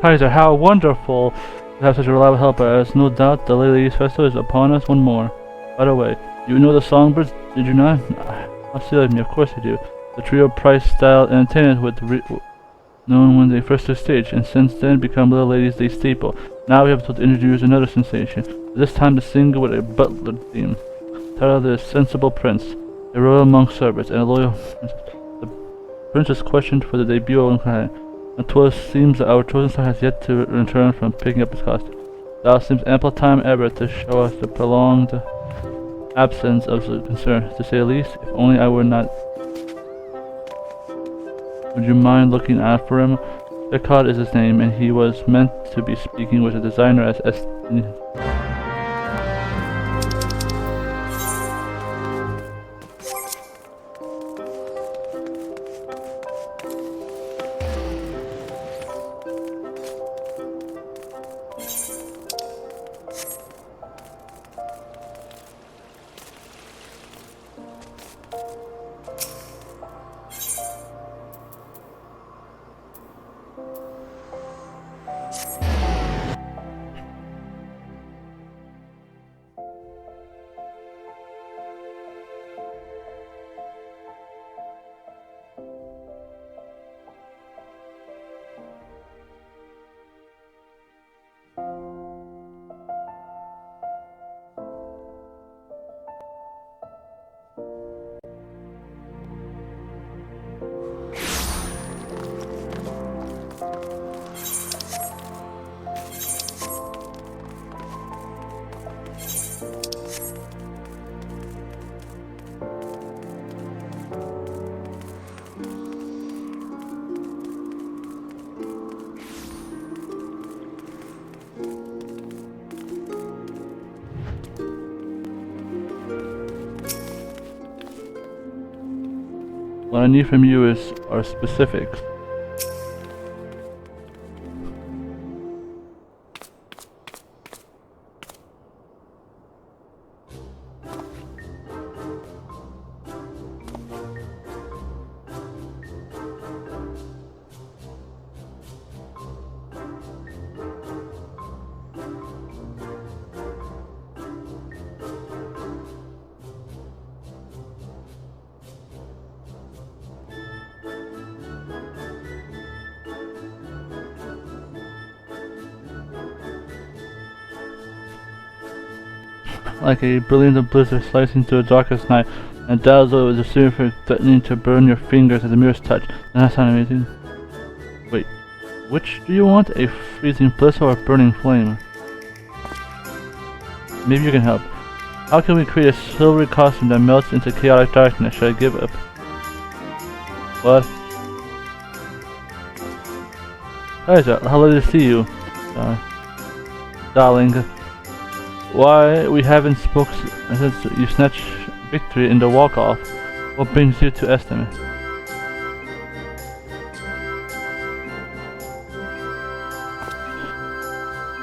Kaiser, how wonderful to have such a reliable helper, as no doubt the Ladies' Festival is upon us one more. By the way, you know the songbirds, did you not? How silly of me, of course you do. The trio price-style entertainers known when they first took stage, and since then become Little Ladies' Day staple. Now we have to introduce another sensation, this time the single with a butler theme. Titled The Sensible Prince, a royal monk servant, and a loyal princess. The prince is questioned for the debut of Kenan, until it seems that our chosen star has yet to return from picking up his costume. Now seems ample time ever to show us the prolonged absence of concern, to say the least. If only I were not. Would you mind looking out for him? Tentacles is his name, and he was meant to be speaking with a designer as What I need from you are specifics. Like a brilliant blizzard slicing through the darkest night, and dazzle was a super threatening to burn your fingers at the merest touch. Doesn't that sound amazing? Wait, which do you want? A freezing blizzard or a burning flame? Maybe you can help. How can we create a silvery costume that melts into chaotic darkness? Should I give up? What? Kaiser, how lovely to see you. Darling. Why we haven't spoken since you snatched victory in the walk-off? What brings you to estimate?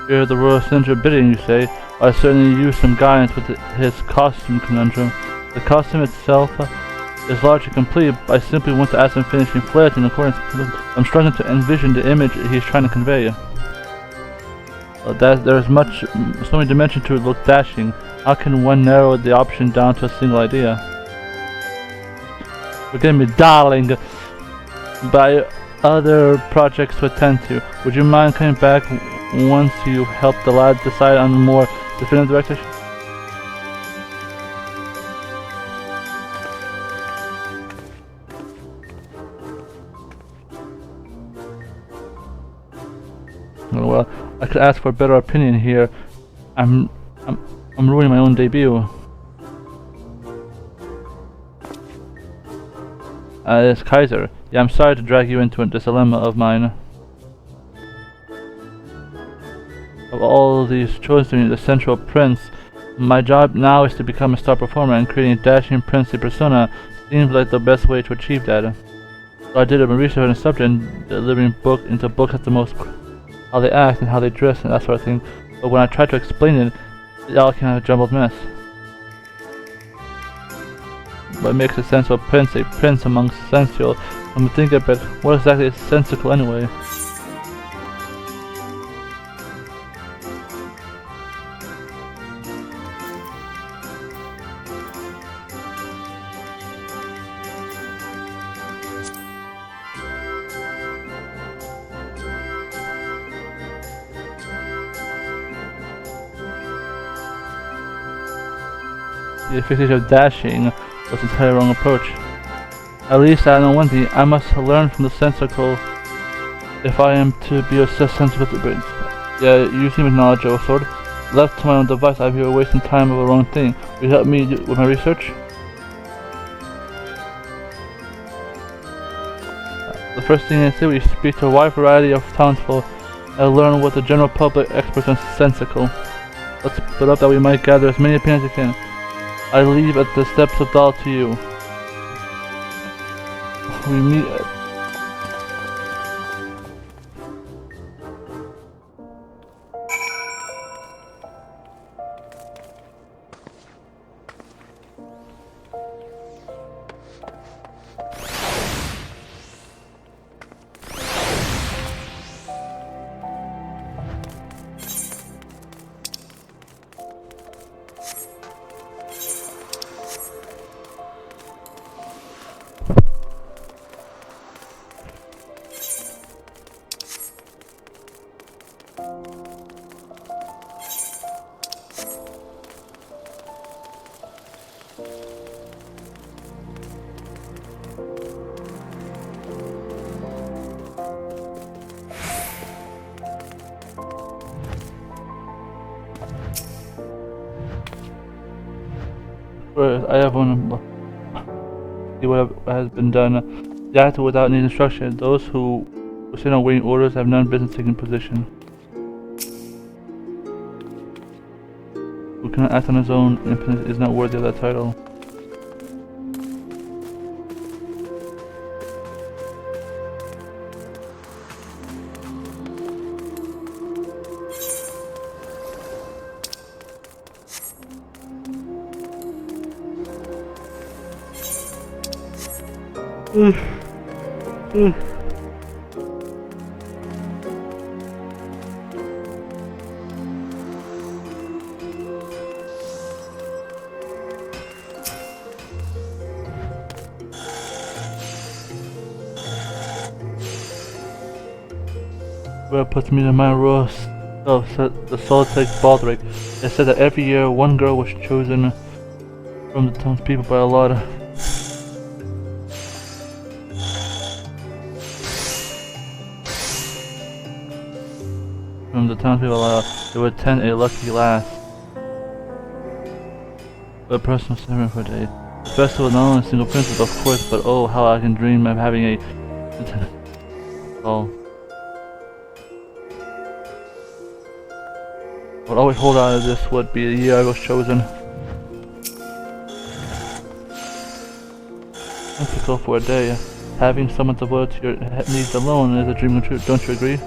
You're the royal center bidding, you say? I certainly use some guidance with his costume conundrum. The costume itself is largely complete, but I simply want to add some finishing flair in accordance with I'm struggling to envision the image he's trying to convey. There's so many dimensions to it look dashing. How can one narrow the option down to a single idea? Forgive me, darling, by other projects to attend to. Would you mind coming back once you help the lad decide on a more definitive direction? Well, I could ask for a better opinion here. I'm ruining my own debut. It's Kaiser. Yeah, I'm sorry to drag you into this dilemma of mine. Of all these choices to be the central prince, my job now is to become a star performer, and creating a dashing princely persona seems like the best way to achieve that. So I did a research on the subject and delivering into books at the most how they act and how they dress and that sort of thing. But when I tried to explain it, it all came out a jumbled mess. What makes a sensible prince a prince amongst sensual? When we think of it, what exactly is sensical anyway? The fixation of dashing was the entirely wrong approach. At least I know one thing, I must learn from the Tentacles if I am to be a sensible to brains. Yeah, you seem with knowledge of a sort. Left to my own device, I'd be wasting time of the wrong thing. Will you help me with my research? The first thing I say, we speak to a wide variety of townsfolk and learn what the general public experts on Tentacle. Let's split up that we might gather as many opinions as we can. I leave at the steps of Dahl to you. We meet at... I have one. See what has been done. They acted without any instruction. Those who sit on waiting orders have none business taking position. Who cannot act on his own independence is not worthy of that title. Where it puts me in my royal self, said the Solitech Baldric. It said that every year one girl was chosen from the townspeople by a lot of they would attend a lucky lass. A personal ceremony for a day. The festival not only a single princess, of course, but oh, how I can dream of having a ball. I would always hold out as this would be the year I was chosen. Difficult for a day. Having someone devoted to your needs alone is a dream come true, don't you agree?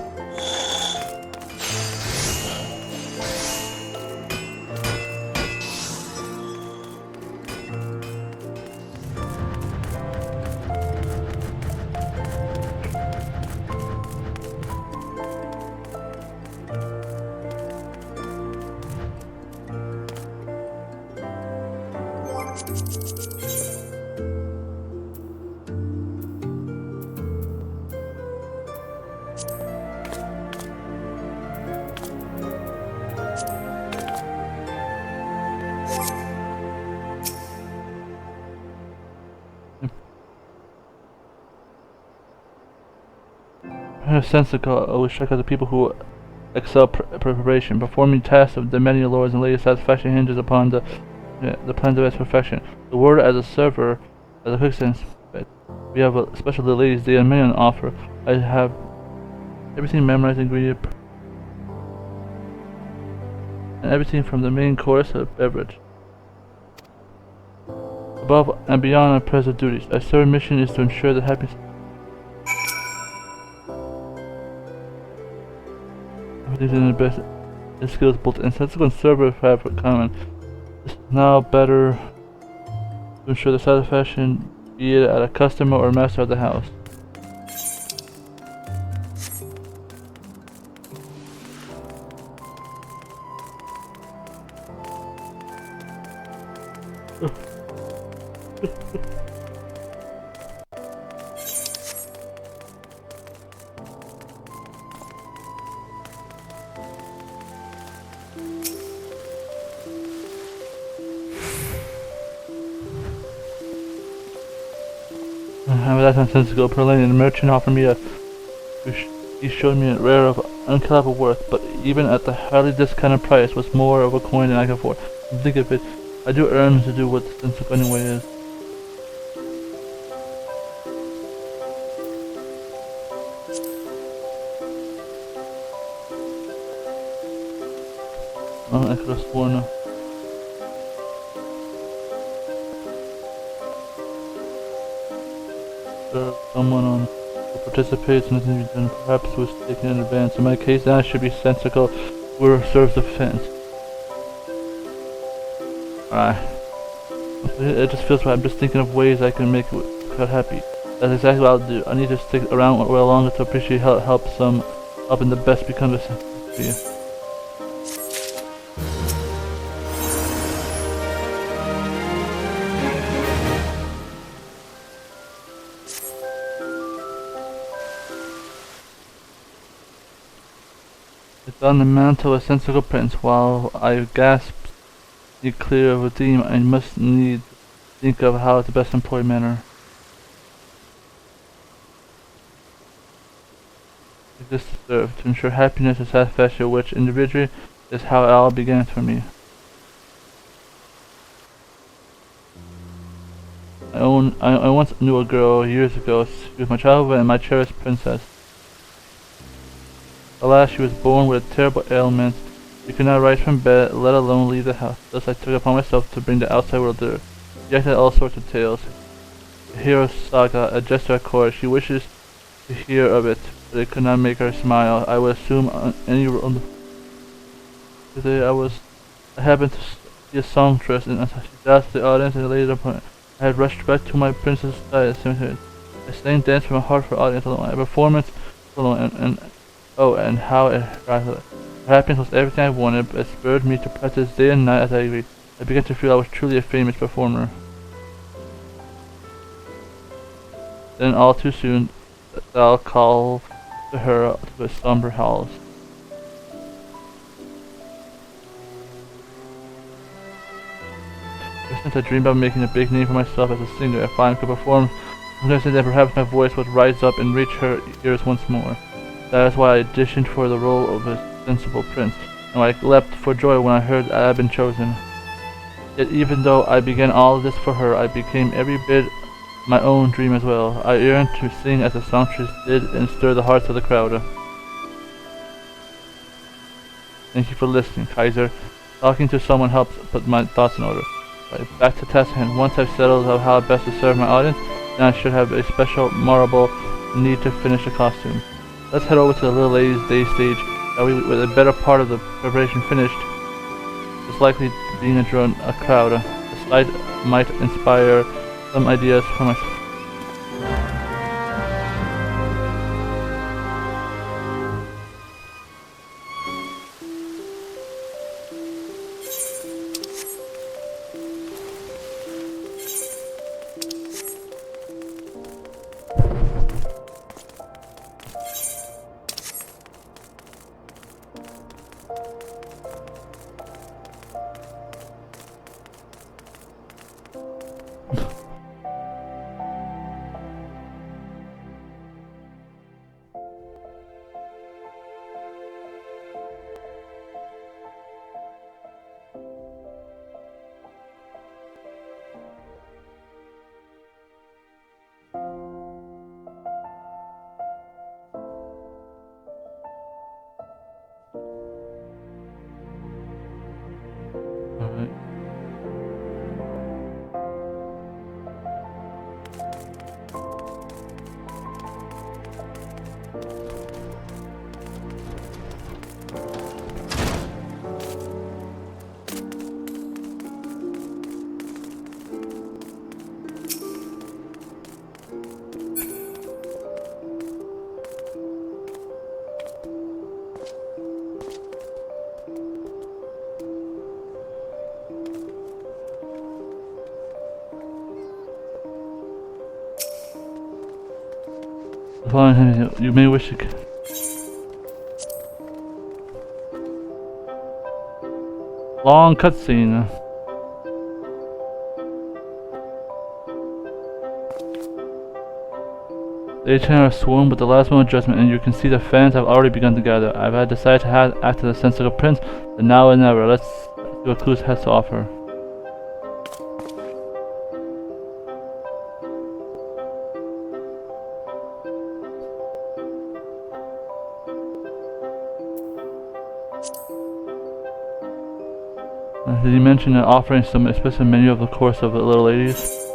Sensical always strike out the people who excel preparation. Performing tasks of the many lords and ladies' satisfaction hinges upon the plans of its perfection. The word as a server, as a quick sense, we have a special the ladies' day and menu on offer. I have everything memorized ingredient and everything from the main course to the beverage. Above and beyond our present duties, our third mission is to ensure the happiness. These are the best skills both in sensible and server have in common. This is now better to ensure the satisfaction, be it at a customer or master of the house. I was asking Sensical Perlane, and the merchant offered me a... He showed me a rare of uncallable worth, but even at the highly discounted price was more of a coin than I could afford. Think of it, I do earn to do what Sensical anyway is. I could have sworn. Someone on who participates in this interview, perhaps who is taken in advance. In my case, that should be Sensical, who serves the fence. Alright. It just feels right. I'm just thinking of ways I can make her happy. That's exactly what I'll do. I need to stick around well longer to appreciate how it helps some up in the best become the sense. On the mantle a sensible prince, while I gasp you clear of a theme, I must need think of how to best employ manner. This to serve, to ensure happiness and satisfaction, which individually is how it all began for me. I once knew a girl years ago. She was my childhood and my cherished princess. Alas, she was born with a terrible ailment. She could not rise from bed, let alone leave the house. Thus I took upon myself to bring the outside world to her. She acted all sorts of tales. A hero saga, a jester at court. She wishes to hear of it, but it could not make her smile. I would assume on any role. Today I happened to see a songstress, and she asked the audience and laid it upon it. I had rushed back to my princess' side cemetery. I sang dance from a heart for audience alone. A performance alone, and how it her happiness was everything I wanted. It spurred me to practice day and night as I agreed. I began to feel I was truly a famous performer. Then all too soon, thou called to her to its somber halls. Ever since I dreamed about making a big name for myself as a singer, if I could perform, sometimes then perhaps my voice would rise up and reach her ears once more. That is why I auditioned for the role of a sensible prince, and I leapt for joy when I heard I had been chosen. Yet even though I began all of this for her, I became every bit my own dream as well. I yearned to sing as the songstress did and stir the hearts of the crowd. Thank you for listening, Kaiser. Talking to someone helps put my thoughts in order. Right, back to task hand. Once I've settled on how best to serve my audience, then I should have a special memorable need to finish the costume. Let's head over to the little lady's day stage. With a better part of the preparation finished, it's likely being a crowd. The sight might inspire some ideas for myself. You may wish to... Long cutscene. The 18 are swarmed with the last moment of judgment, and you can see the fans have already begun to gather. I've had decided to act as a sensible prince, but now and never. Let's see what Clues has to offer. Did he mention offering some explicit menu of the course of the little ladies?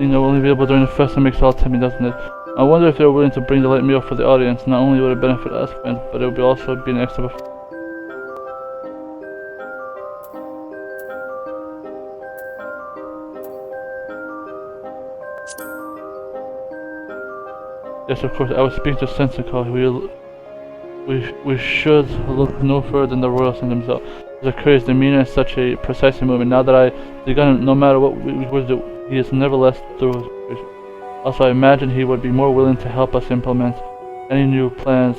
Seeing I will only be able during the festival makes it all tempting, doesn't it? I wonder if they're willing to bring the light meal for the audience. Not only would it benefit us, but it would also be an extra. Yes, of course. I was speaking to Sensical. We should look no further than the royal son himself. His courage, demeanor, and such a precise movement. Now that I've begun him, no matter what we would do, he is nevertheless through his. Also, I imagine he would be more willing to help us implement any new plans.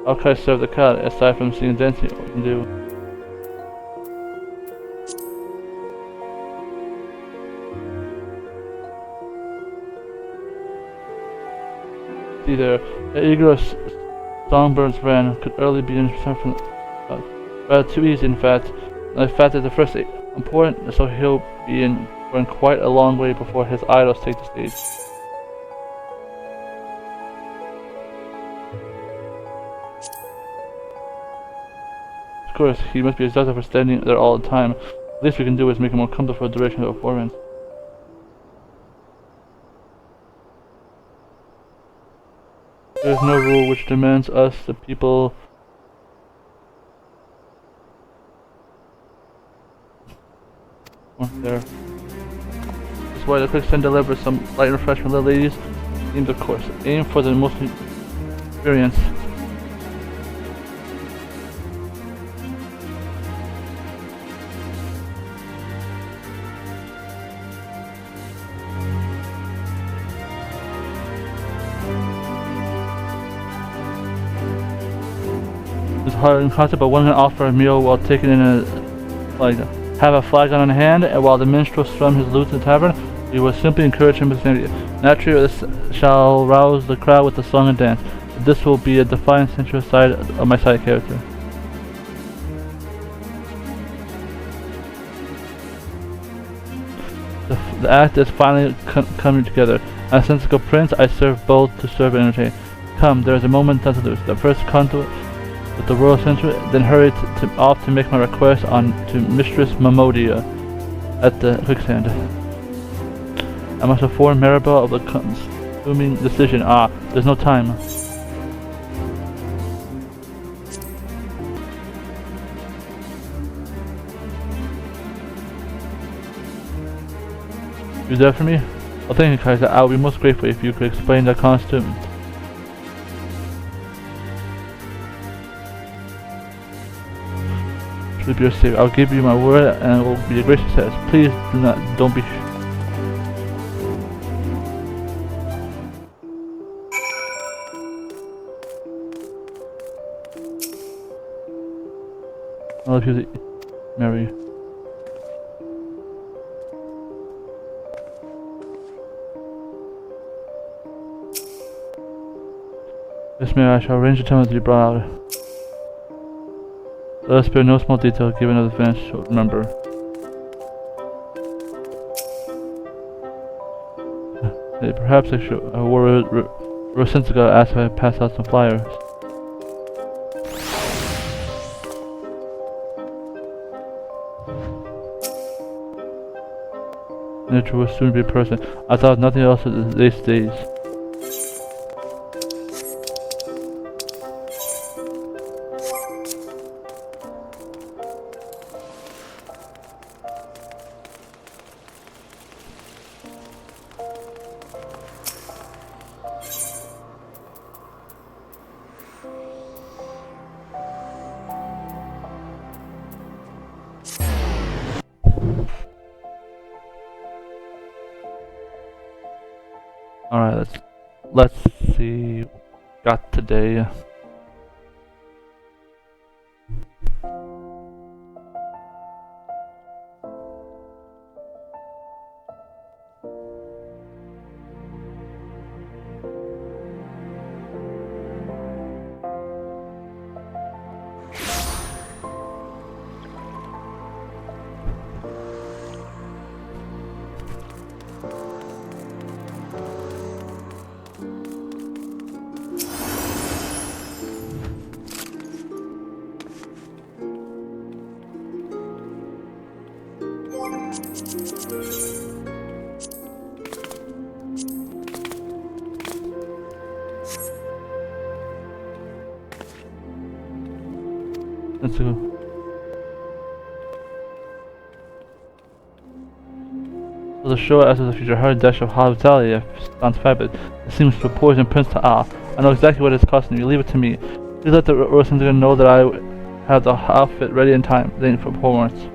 How can I serve the cat aside from seeing dancing? What we can do? See there, the eager songbirds ran could early be in rather too easy, in fact. And the fact that the first important, so he'll be run quite a long way before his idols take the stage. Of course, he must be exhausted for standing there all the time. The least we can do is make him more comfortable for the duration of the performance. There is no rule which demands us, the people, there. That's why the quick send delivers some light refreshment to the ladies. Aimed, of course. Aim for the most experience. It's hard and concept, but one can offer a meal while taking in a have a flagon in hand, and while the minstrel strum his lute in the tavern, we will simply encourage him to sing. Naturally, this shall rouse the crowd with the song and dance. This will be a defiant sensuous side of my side character. The act is finally coming together. As a sensible prince, I serve both to serve and entertain. Come, there is a moment not to lose. The first contour with the royal censor, then hurry off to make my request to Mistress Mamodia at the quicksand. I must inform Maribel of the consuming decision. Ah, there's no time. You there for me? Oh, thank you, Kaiser. I would be most grateful if you could explain the costume. Be your savior. I'll give you my word, and it will be a great success. Please don't be. I love you, marry you. Yes, Mary, I shall arrange the time to be brought out. Let us spare no small detail given of the events shall remember. Perhaps I should Rosensiga asked if I pass out some flyers. Nature will soon be a person. I thought of nothing else these days. Alright, let's see what we got today. Let's go. So the show as of the future hard dash of hospitality sounds fabulous. It seems to poison Prince to I know exactly what it's costing you. Leave it to me. Please let the Rosenzinger know that I have the outfit ready in time. Thank you for performance.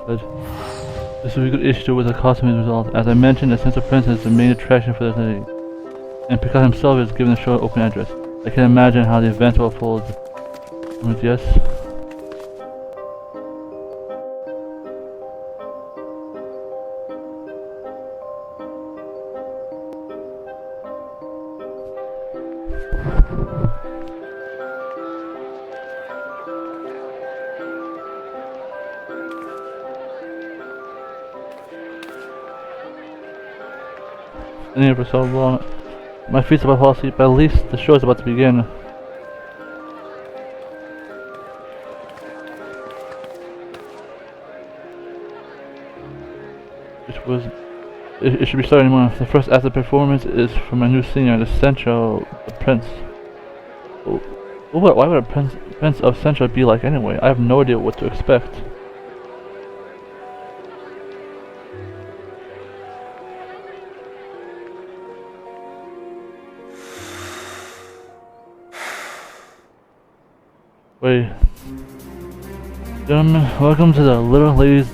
But this will be a good issue with the costume result. As I mentioned, the sense of presence is the main attraction for the city, and Picard himself is giving the show an open address. I can imagine how the event will unfold. Yes. Here for so long. My feet's about to fall asleep, but at least the show is about to begin. It should be starting tomorrow. The first act of the performance is from my new singer, the Central Prince. Why would a Prince of Central be like anyway? I have no idea what to expect. Wait. Gentlemen, welcome to the Little Ladies'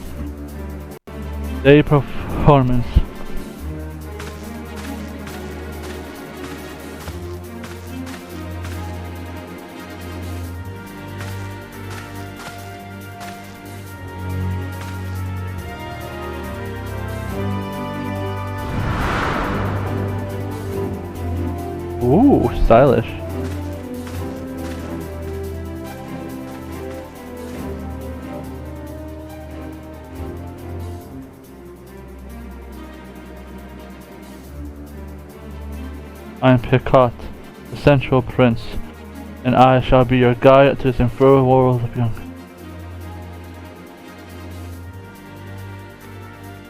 Day performance. Ooh, stylish. I am Picard, the Central Prince, and I shall be your guide to this infernal world of young.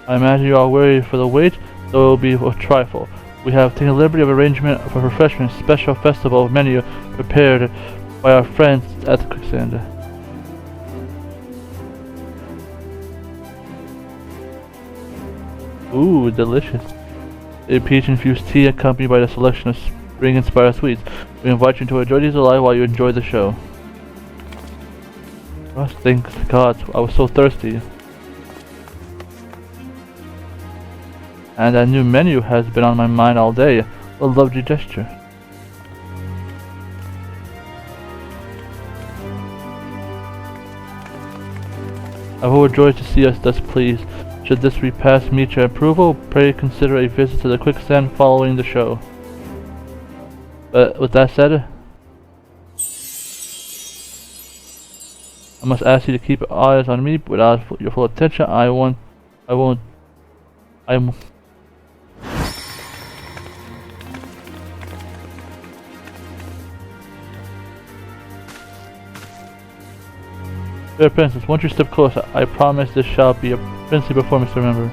I imagine you are weary for the wait, though it will be a trifle. We have taken the liberty of arrangement for a refreshment special festival menu prepared by our friends at the Quicksand. Ooh, delicious. A peach-infused tea accompanied by a selection of spring-inspired sweets. We invite you to enjoy these alive while you enjoy the show. Oh, thanks God, I was so thirsty. And that new menu has been on my mind all day. What a lovely gesture. I will rejoice to see us thus pleased. Should this repast meet your approval, pray consider a visit to the Quicksand following the show. But with that said, I must ask you to keep eyes on me without your full attention. Fair princess, once you step closer, I promise this shall be a princely performance to remember.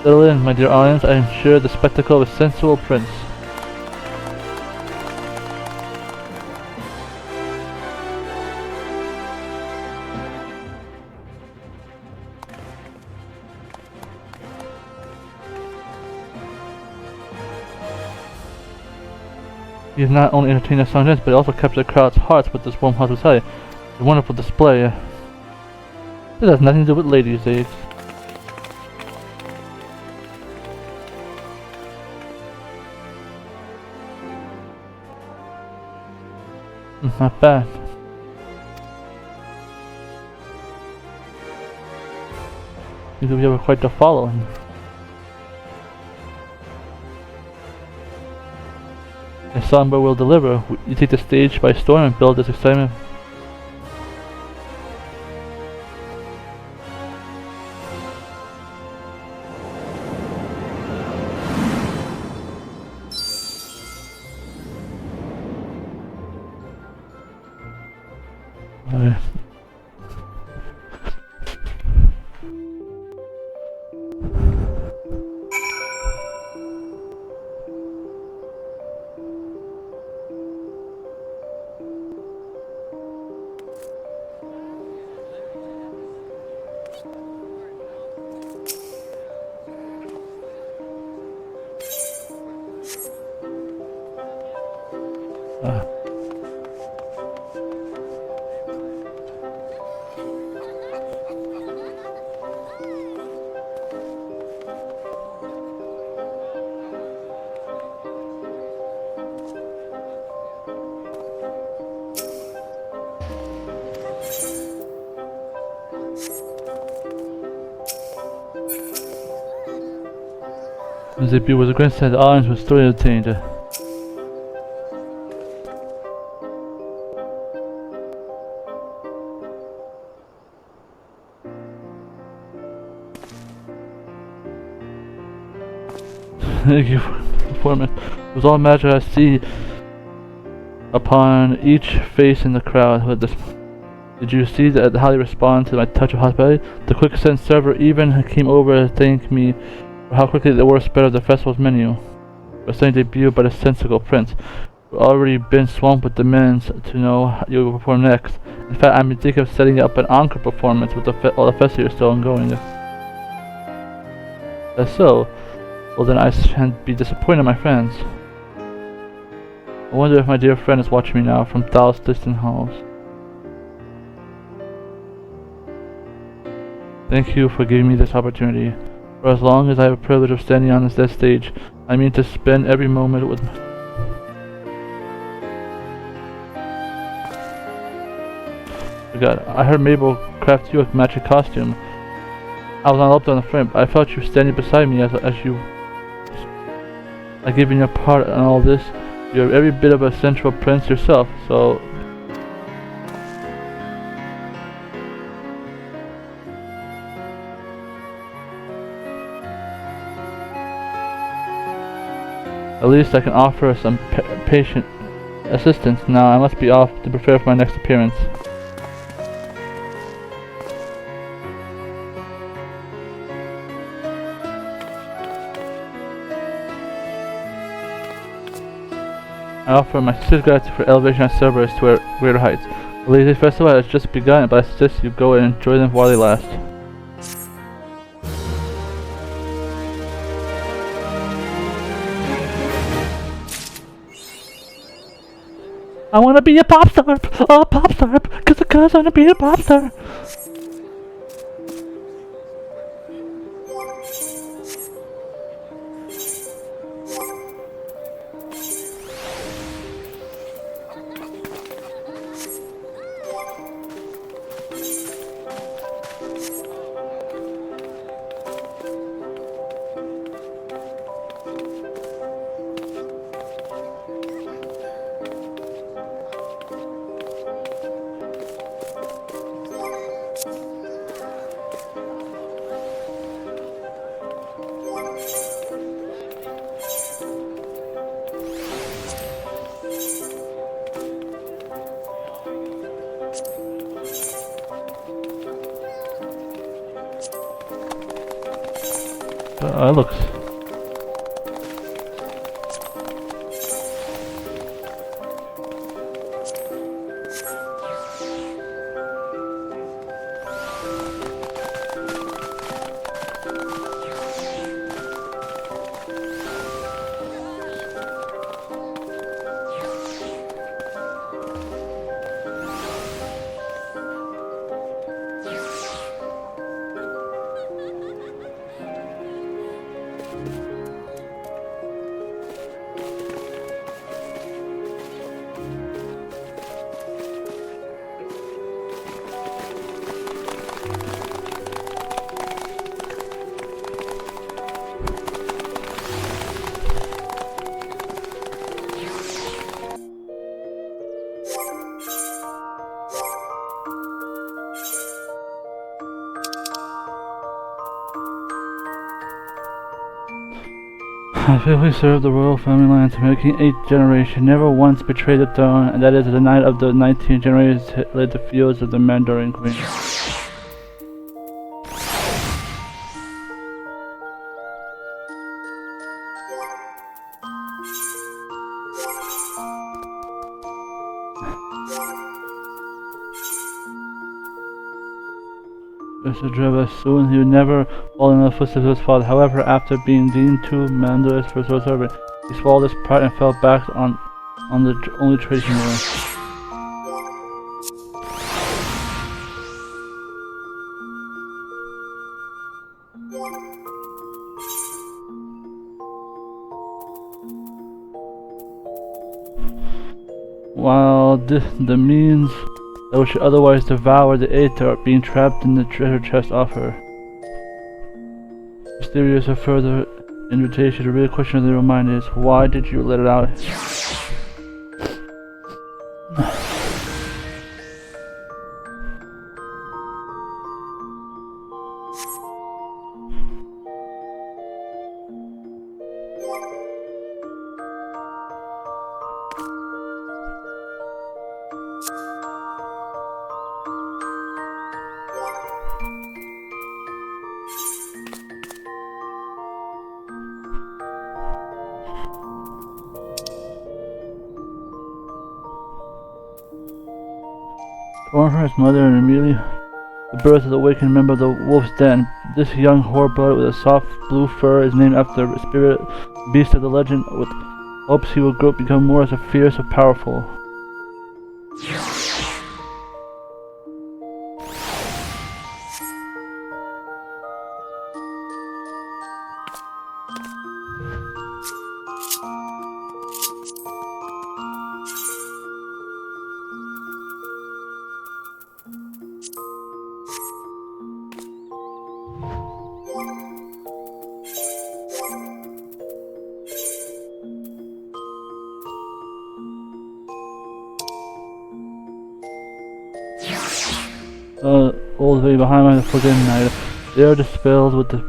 Settle in, my dear audience, I ensure the spectacle of a sensual prince. He has not only entertained us song dance, but also captured the crowd's hearts with this warm hospitality. A wonderful display. This has nothing to do with ladies' days. Not bad. Seems we have quite the following. A songbird will deliver. You take the stage by storm and build this excitement. His debut was a grand stand, the audience was still entertained. Thank you for the performance. It was all magic I see upon each face in the crowd. Did you see how they responded to my touch of hospitality? The quick sent server even came over to thank me for how quickly they were spread of the festival's menu. A sudden debut by the sensical prince. We've already been swamped with demands to know how you will perform next. In fact, I'm thinking of setting up an encore performance with all the festivals still ongoing. That's so. Well then I shan't be disappointed in my friends. I wonder if my dear friend is watching me now from thousands distant halls. Thank you for giving me this opportunity. For as long as I have the privilege of standing on this stage, I mean to spend every moment with God, I heard Mabel craft you a matching costume. I was not up on the frame, but I felt you standing beside me as you I giving your part in all this. You're every bit of a sensual prince yourself, so at least I can offer some patient assistance. Now I must be off to prepare for my next appearance. I offer my sincere gratitude for elevating our servers to greater heights. The Lazy Festival has just begun, but I suggest you go and enjoy them while they last. I wanna be a pop star, cause I wanna be a pop star. Looks. I faithfully served the royal family line to making 8th generation, never once betrayed the throne, and that is the night of the 19th generation led the fields of the Mandarin Queen. Mr. Dreva soon he would never follow in the footsteps of his father. However, after being deemed too mandarin for his servant, he swallowed his pride and fell back on the only trade he knew. While the means that would otherwise devour the Aether are being trapped in the treasure chest of her. Mysterious a further invitation. The real question of their mind is, why did you let it out? Born from his mother and immediately the birth of the awakened member of the wolf's den. This young warbird with a soft blue fur is named after the spirit beast of the legend, with hopes he will become more as a fierce and powerful. Old lady behind me, the forgotten night. They are dispelled with the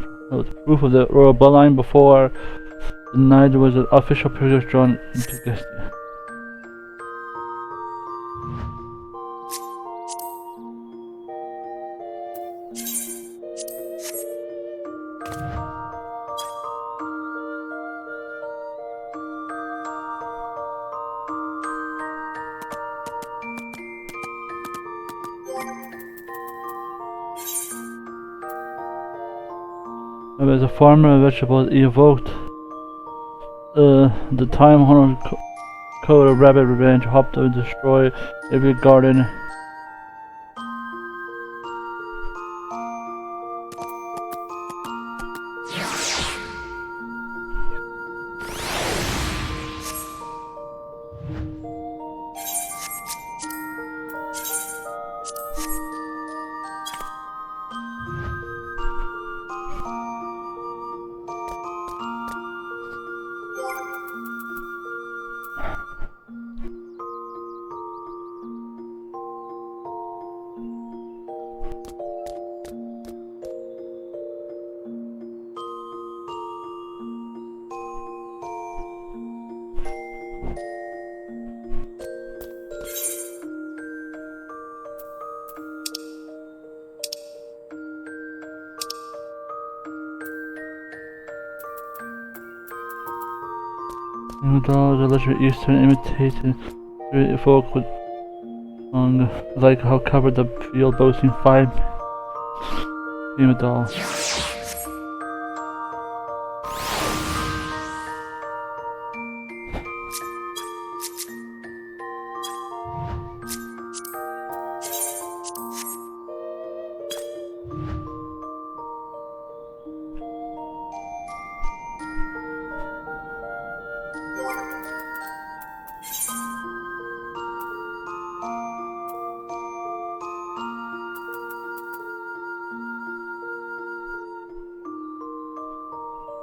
proof of the royal bloodline before the night was an official picture drawn into guest. As a farmer of vegetables, he evoked the time-honored code of rabbit revenge, hopped to destroy every garden. Young dolls are literally Eastern imitated folk with song like how covered the field boasting 5 female dolls.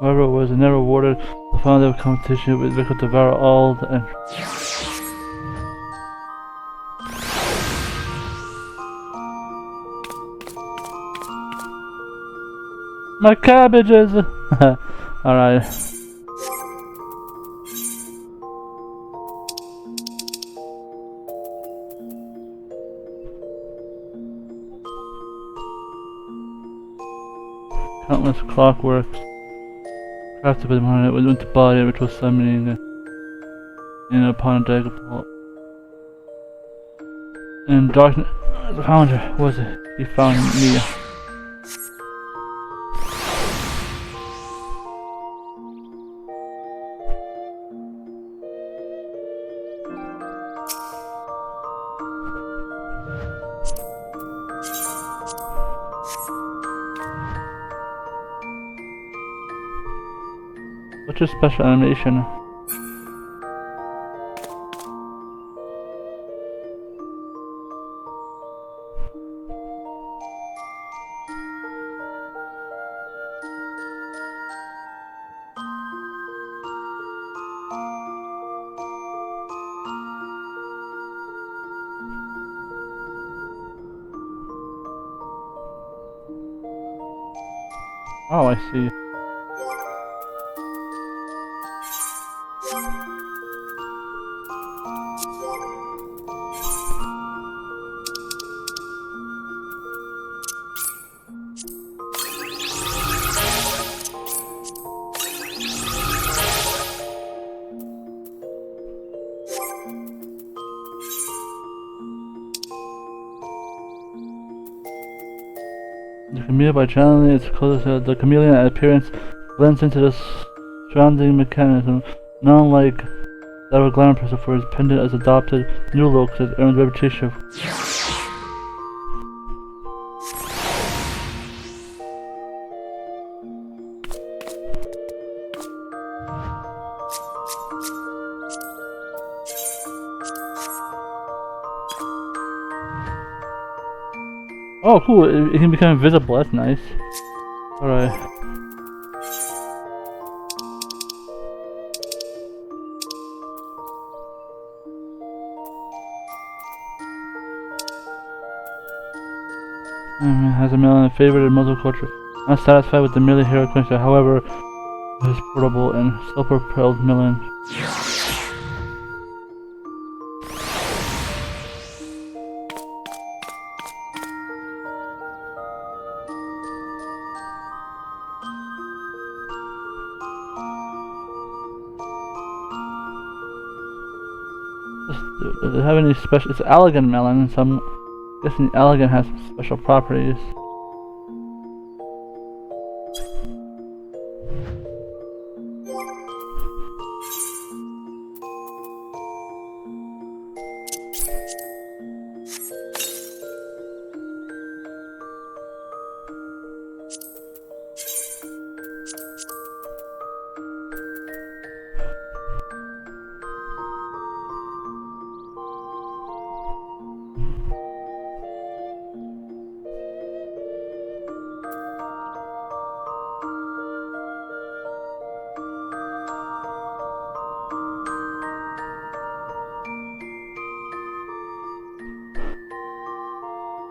However, it was never awarded the final day of competition with Vicar devour all the entries. My cabbages! Alright. Countless clockworks crafted by the Marina went to body which was summoning in upon a dagger bolt. In darkness, the founder was it? He found me. What's your special animation? Oh, I see. The chameleon, by channeling its closest, the chameleon appearance blends into the surrounding mechanism, not unlike that of a glamour person for his pendant as adopted new looks has earned reputation. Oh, cool! It can become invisible. That's nice. All right. Has a million favorite in muzzle culture. Not satisfied with the merely heroic quintet, however, it is portable and self-propelled million. Does it have any special? It's elegant melon, so I'm guessing elegant has special properties.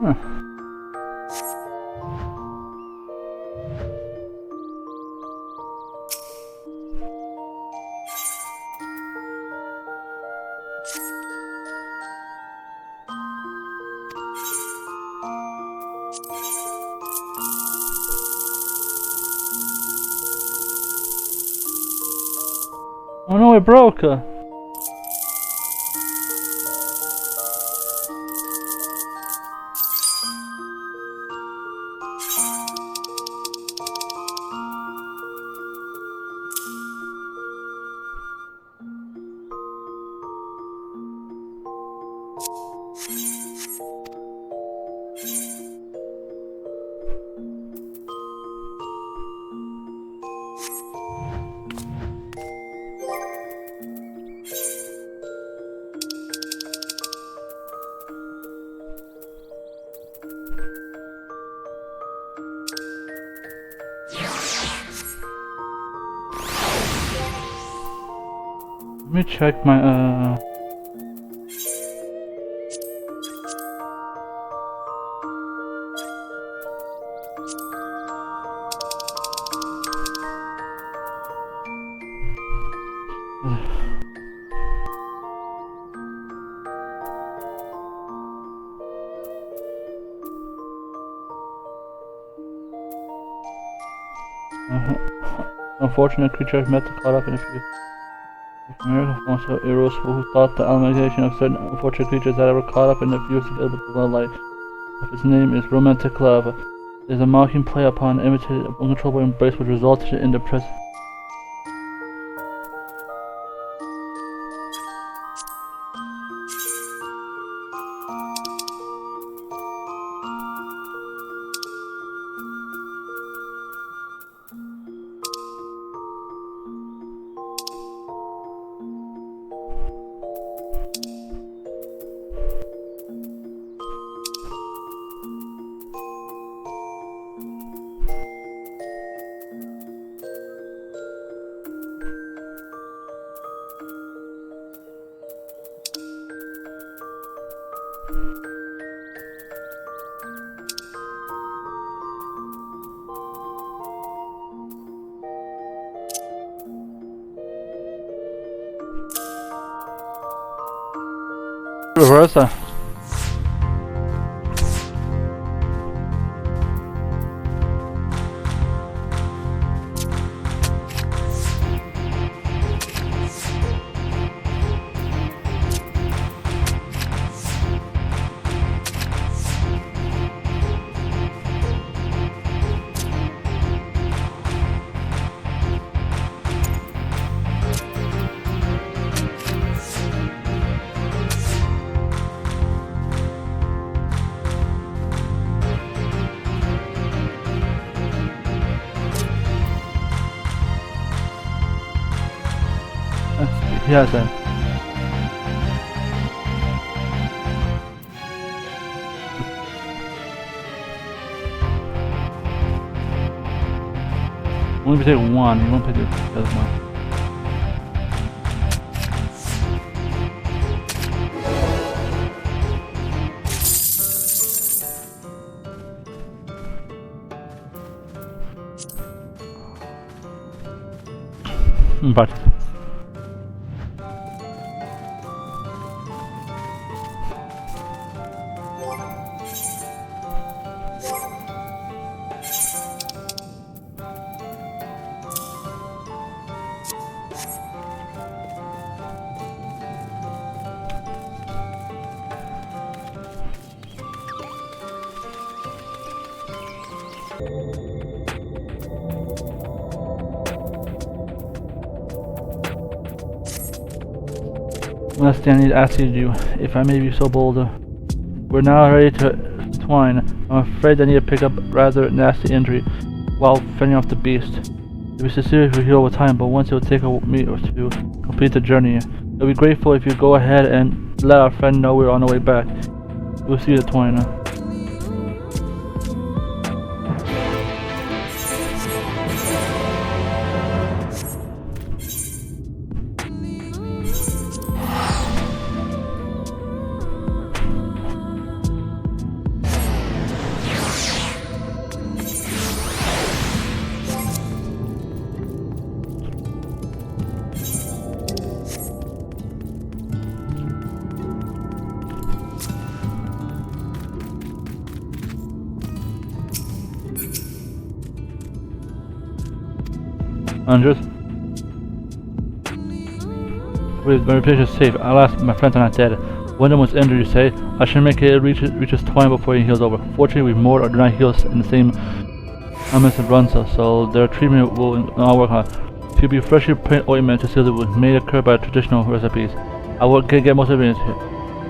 Huh. Oh no, it broke! Let me check my unfortunate creature met caught up in a few miracle so heroes who thought the amalgamation of certain unfortunate creatures that were caught up in the views of the light of its name is romantic love. It is a mocking play upon imitated uncontrollable embrace which resulted in the present. Reversa. Yes, sir. Only take one, you won't pick the other one. But last thing I need to ask you to do, if I may be so bold. We're now ready to twine. I'm afraid I need to pick up rather nasty injury while fending off the beast. It'll be sincere if we heal with time, but once it will take me to complete the journey. I'll be grateful if you go ahead and let our friend know we're on the way back. We'll see you at twine. Andres? Wait, my reputation is safe. Alas, my friends are not dead. One of them was injured, you say? I should make it reach his 20 before he heals over. Fortunately, we moored or do not heal in the same elements as Runza, so their treatment will not work on. To be freshly print ointment to seal the wound, made occur by traditional recipes. I will get most of it here.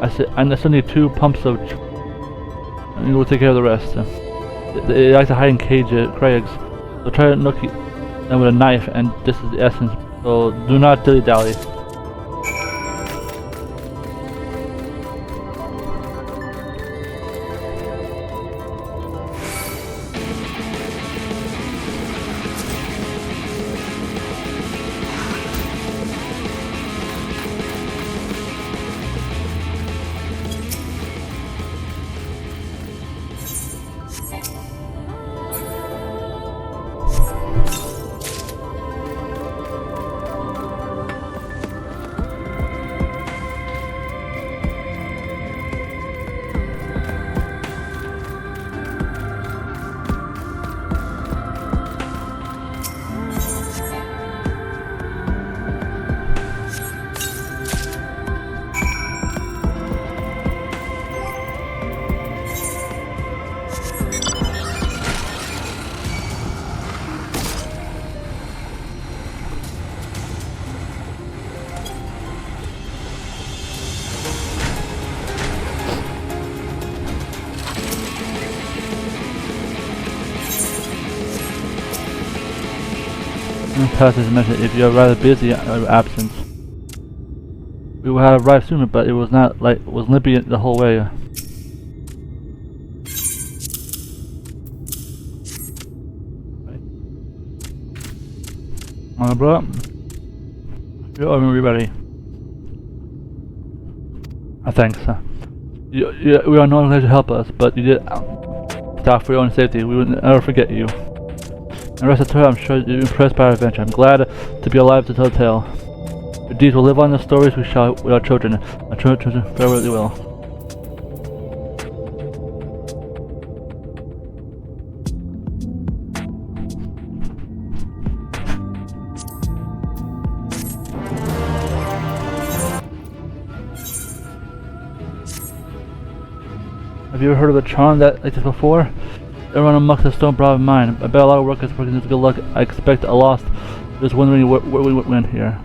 I still need 2 pumps of... and you will take care of the rest. They like to hide in crags, so try to knock them with a knife, and this is the essence, so do not dilly-dally. Passes mentioned if you are rather busy or absent. We will have arrived sooner, but it was not like it was limpy the whole way. Alright, bro. You're ready. Thanks. We are not glad to help us, but you did stop for your own safety. We will never forget you. And rest assured, I'm sure you're impressed by our adventure. I'm glad to be alive to tell the tale. Your deeds will live on in the stories we shall with our children. Our children very well. Have you ever heard of a charm like this before? Everyone amongst the stone brought in mind. I bet a lot of workers working this good luck. I expect a lost. Just wondering where we went here.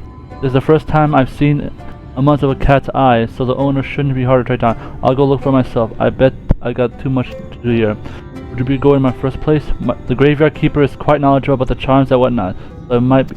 This is the first time I've seen a month of a cat's eyes, so the owner shouldn't be hard to track down. I'll go look for myself. I bet I got too much to do here. Would you be going in my first place? The graveyard keeper is quite knowledgeable about the charms and whatnot, so it might be...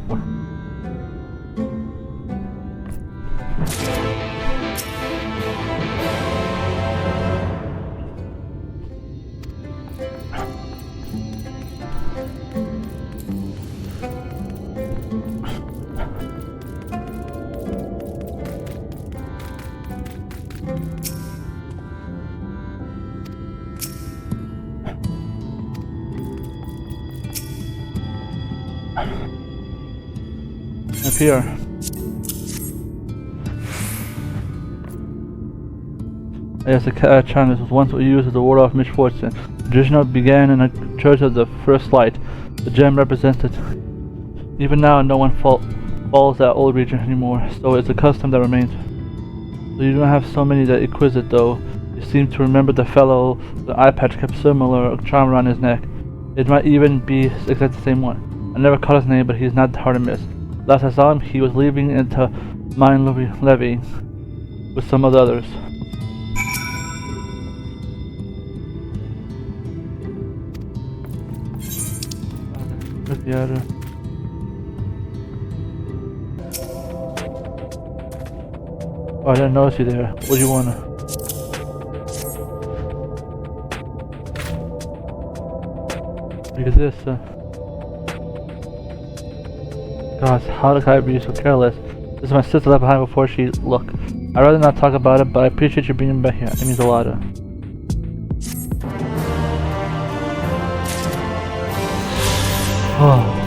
Up here. Yes, the charm was once used as a ward off misfortune. The tradition began in a church of the first light. The gem represented. Even now, no one follows that old region anymore, so it's a custom that remains. So you don't have so many that exquisite, though. You seem to remember the fellow the eye patch kept similar charm around his neck. It might even be exactly the same one. I never caught his name, but he's not hard to miss. Last I saw him, he was leaving into Mine Levy with some of the others. Where's the other? Oh, I didn't notice you there. What do you wanna? Look at this. Gosh, how could I be so careless? This is my sister left behind before she look. I'd rather not talk about it, but I appreciate you bringing me back here. It means a lot. Oh.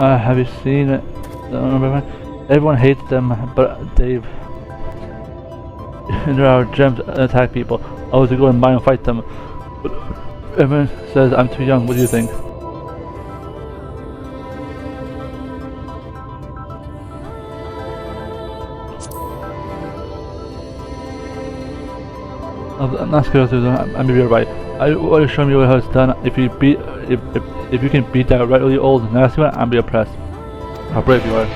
Have you seen it? Everyone hates them, but Dave. There are gems that attack people. I was to go and buy and fight them. But everyone says I'm too young. What do you think? I'm not scared of this. I may be right. I want to show you how it's done. If you can beat that really old and nasty one, I'll be impressed. How brave you are.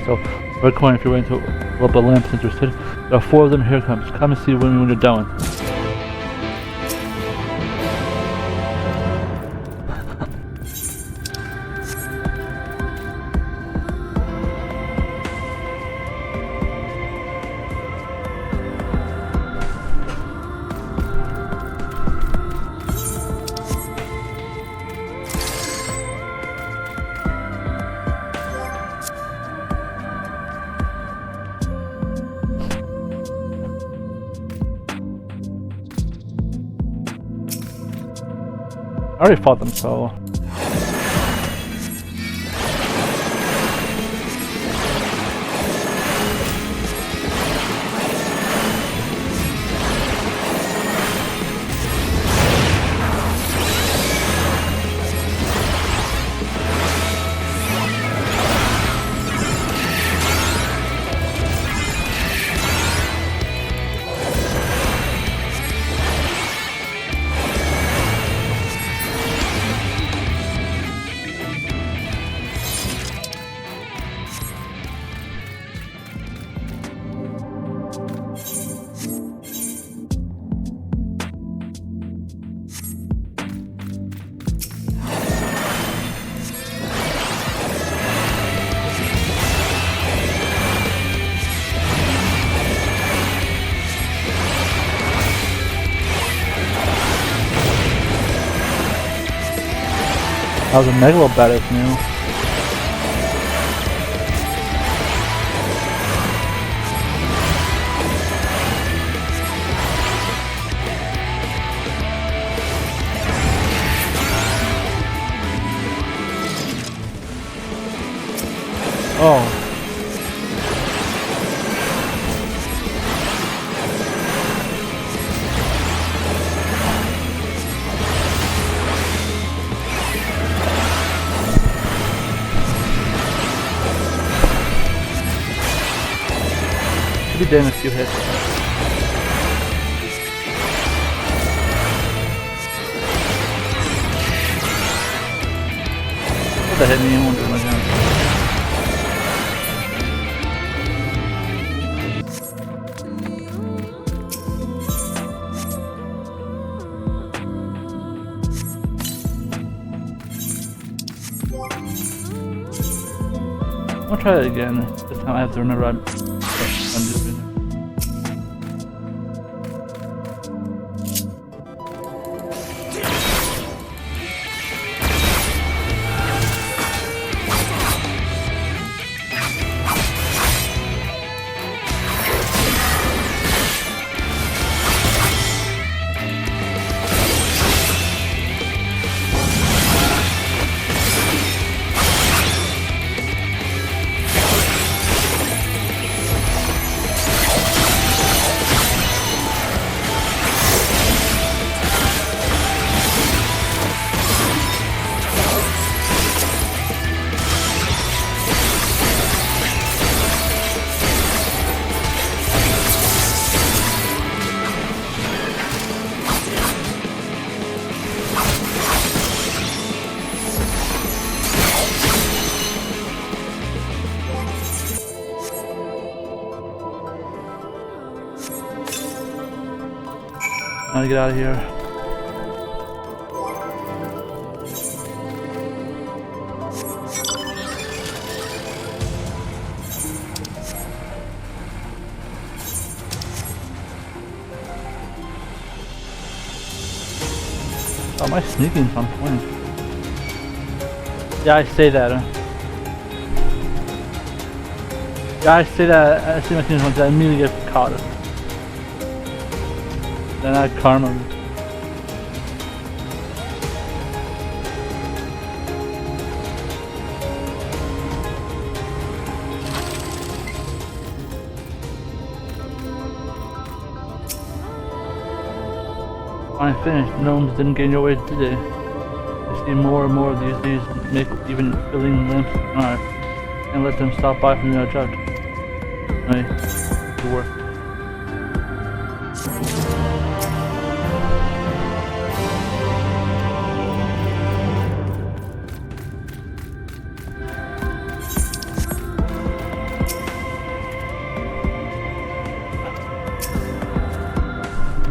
So, red coin if you're waiting to blow up a lamp since you're sitting. There are 4 of them. Here comes. Come and see when you're done. I already fought them, so... That was a Megalo Badass new. Oh. Be dead in a few hits. What the hit me? I won't do my damage. I'll try it again. This time I have to remember I'm just doing it. I'm gonna get out of here. Oh, my sneaking's on point. Yeah, I say that. Yeah, I say that. I see my team's on point. I immediately get caught. Then I karma. Fine finish. Gnomes didn't get in your way, did they? I see more and more of these make even filling lamps are, and let them stop by from your judge. Right, good work.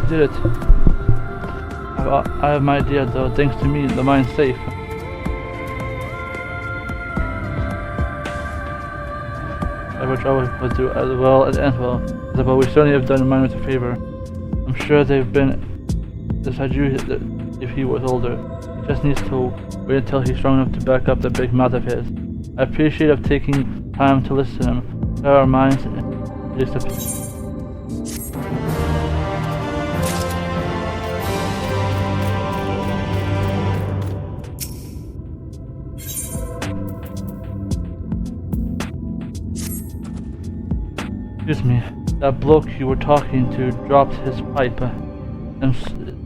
Did it. I have my idea though, thanks to me, the mine's safe. I wish I would do as well as well, but we certainly have done the miners a favor. I'm sure they've been beside you if he was older. He just needs to wait until he's strong enough to back up the big mouth of his. I appreciate of taking time to listen to him. Our minds is the Excuse me, that bloke you were talking to dropped his pipe and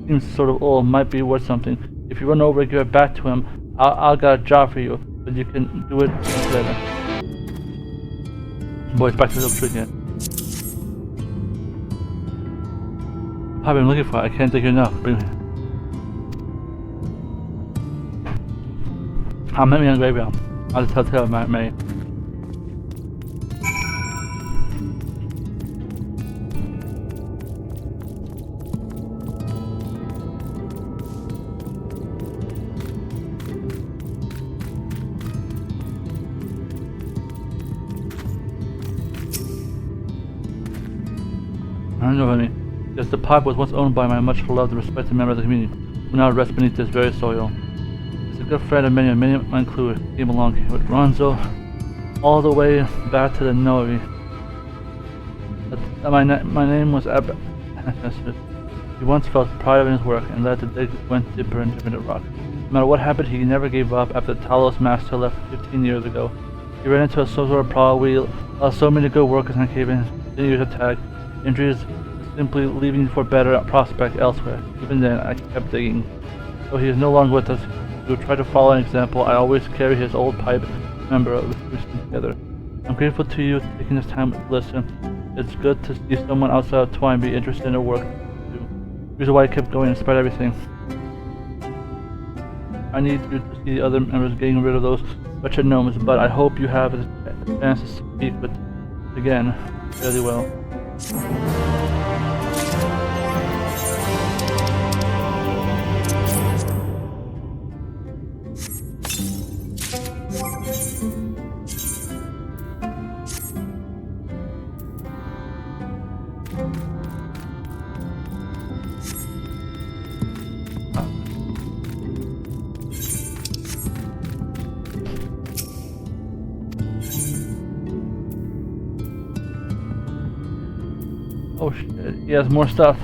seems sort of old, might be worth something. If you run over and give it back to him, I'll got a job for you, but you can do it later. Boys, back to the tree again. I've been looking for it, I can't take it enough. Bring me. I'll meet me on the graveyard. I'll tell May. I don't know what I mean. Yes, the pipe was once owned by my much loved and respected member of the community, who now rests beneath this very soil. He's a good friend of many included, came along with Ronzo all the way back to the Noe. My name was Ab. He once felt pride in his work and let the dig went deeper and deeper into rock. No matter what happened, he never gave up after the Talos master left 15 years ago. He ran into a sort of problem. We lost so many good workers on cave-in, continued to attack. Injuries simply leaving for better prospect elsewhere. Even then, I kept digging. Though he is no longer with us, we will try to follow an example. I always carry his old pipe, remember, together. I'm grateful to you for taking this time to listen. It's good to see someone outside of Twine be interested in their work, too. Reason why I kept going despite everything. I need you to see the other members getting rid of those wretched gnomes, but I hope you have a chance to speak with again fairly well. Oh shit, he has more stuff.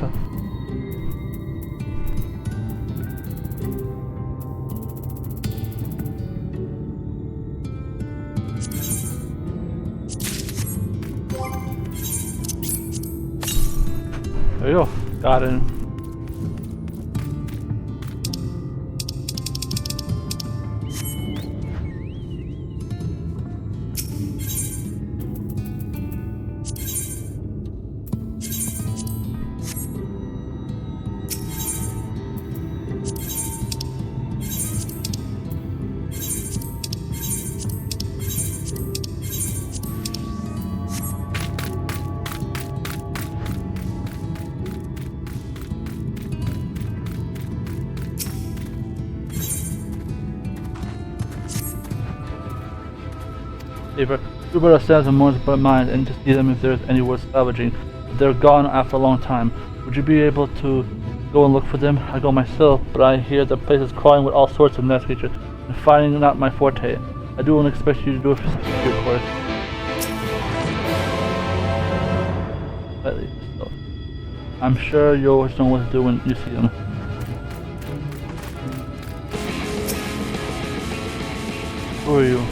There you go, got it. Two better sets of more but mine and to see them if there's any worth salvaging. But they're gone after a long time. Would you be able to go and look for them? I go myself, but I hear the place is crawling with all sorts of nest creatures, and finding not my forte. I don't expect you to do it for security, of course. Slightly, so. I'm sure you'll know what to do when you see him. Who are you?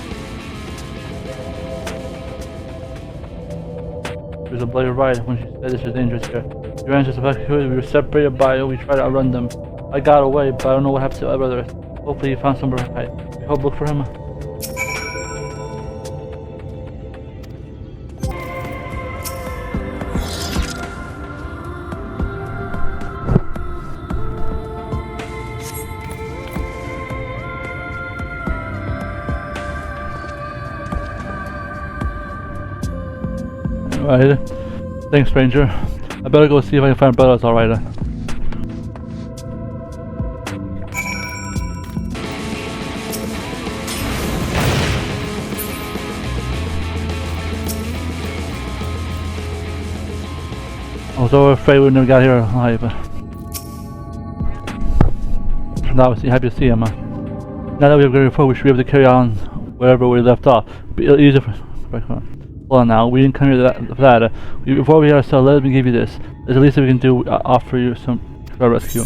She was a bloody riot when she said this is dangerous here. Your ancestors back here, we were separated by, we tried to outrun them. I got away, but I don't know what happened to my brother. Hopefully he found somewhere to hide. We hope look for him. Alright. Thanks, stranger. I better go see if I can find brothers, alright. I was so afraid we never got here alive. I'm obviously happy to see him. Now that we have great report, we should be able to carry on wherever we left off. It'll be easier for... Hold on now, we didn't come here for that. Before we hear ourselves, let me give you this. There's the least that we can do, offer you some rescue.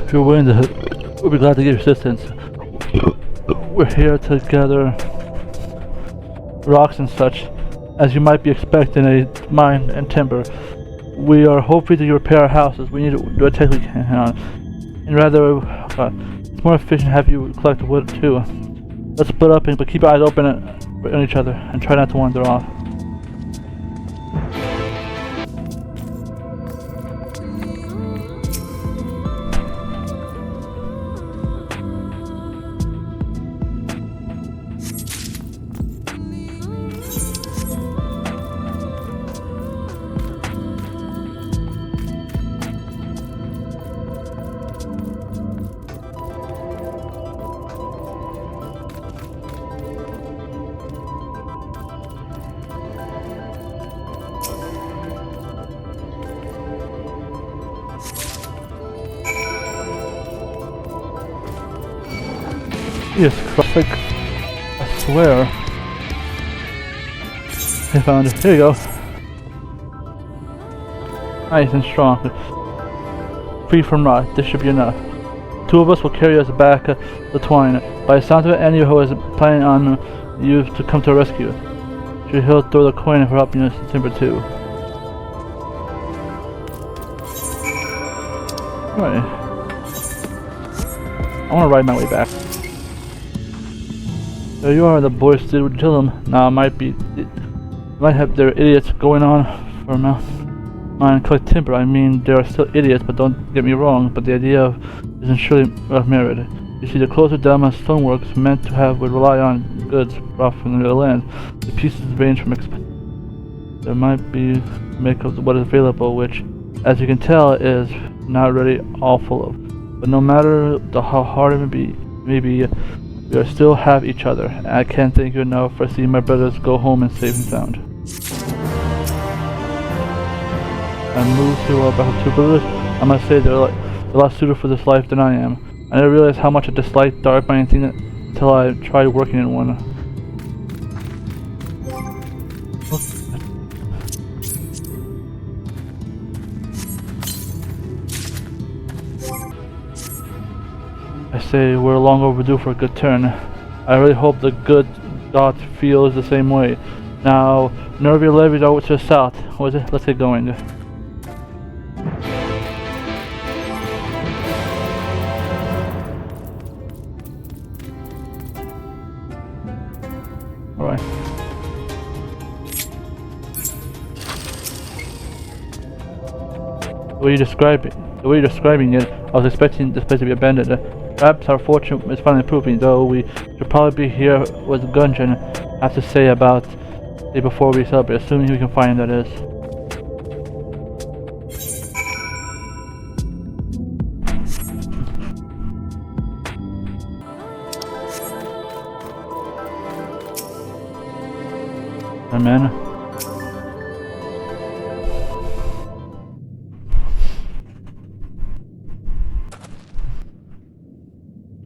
If you're willing to, we'll be glad to give you assistance. We're here to gather rocks and such, as you might be expecting a mine and timber. We are hoping to repair our houses. We need to do a technically can. And rather, it's more efficient to have you collect wood too. Let's split up, but keep your eyes open on each other and try not to wander off. Jesus Christ, I swear. I found it. Here you go. Nice and strong. Free from rot. This should be enough. Two of us will carry us back the twine. By the sound of it, any who is planning on you to come to our rescue. He'll throw the coin for helping us in timber too. Right. I want to ride my way back. There you are, the boys did what you tell them. Now might have their idiots going on for mine collect timber. I mean, they are still idiots, but don't get me wrong. But the idea isn't surely of merit. You see, the closer down my stoneworks meant to have would rely on goods brought from the real land. The pieces range from there might be make of what is available, which, as you can tell, is not really all full of. But no matter how hard it may be, we still have each other. And I can't thank you enough for seeing my brothers go home and safe and sound. I moved to about two brothers. I must say they're a lot suited for this life than I am. I didn't realize how much I disliked dark mining thing until I tried working in one. I say we're long overdue for a good turn. I really hope the good God feels the same way. Now, nerve your levies over to the south. What is it? Let's get going. Alright. The way you're describing it, I was expecting this place to be abandoned. Perhaps our fortune is finally proving, though we should probably be here with Gungeon have to say about day before we celebrate, assuming we can find him, that is. Amen.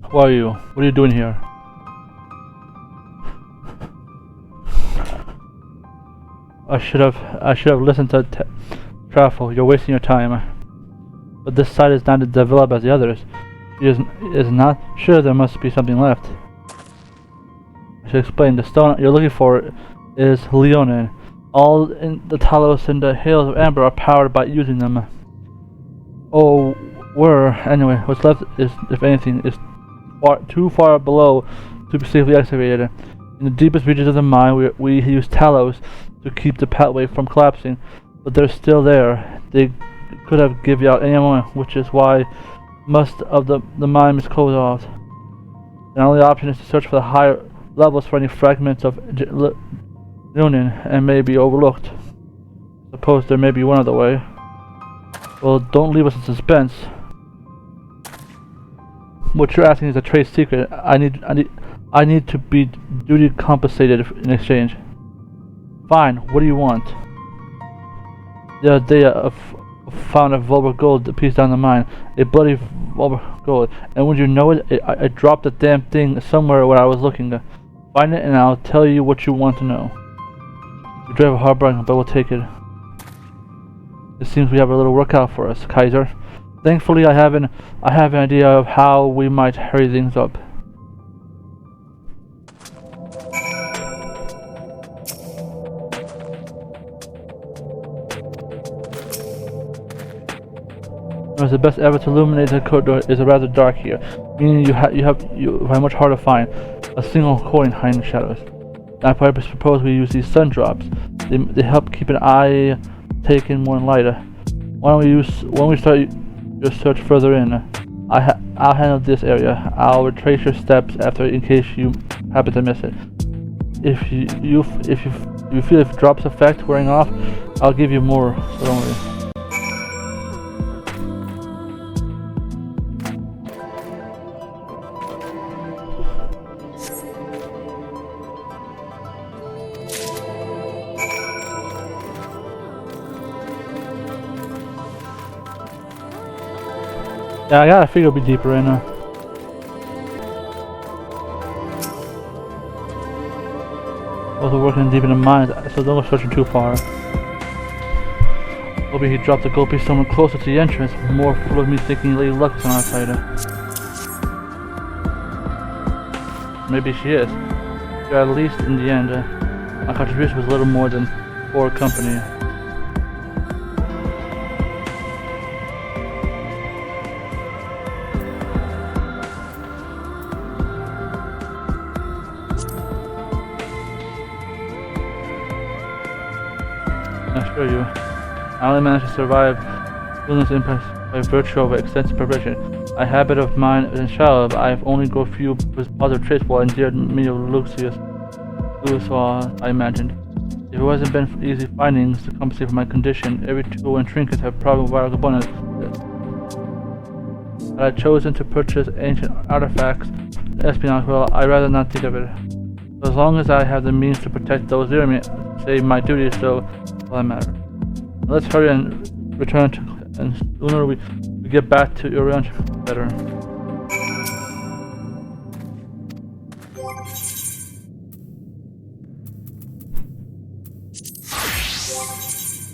Who are you? What are you doing here? I should have listened to Truffle. You're wasting your time. But this site is not as developed as the others. It is not. Sure, there must be something left. I should explain. The stone you're looking for is Leonin. All in the Talos and the Hills of Amber are powered by using them. Oh, anyway. What's left is, if anything, is too far below to be safely excavated. In the deepest regions of the mine, we use Talos to keep the pathway from collapsing, but they're still there. They could have given out any moment, which is why most of the mine is closed off. The only option is to search for the higher levels for any fragments of Leonin and may be overlooked. Suppose there may be one other way. Well, don't leave us in suspense. What you're asking is a trade secret. I need to be duty compensated in exchange. Fine. What do you want? The other day, I found a Vulgar gold piece down the mine. A bloody Vulgar gold. And would you know it? I dropped the damn thing somewhere where I was looking. Find it and I'll tell you what you want to know. We drive a hard bargain, but we'll take it. It seems we have a little work out for us, Kaiser. Thankfully, I have an idea of how we might hurry things up. The best ever to illuminate the corridor is rather dark here, meaning you have much harder to find a single coin hiding in the shadows. I propose we use these sun drops. They help keep an eye taken more lighter. Why don't we start your search further in? I'll handle this area. I'll retrace your steps after in case you happen to miss it. If you feel if drops effect wearing off, I'll give you more. So don't worry. Yeah, I gotta figure it'll be deeper in. Also working deep in the mines, so don't go searching too far. Maybe he dropped the gold piece somewhere closer to the entrance, more full of me thinking Lady Luck is on our side. Maybe she is. But at least in the end, my contribution was a little more than for company. I assure you, I only managed to survive illness impacts by virtue of extensive preparation. A habit of mine in child, I've only got few positive traits while endured many of Lucius, I imagined. If it wasn't been for easy findings to compensate for my condition, every tool and trinket have probably vital components. Had I chosen to purchase ancient artifacts, espionage, well, I'd rather not think of it. So as long as I have the means to protect those near me, say my duty is so all that matter. Now let's hurry and return to, and sooner we get back to your ranch, better.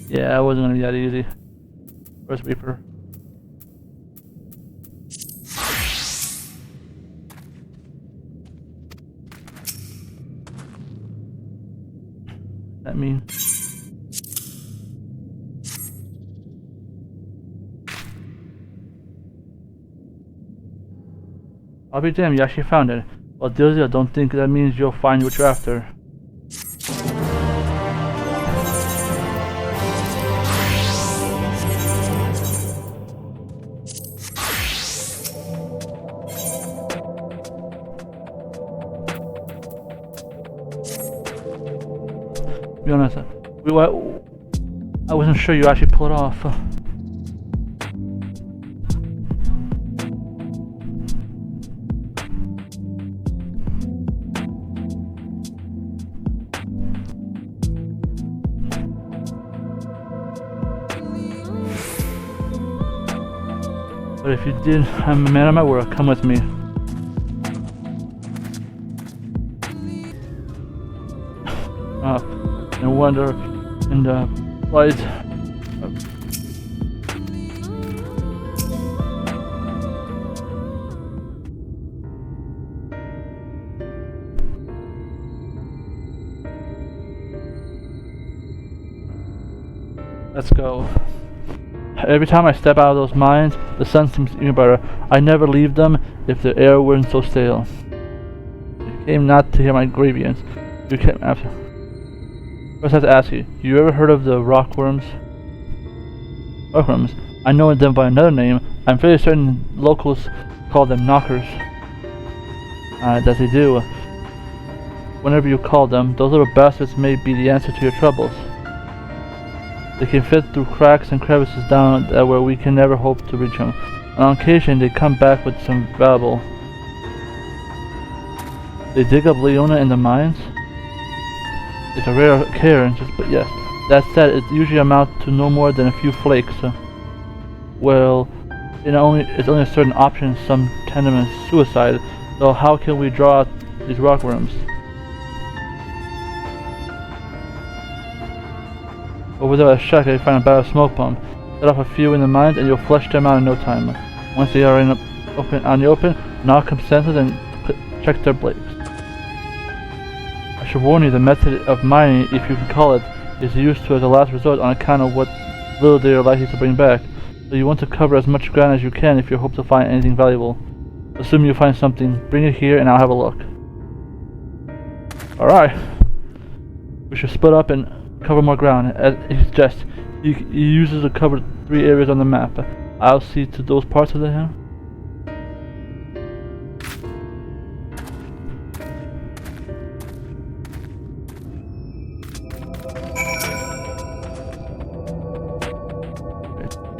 Yeah, it wasn't gonna be that easy. First Reaper. That mean? I'll be damned, you actually found it. Well, Dilzia, don't think that means you'll find what you're after. be honest, I wasn't sure you actually pull it off. But if you did, I'm a man of my word. Come with me. And wonder and light. Let's go. Every time I step out of those mines, the sun seems even brighter. I never leave them if the air weren't so stale. You came not to hear my grievance. You came after. First I have to ask you, you ever heard of the rockworms? Rockworms? I know them by another name. I'm fairly certain locals call them knockers. That they do. Whenever you call them, those little bastards may be the answer to your troubles. They can fit through cracks and crevices down there where we can never hope to reach them. And on occasion, they come back with some valuable. They dig up Leona in the mines? It's a rare occurrence, but yes. That said, it usually amounts to no more than a few flakes. Well, it's only a certain option. Some tend suicide. So how can we draw out these rockworms? Over there at a shack, you find a barrel of smoke bomb. Set off a few in the mines, and you'll flush them out in no time. Once they are on the open, knock them senseless and check their blades. I should warn you, the method of mining, if you can call it, is used to as a last resort on account of what little they are likely to bring back. So you want to cover as much ground as you can if you hope to find anything valuable. Assume you find something, bring it here and I'll have a look. Alright. We should split up and cover more ground. As he suggests, he uses to cover 3 areas on the map. I'll see to those parts of the hill.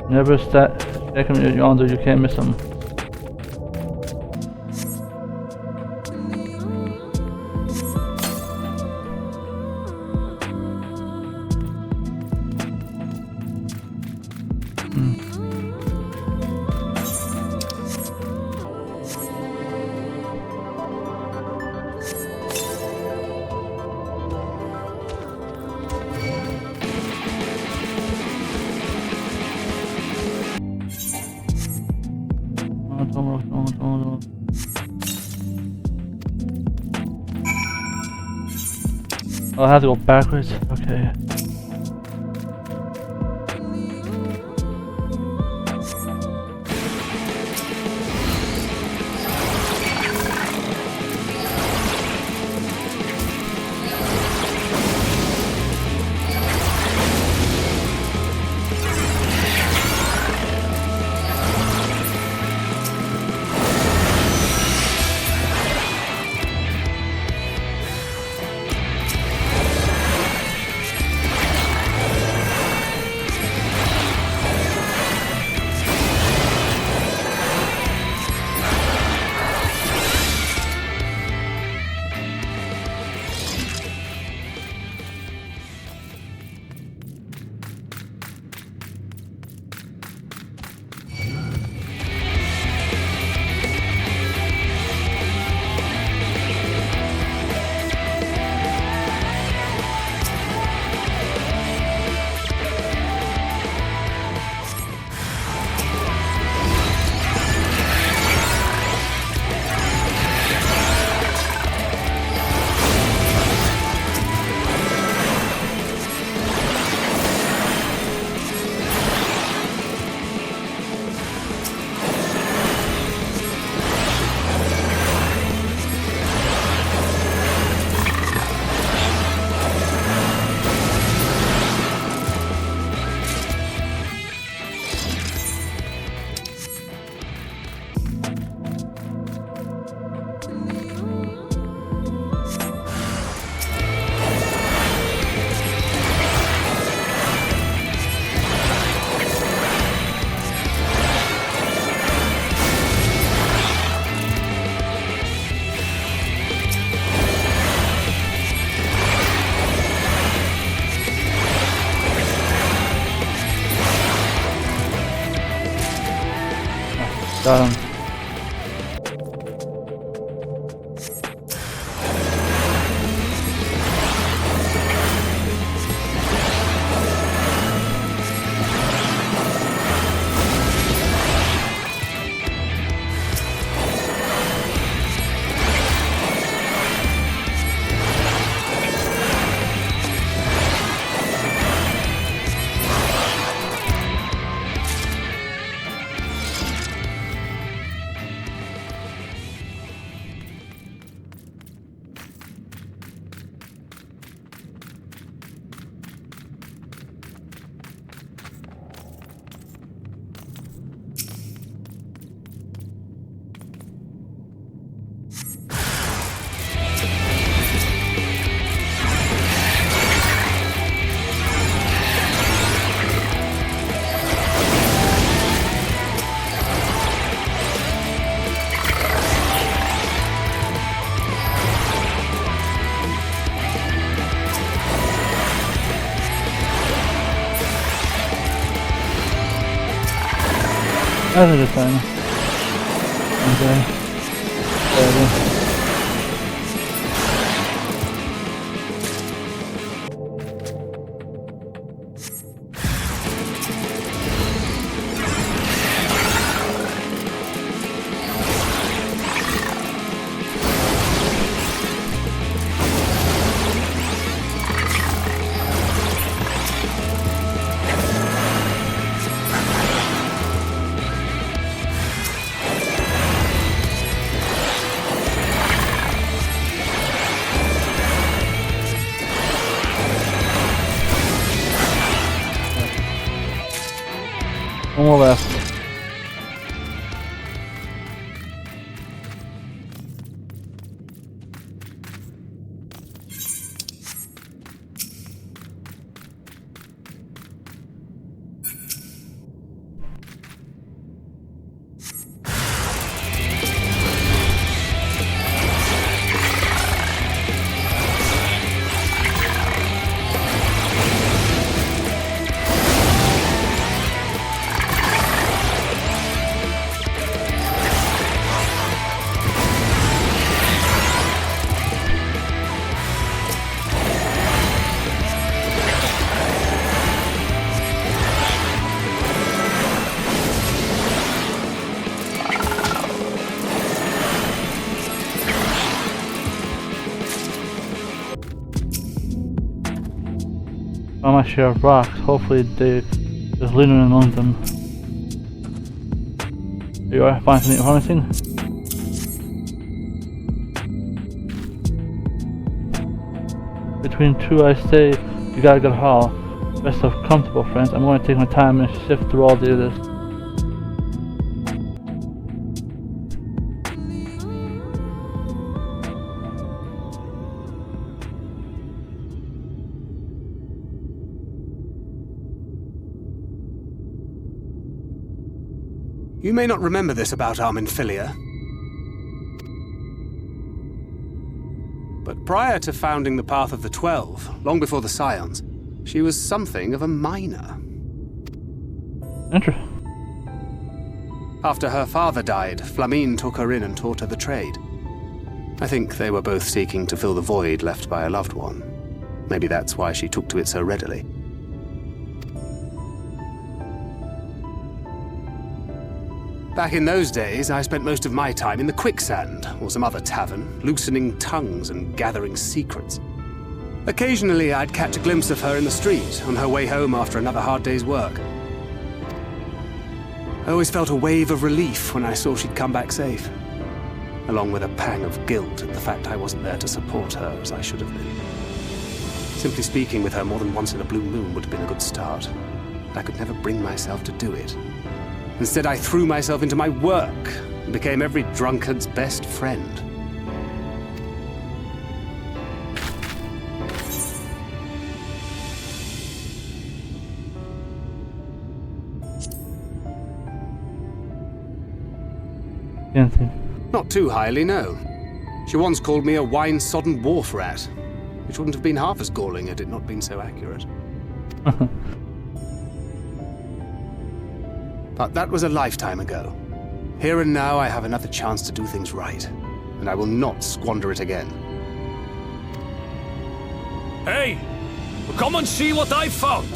Never stack them yonder, you can't miss them. Oh, I have to go backwards? Okay. Got him. That's a good sign. Okay. There one more left. Found my share of rocks. Hopefully they just leaning among them. There you are. Find something promising? Between two I say you got a good haul. Rest of comfortable, friends. I'm going to take my time and sift through all of this. You may not remember this about our MINFILIA, but prior to founding the Path of the 12, long before the Scions, she was something of a miner. Interesting. After her father died, Flamine took her in and taught her the trade. I think they were both seeking to fill the void left by a loved one. Maybe that's why she took to it so readily. Back in those days, I spent most of my time in the Quicksand, or some other tavern, loosening tongues and gathering secrets. Occasionally, I'd catch a glimpse of her in the street, on her way home after another hard day's work. I always felt a wave of relief when I saw she'd come back safe, along with a pang of guilt at the fact I wasn't there to support her as I should have been. Simply speaking with her more than once in a blue moon would have been a good start, but I could never bring myself to do it. Instead, I threw myself into my work and became every drunkard's best friend. Not too highly, no. She once called me a wine-sodden wharf rat, which wouldn't have been half as galling had it not been so accurate. But that was a lifetime ago. Here and now I have another chance to do things right, and I will not squander it again. Hey! Come and see what I found!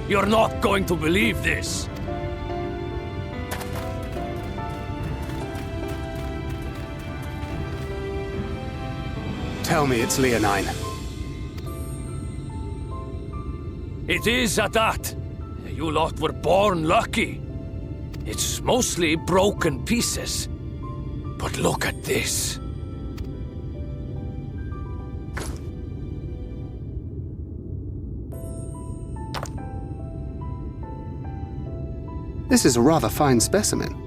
You're not going to believe this! Tell me it's Leonine. It is at that. You lot were born lucky. It's mostly broken pieces. But look at this. This is a rather fine specimen.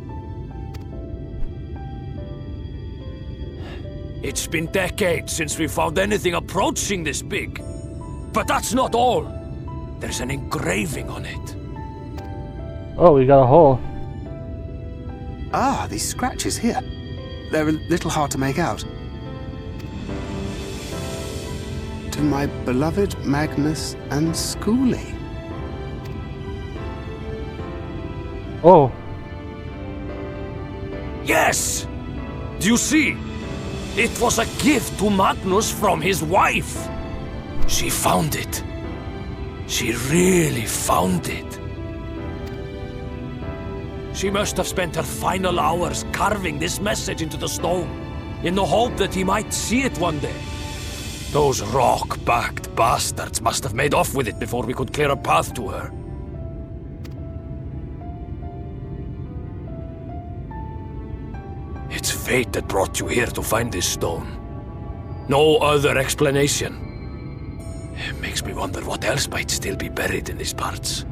It's been decades since we found anything approaching this big. But that's not all. There's an engraving on it. Oh, we got a hole. Ah, these scratches here. They're a little hard to make out. To my beloved Magnus and Schoolie. Oh. Yes! Do you see? It was a gift to Magnus from his wife. She found it. She really found it. She must have spent her final hours carving this message into the stone, in the hope that he might see it one day. Those rock-backed bastards must have made off with it before we could clear a path to her. It's fate that brought you here to find this stone. No other explanation. It makes me wonder what else might still be buried in these parts.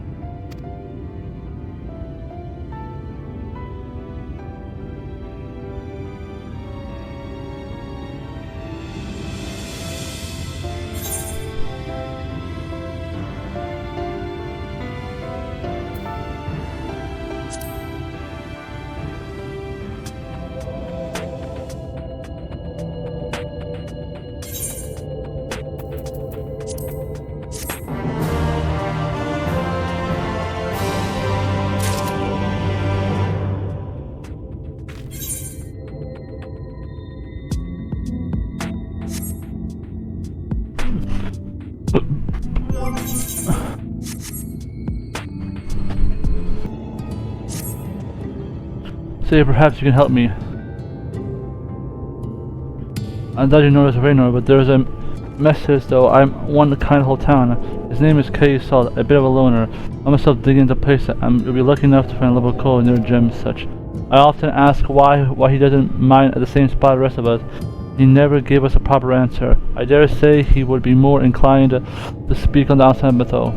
Say perhaps you can help me. I doubt you know this Raynor, but there's a message though. I'm one to kind of whole town. His name is Kaiser, a bit of a loner. I myself digging into place and you'll be lucky enough to find a level coal near gems such. I often ask why he doesn't mine at the same spot as the rest of us. He never gave us a proper answer. I dare say he would be more inclined to speak on the outside, but though,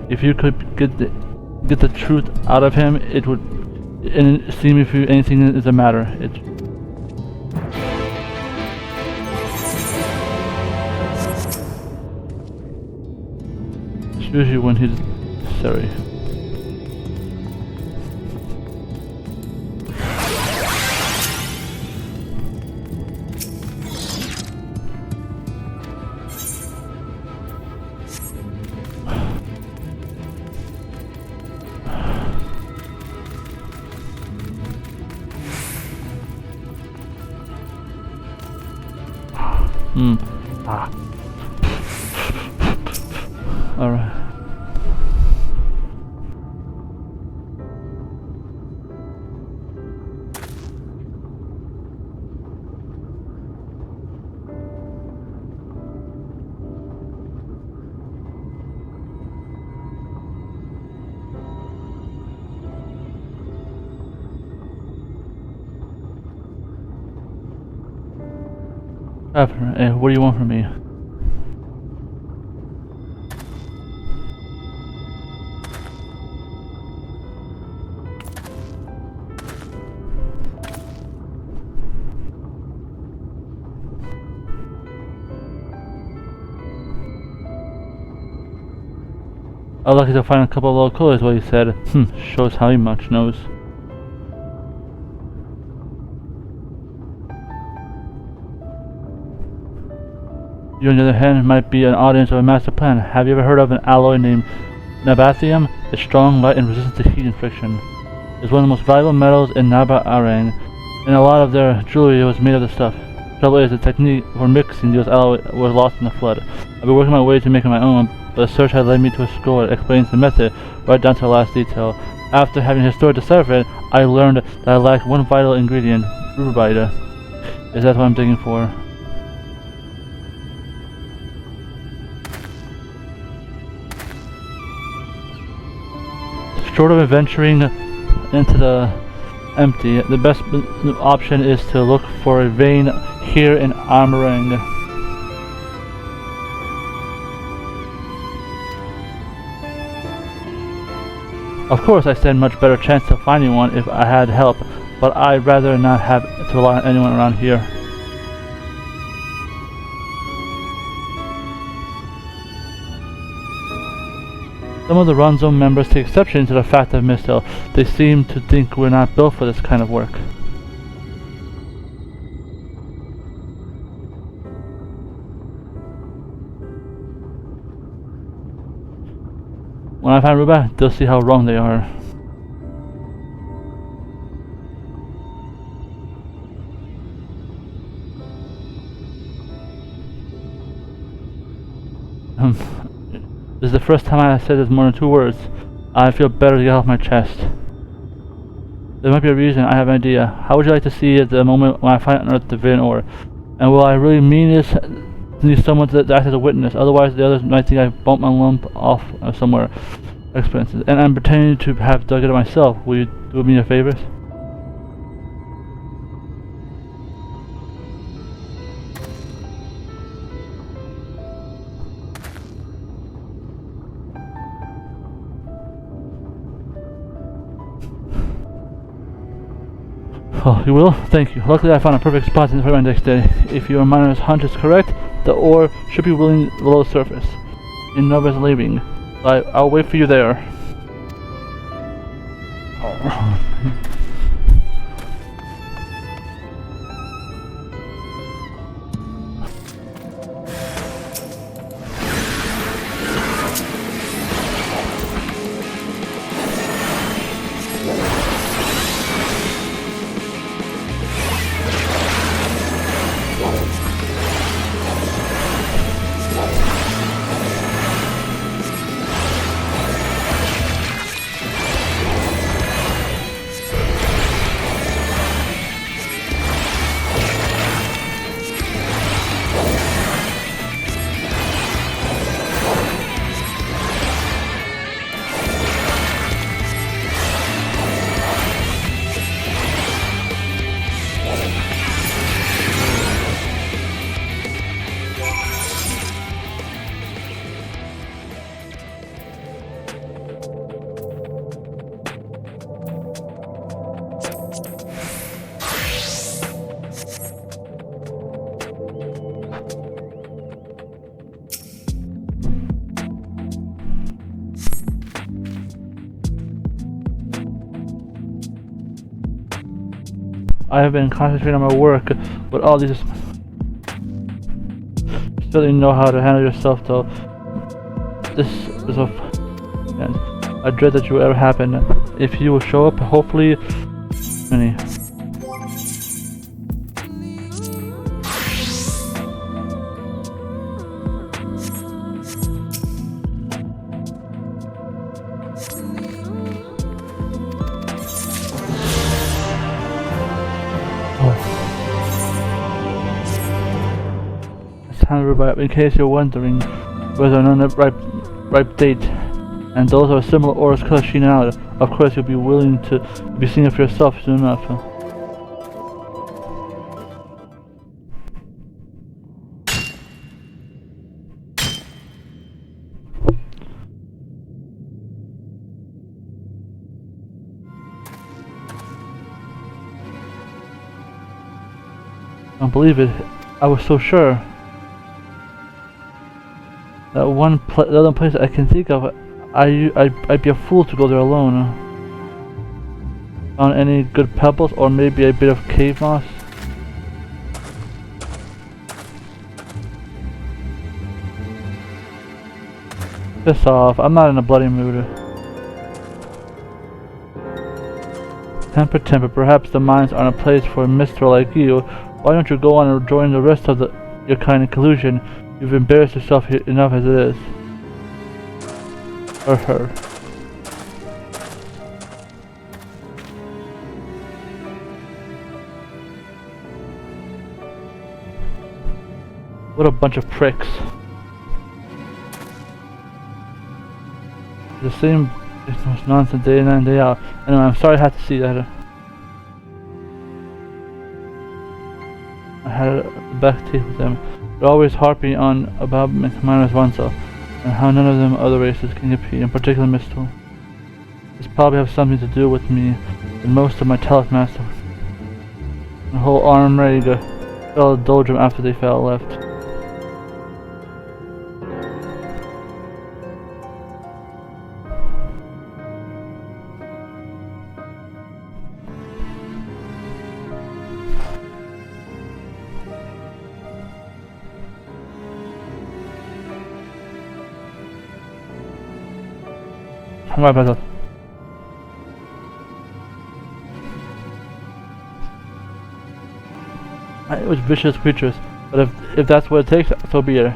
if you could get the truth out of him, it would seem if anything is the matter. It's usually when he's sorry. Alright. Hey, what do you want from me? I'm lucky to find a couple of local is what he said. Shows how he much knows. You, on the other hand, might be an audience of a master plan. Have you ever heard of an alloy named Nabathium? It's strong, light, and resistant to heat and friction. is one of the most valuable metals in Naba Arang, and a lot of their jewelry was made of this stuff. The trouble is, the technique for mixing those alloys was lost in the flood. I've been working my way to making my own, but the search had led me to a scroll that explains the method right down to the last detail. After having historically deciphered it, I learned that I lacked one vital ingredient, rubide. Is that what I'm digging for? Short of venturing into the empty, the best option is to look for a vein here in Armorang. Of course, I stand much better chance of finding one if I had help, but I'd rather not have to rely on anyone around here. Some of the Ronzo members take exception to the fact of Mistel. They seem to think we're not built for this kind of work. When I find Ruba, they'll see how wrong they are. This is the first time I said this more than 2 words. I feel better to get off my chest. There might be a reason, I have an idea. How would you like to see it the moment when I find unearth the Villain Ore? And will I really mean this? Need someone to act as a witness, otherwise the others might think I bumped my lump off somewhere. Expenses. And I'm pretending to have dug it myself. Will you do me a favor? Oh, you will? Thank you. Luckily I found a perfect spot for my next day. If your miner's hunch is correct, the ore should be wheeling below the surface. In Nova's leaving. I'll wait for you there. Oh. I have been concentrating on my work, but all these... Still didn't know how to handle yourself though. This is a... And I dread that you will ever happen. If you will show up, hopefully... Many. In case you're wondering whether or not ripe date, and those are similar ores clutching out, of course you'll be willing to be seeing it for yourself soon enough. I don't believe it. I was so sure. That the other place I can think of, I'd be a fool to go there alone. Found any good pebbles or maybe a bit of cave moss? Piss off, I'm not in a bloody mood. Temper, perhaps the mines aren't a place for a mister like you. Why don't you go on and join the rest of your kind in collusion? You've embarrassed yourself enough as it is. Or her. What a bunch of pricks. The same nonsense day in and day out. Anyway, I'm sorry I had to see that. I had a back teeth with them. They're always harping on about minus Wanzel and how none of them other races can compete, in particular Mistle. This probably has something to do with me and most of my Telemaster. The whole arm ready to fell a doldrum after they fell left. Right, brother. It was vicious creatures, but if that's what it takes, so be it. I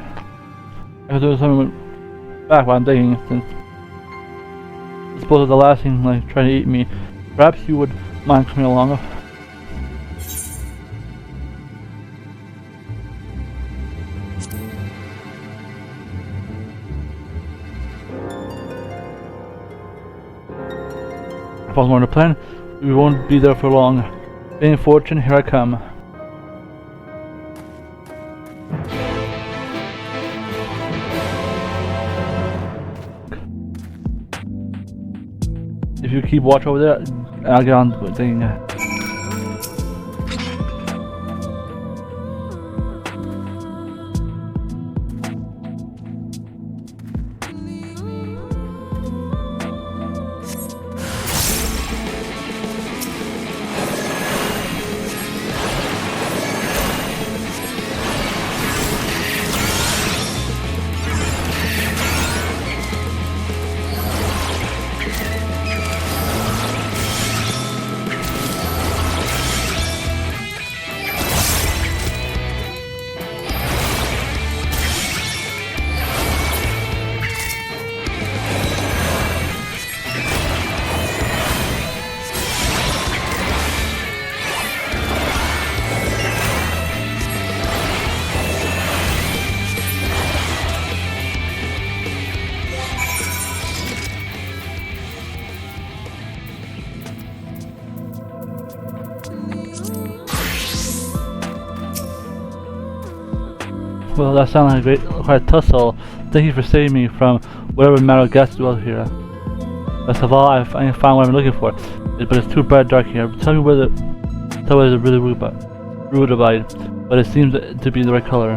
could do something back while I'm thinking, since I suppose the last thing like trying to eat me. Perhaps you would mind coming along. If I was going to plan, we won't be there for long. Being fortune, here I come. If you keep watch over there, I'll get on with thinking. Well, that sounded like quite a tussle. Thank you for saving me from whatever matter gets dwell here. Best of all, I found what I'm looking for, but it's too bright dark here. Tell me where there's a really rude about it, but it seems to be the right color.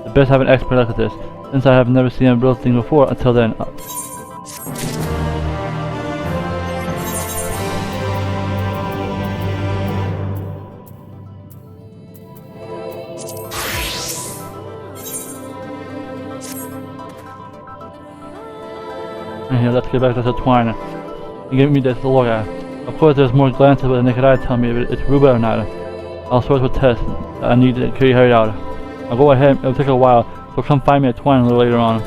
I best have an expert look at this, since I have never seen a real thing before until then. Here, let's get back to the twine. You give me this to look at. Of course, there's more glances with the naked eye tell me if it's ruby or not. All sorts of tests that I need to carry out. I'll go ahead, it'll take a while, so come find me at twine a little later on.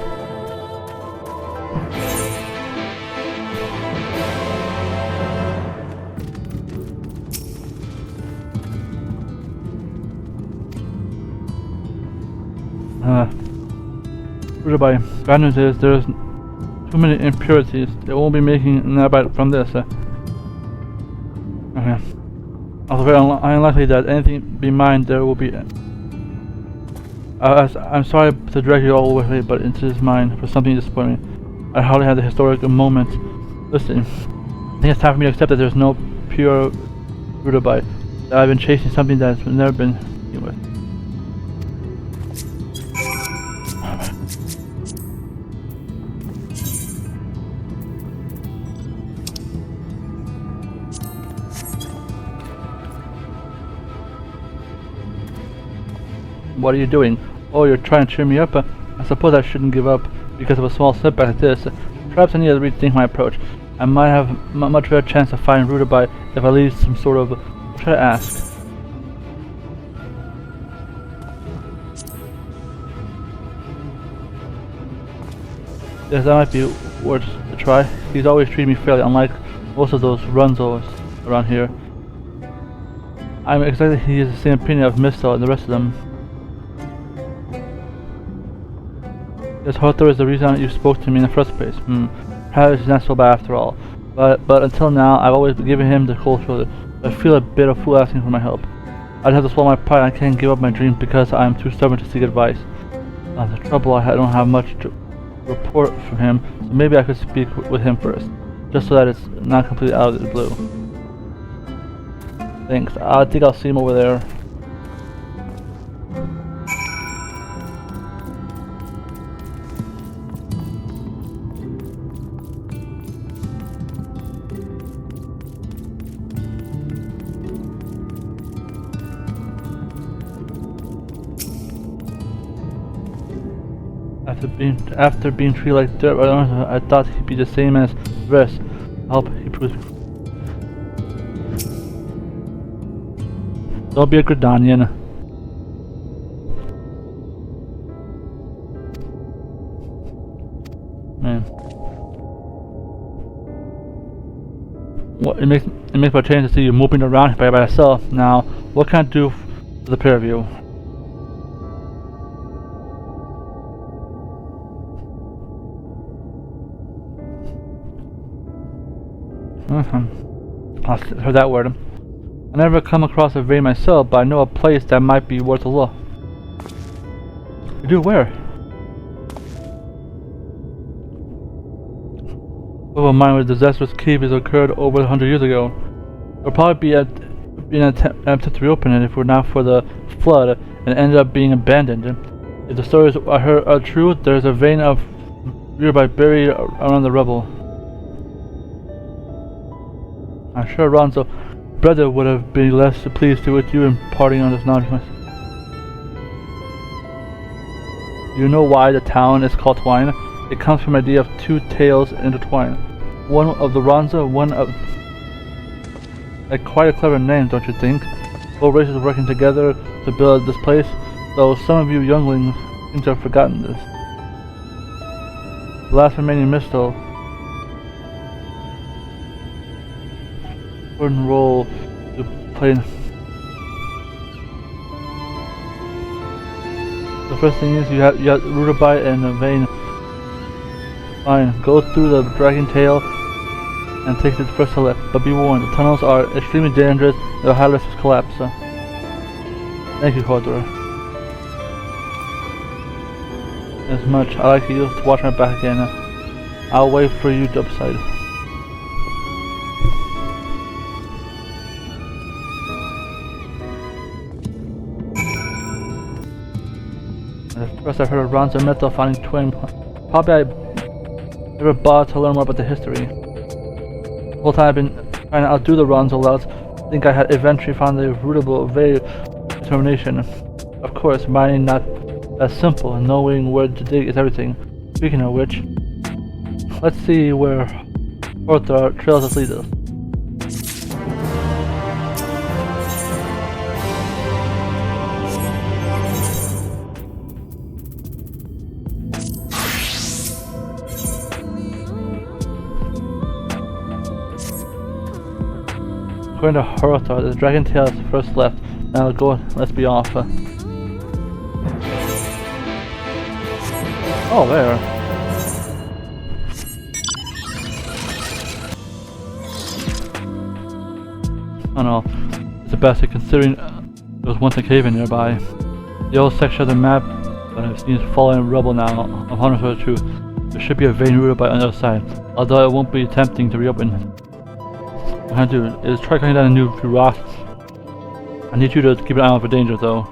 Goodbye. Bad news is there's too many impurities. They won't be making an abbot from this. Okay. Also very unlikely that anything be mine there will be. I'm sorry to drag you all the way, but it is mine for something disappointing. I hardly had the historic moment. Listen, I think it's time for me to accept that there's no pure rutabaga. That I've been chasing something that's never been seen with. What are you doing? Oh, you're trying to cheer me up? I suppose I shouldn't give up because of a small setback like this. Perhaps I need to rethink my approach. I might have a much better chance of finding Rutabai if I leave some sort of... What should I ask? Yes, that might be worth a try. He's always treated me fairly, unlike most of those Runzos around here. I'm expecting he has the same opinion of Mistel and the rest of them. Yes, Hothor is the reason you spoke to me in the first place. Perhaps he's not so bad after all. But until now, I've always given him the cold shoulder. I feel a bit of fool asking for my help. I'd have to swallow my pride and I can't give up my dreams because I am too stubborn to seek advice. The trouble, I don't have much to report from him, so maybe I could speak with him first, just so that it's not completely out of the blue. Thanks. I think I'll see him over there. After being treated like dirt, I thought he'd be the same as the rest. I hope he proves me. Don't be a Gridanian. Man. What it makes my change to see you moping around by yourself. Now, what can I do for the pair of you? I heard that word. I never come across a vein myself, but I know a place that might be worth a look. You do where? Over mine where the disastrous cave has occurred over 100 years ago. There'll probably be an attempt to reopen it if it were not for the flood and ended up being abandoned. If the stories I heard are true, there's a vein of Rutabai buried around the rubble. I'm sure Ronzo brother would have been less pleased with you imparting on this knowledge. You know why the town is called Twine? It comes from the idea of two tales intertwined. One of the Ronzo, one of... Like, quite a clever name, don't you think? Both races working together to build this place, though some of you younglings seem to have forgotten this. The last remaining Mistel important role to play. The first thing is you have Rutabai and a vein. Fine, go through the dragon tail and take the first left, but be warned, the tunnels are extremely dangerous and the high risk of collapse. Thank you, Hothor. As much, I'd like you to watch my back again. I'll wait for you to upside. First I heard of Ronzo Metal finding Twin. Probably I never bothered to learn more about the history. The whole time I've been trying to outdo the Ronzo louts, I think I had eventually found the rootable very determination. Of course, mining not as simple, and knowing where to dig is everything. Speaking of which, let's see where Hothor trails us lead us. According to Hothor, the dragon tail is first left. Now go, let's be off. Oh, there. Oh no, it's the best considering there was once a cave in nearby. The old section of the map that I've seen is falling in rubble now. I'm 100% true. There should be a vein Rutabai on the other side, although it won't be tempting to reopen. What I'm gonna do is try cutting down a new few rocks. I need you to keep an eye out for danger though.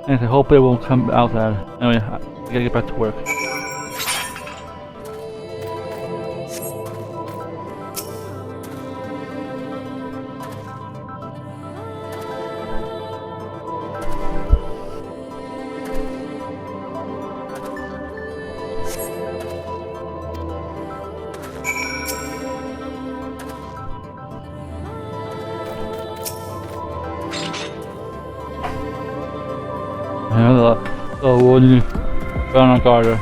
And I hope it won't come out that. Anyway, I gotta get back to work. Yeah, the wooden Gunner Carter.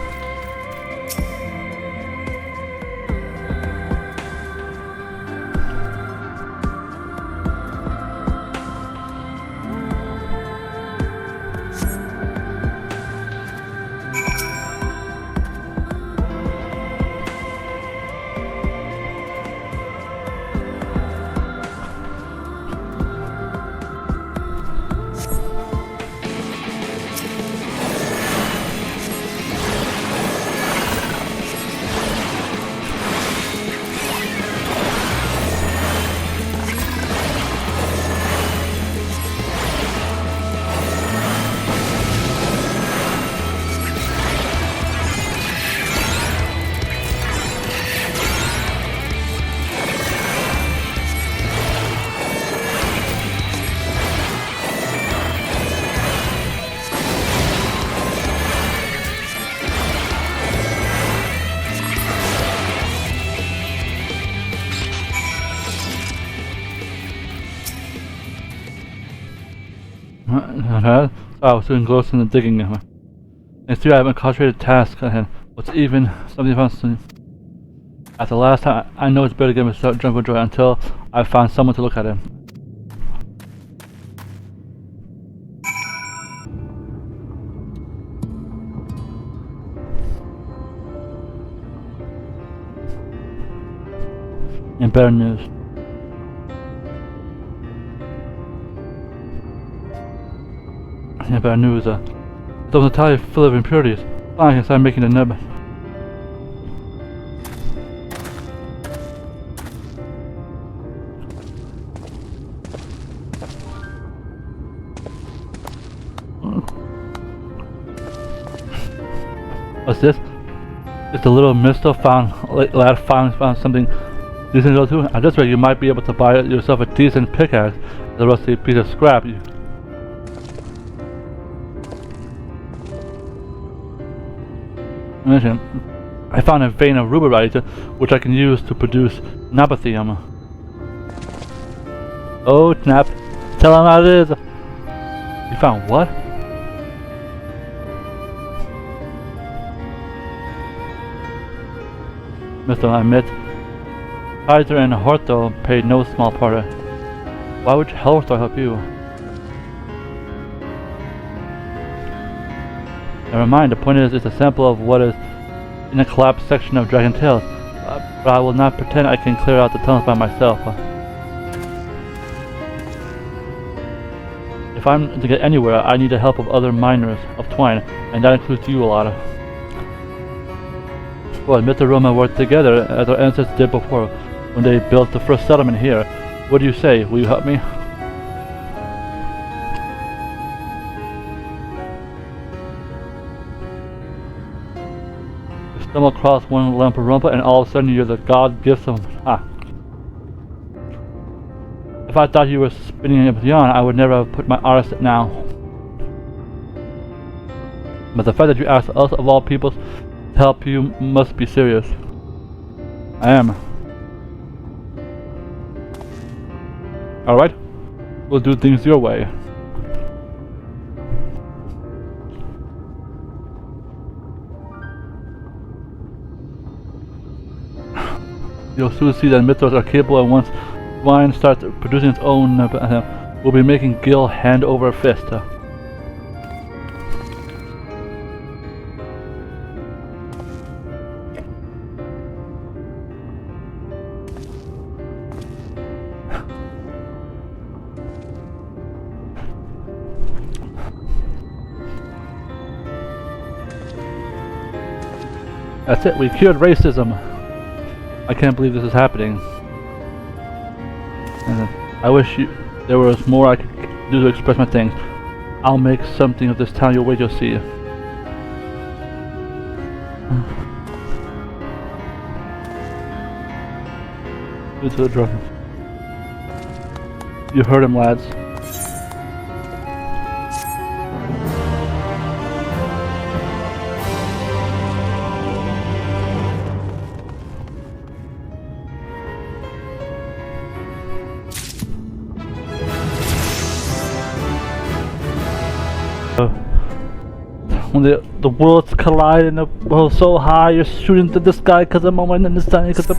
I was doing close in the digging. Next year I have a concentrated task ahead. What's even something fun. At the last time, I know it's better to get myself drunk with joy until I find someone to look at him. And better news. Yeah, bad news. It's entirely full of impurities. I can start making a nub. What's this? It's a little mister lad found something decent to go to. At this rate, you might be able to buy yourself a decent pickaxe, the rusty piece of scrap. I found a vein of ruberite, which I can use to produce napathium. Oh, snap. Tell him how it is. You found what? Mr. I admit, Kaiser and Horto paid no small part of it. Why would Horto help you? Never mind, the point is, it's a sample of what is in the collapsed section of Dragon Tales, but I will not pretend I can clear out the tunnels by myself. If I'm to get anywhere, I need the help of other miners of Twine, and that includes you a lot. Well, Myth and Roma worked together as our ancestors did before, when they built the first settlement here. What do you say? Will you help me? Stumble across one Lamparumpa and all of a sudden you're the god gift of... If I thought you were spinning it beyond, I would never have put my artist at now. But the fact that you asked us of all people to help you must be serious. I am. Alright? We'll do things your way. You'll soon see that mythos are capable, and once Ryne starts producing its own, we'll be making Gil hand over fist. That's it, we cured racism. I can't believe this is happening. And I wish there was more I could do to express my things. I'll make something of this town. You'll wait, you'll see. Into the dragons. You heard him, lads. when the worlds collide and the world's so high, you're shooting to the sky because I'm on in the sky because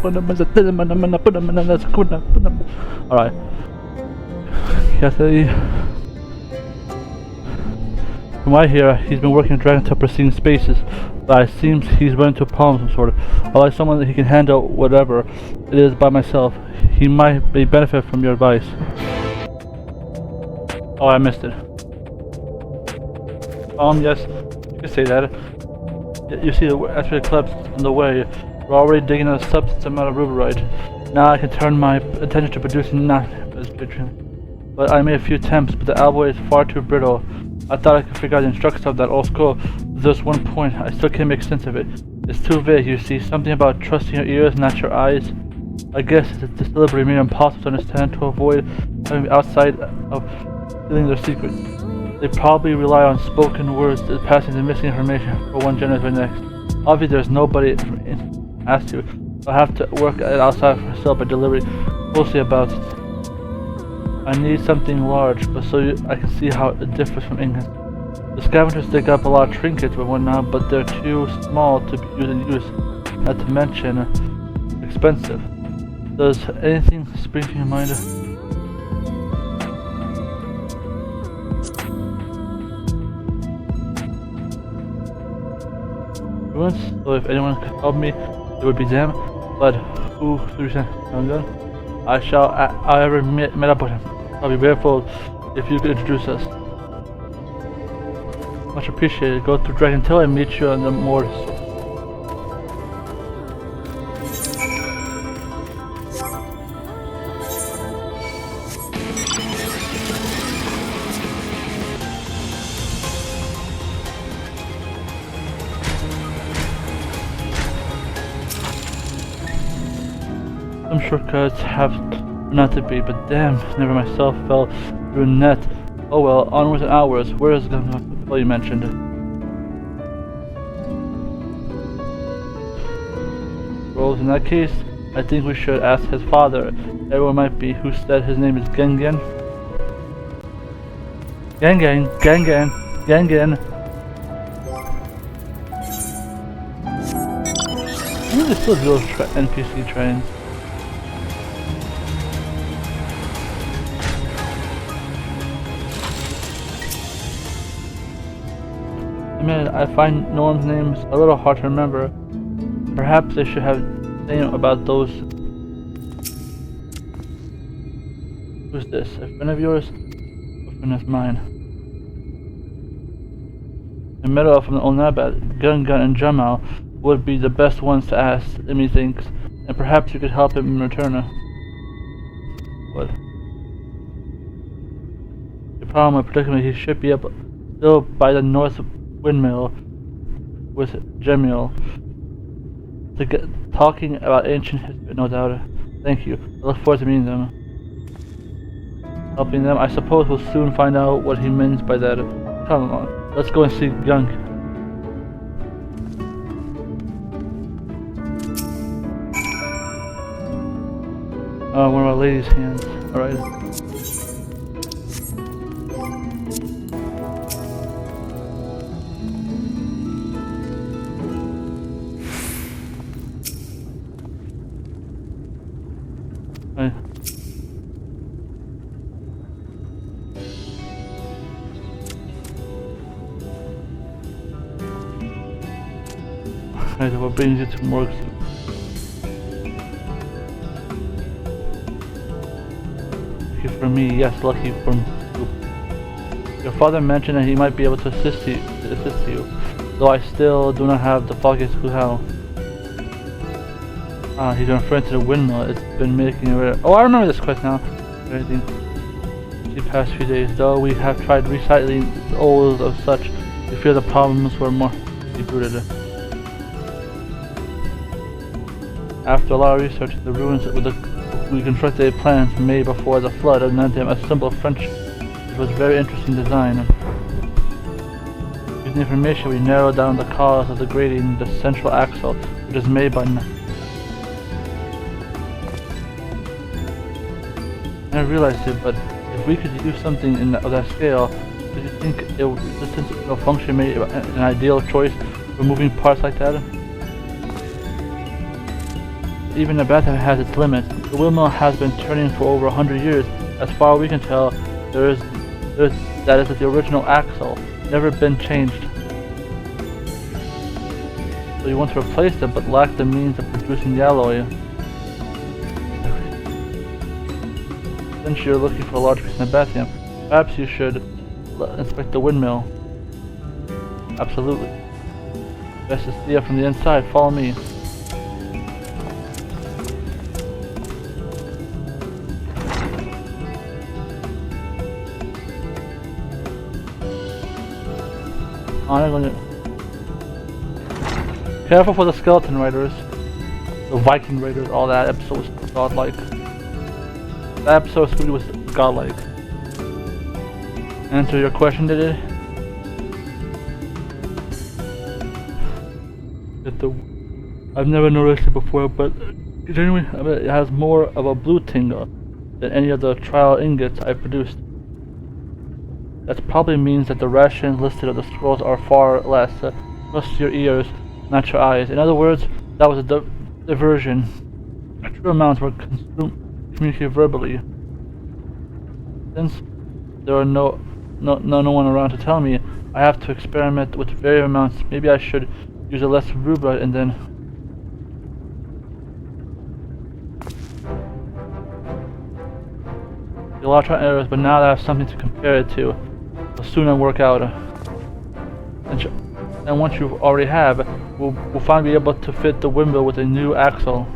alright. From what I hear, he's been working Dragon to pristine spaces, but it seems he's running into a problem of some sort. I like someone that he can handle whatever it is by myself. He might benefit from your advice. Oh, I missed it. Yes, you can say that. You see, after the collapse on the way, we're already digging a substance amount of ruberite. Now I can turn my attention to producing but I made a few attempts, but the alloy is far too brittle. I thought I could figure out the instructions of that old scroll, but there's one point, I still can't make sense of it. It's too vague, you see, something about trusting your ears, not your eyes. I guess it's deliberately made impossible to understand to avoid having outside of stealing their secrets. They probably rely on spoken words that passing the missing information from one generation to the next. Obviously there's nobody asked you. I'll have to work it outside for myself by deliberating closely about it. I need something large, but so I can see how it differs from England. The scavengers dig up a lot of trinkets and whatnot, but they're too small to be used in use, not to mention expensive. Does anything spring to your mind? So if anyone could help me, it would be them. But who should we send? I ever met up with him. I'll be grateful if you could introduce us. Much appreciated. Go through Dragon till I meet you on the moors. Some shortcuts have not to be, but damn, never myself fell through a net. Oh well, onwards and outwards. Where is the well you mentioned? Well, in that case, I think we should ask his father. Everyone might be who said his name is Gengen. Gengen. Who are still those NPC trains? I find Norm's names a little hard to remember. Perhaps they should have saying about those. Who's this? A friend of yours? A friend of mine. The middle from the old Nabat, Gun and Jamal would be the best ones to ask, Imi thinks, and perhaps you could help him in return. What? The problem, particularly, he should be able still by the north windmill with Jemiel to get talking about ancient history, no doubt. Thank you. I look forward to meeting them. Helping them, I suppose we'll soon find out what he means by that. Come on, let's go and see Gunk. Oh, one of our ladies' hands. Alright. What brings you to Morgs? Lucky for me, yes, lucky for you. Your father mentioned that he might be able to assist you, though I still do not have the foggiest clue how. Ah, he's referring to the windmill. It's been making it. Oh, I remember this quest now. Everything. The past few days, though we have tried recycling old of such, we fear the problems were more deep-rooted. After a lot of research, the ruins we constructed a plan made before the flood of Nantam, a symbol of friendship. It was a very interesting design. Using the information, we narrowed down the cause of the grating, the central axle, which is made by I realized it, but if we could do something of that scale, Do you think resistance function made an ideal choice for moving parts like that? Even the bathtub has its limits. The windmill has been turning for over 100 years. As far as we can tell, that is the original axle, never been changed. So you want to replace it, but lack the means of producing the alloy. Since you're looking for a large piece in the bathroom, perhaps you should inspect the windmill. Absolutely. Best to see it from the inside. Follow me. Careful for the skeleton raiders, the Viking raiders, all that episode was godlike. That episode of Scooby was godlike. Answer your question, did it? I've never noticed it before, but it has more of a blue tingle than any of the trial ingots I've produced. That probably means that the rations listed of the scrolls are far less. Trust your ears, not your eyes. In other words, that was a diversion. True amounts were communicated verbally. Since there are no one around to tell me, I have to experiment with various amounts. Maybe I should use a less rubra and then... A lot of trial errors, but now that I have something to compare it to, will soon work out. And once you already have, we'll finally be able to fit the windmill with a new axle.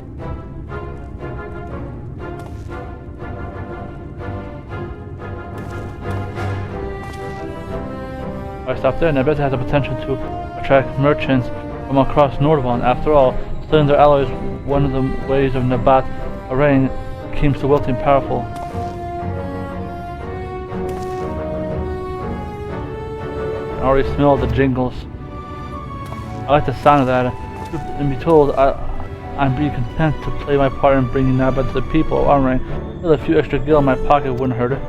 I stop there, and I bet it has the potential to attract merchants from across Nordvon. After all, cylinder alloy is one of the ways of Nabat Ryne became so wealthy and powerful. I already smell the jingles. I like the sound of that. And be told, I'm be content to play my part in bringing Nabat to the people of Ryne. With a few extra gil in my pocket wouldn't hurt it.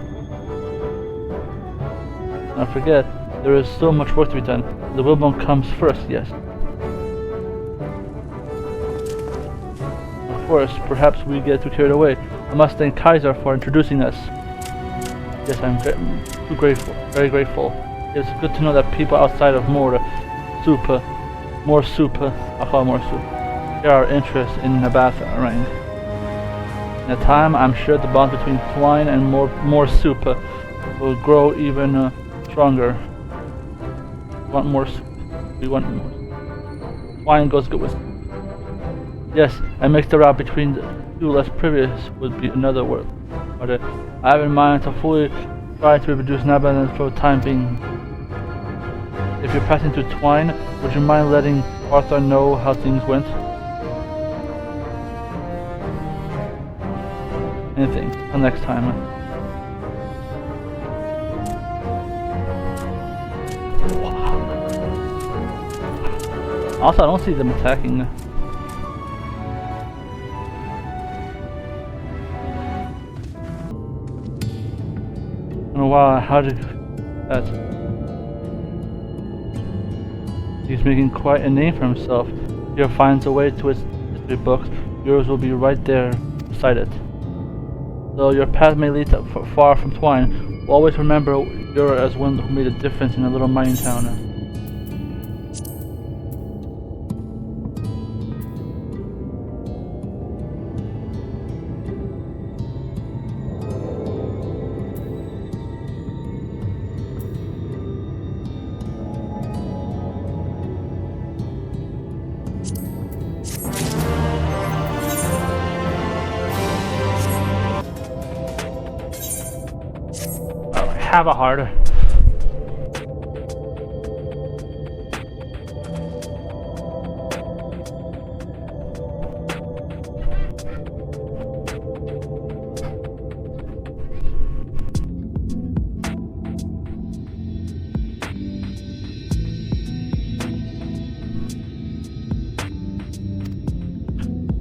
Don't forget, there is so much work to be done. The windmill comes first, yes. Of course, perhaps we get too carried away. I must thank Kaiser for introducing us. Yes, I'm too grateful, very grateful. It's good to know that people outside of more soup, I'll call it more soup, share our interest in Nabat Ryne. In a time, I'm sure the bond between Twine and more soup will grow even stronger. We want more soup. We want more. Twine goes good with soup. Yes, I mixed the route between the two less previous would be another word. But I have in mind to fully try to reproduce Nabat for the time being. If you're passing through Twine, would you mind letting Arthur know how things went? Anything. Until next time. Wow. Also, I don't see them attacking. Oh wow, how did that? He's making quite a name for himself. If he finds a way to his history books, yours will be right there beside it. Though your path may lead far from Twine, always remember you're as one who made a difference in a little mining town. Have a heart.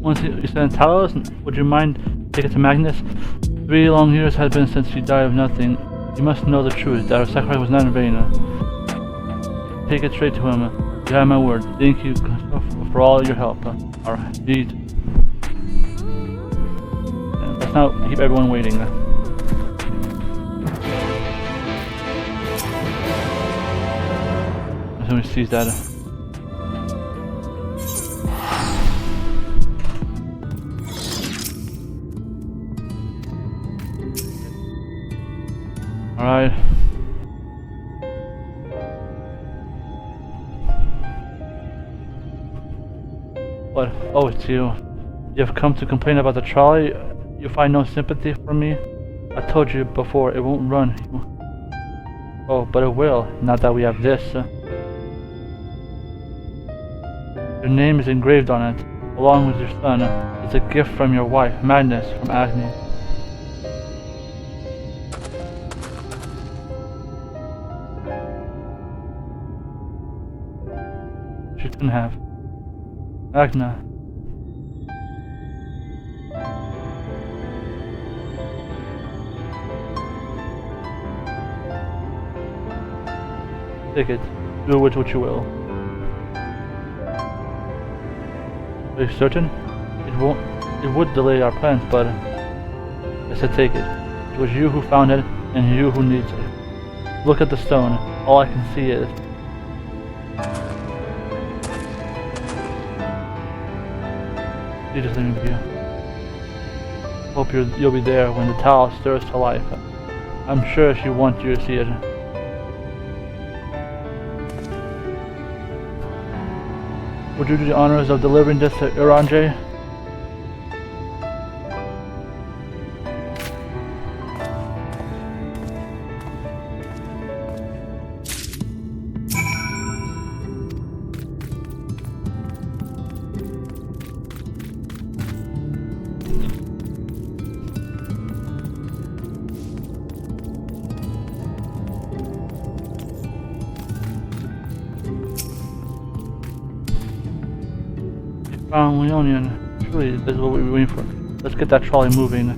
Once you send Talos, would you mind taking to Magnus? 3 long years had been since she died of nothing. You must know the truth, that our sacrifice was not in vain. Take it straight to him. You have my word. Thank you for all your help. Alright, indeed. Let's not keep everyone waiting. As soon as he sees that. Alright. What? Oh, it's you. You have come to complain about the trolley? You find no sympathy from me? I told you before, it won't run. Oh, but it will, now that we have this. Your name is engraved on it, along with your son. It's a gift from your wife, Magnus, from Agni. She couldn't have. Agna. Take it. Do with what you will. Are you certain? It would delay our plans, but I said take it. It was you who found it, and you who needs it. Look at the stone. All I can see is you just leave me be. Hope you'll be there when the towel stirs to life. I'm sure she wants you to see it. Would you do the honors of delivering this to Iranje? Leonian. Truly, this is what we were waiting for. Let's get that trolley moving.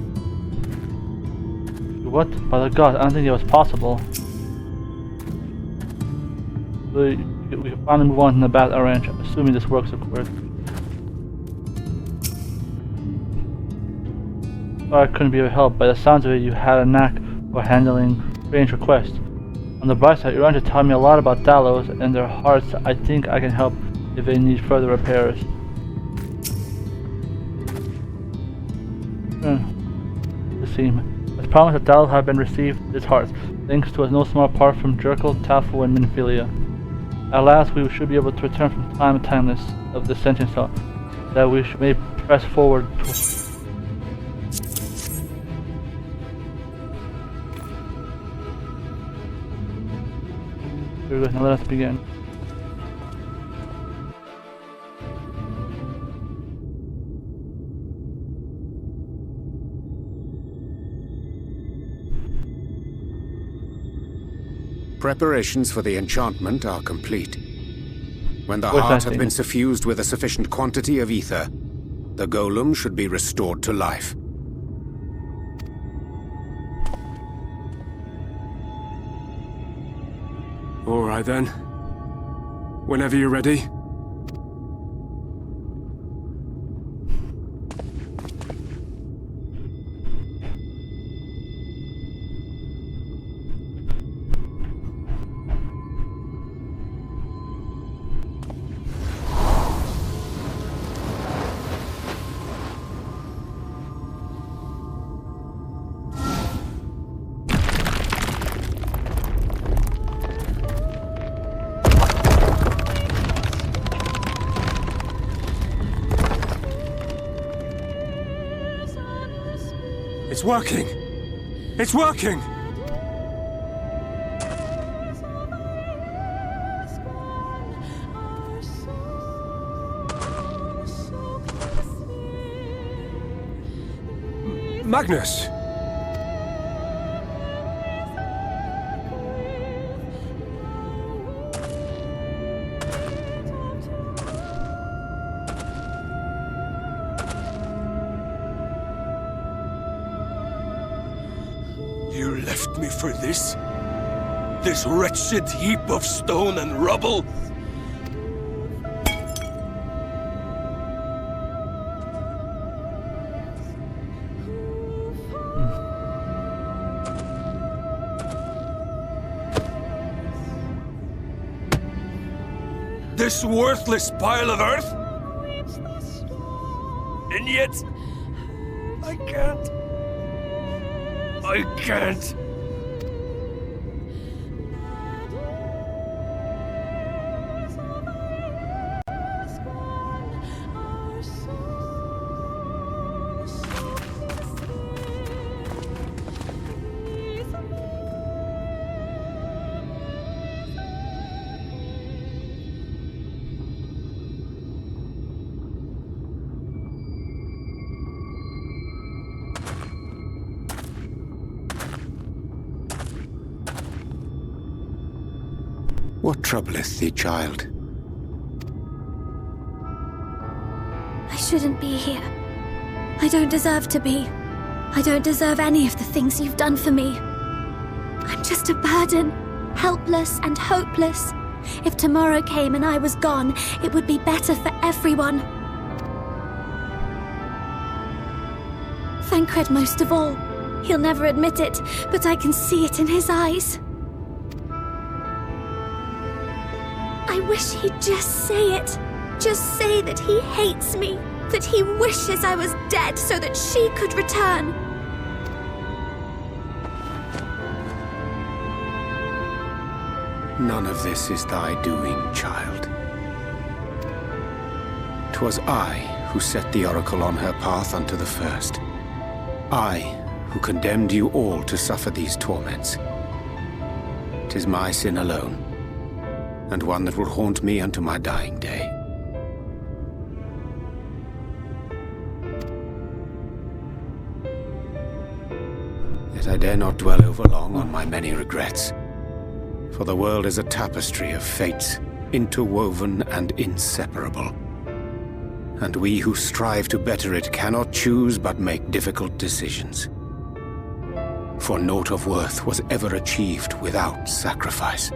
What? By the god, I don't think it was possible. We can finally move on to the Bat Ranch, assuming this works, of course. Sorry I couldn't be of help. By the sounds of it, you had a knack for handling strange requests. On the bright side, you're going to tell me a lot about Dalos and their hearts. I think I can help if they need further repairs. The seam. As promised, the Dalos have been received its hearts, thanks to no small part from Jerkel, Tafu, and MINFILIA. At last, we should be able to return from time to timeless of the sentient soul, that we may press forward. Very good. Now let us begin. Preparations for the enchantment are complete. When the heart has been suffused with a sufficient quantity of ether, the golem should be restored to life. All right then. Whenever you're ready. It's working! It's working! Magnus! me for this? This wretched heap of stone and rubble? This worthless pile of earth? And yet, I can't. I can't. What troubleth thee, child? I shouldn't be here. I don't deserve to be. I don't deserve any of the things you've done for me. I'm just a burden, helpless and hopeless. If tomorrow came and I was gone, it would be better for everyone. Thancred most of all. He'll never admit it, but I can see it in his eyes. I wish he'd just say it. Just say that he hates me, that he wishes I was dead so that she could return. None of this is thy doing, child. 'Twas I who set the oracle on her path unto the first. I who condemned you all to suffer these torments. 'Tis my sin alone, and one that will haunt me unto my dying day. Yet I dare not dwell over long on my many regrets, for the world is a tapestry of fates, interwoven and inseparable. And we who strive to better it cannot choose but make difficult decisions. For naught of worth was ever achieved without sacrifice.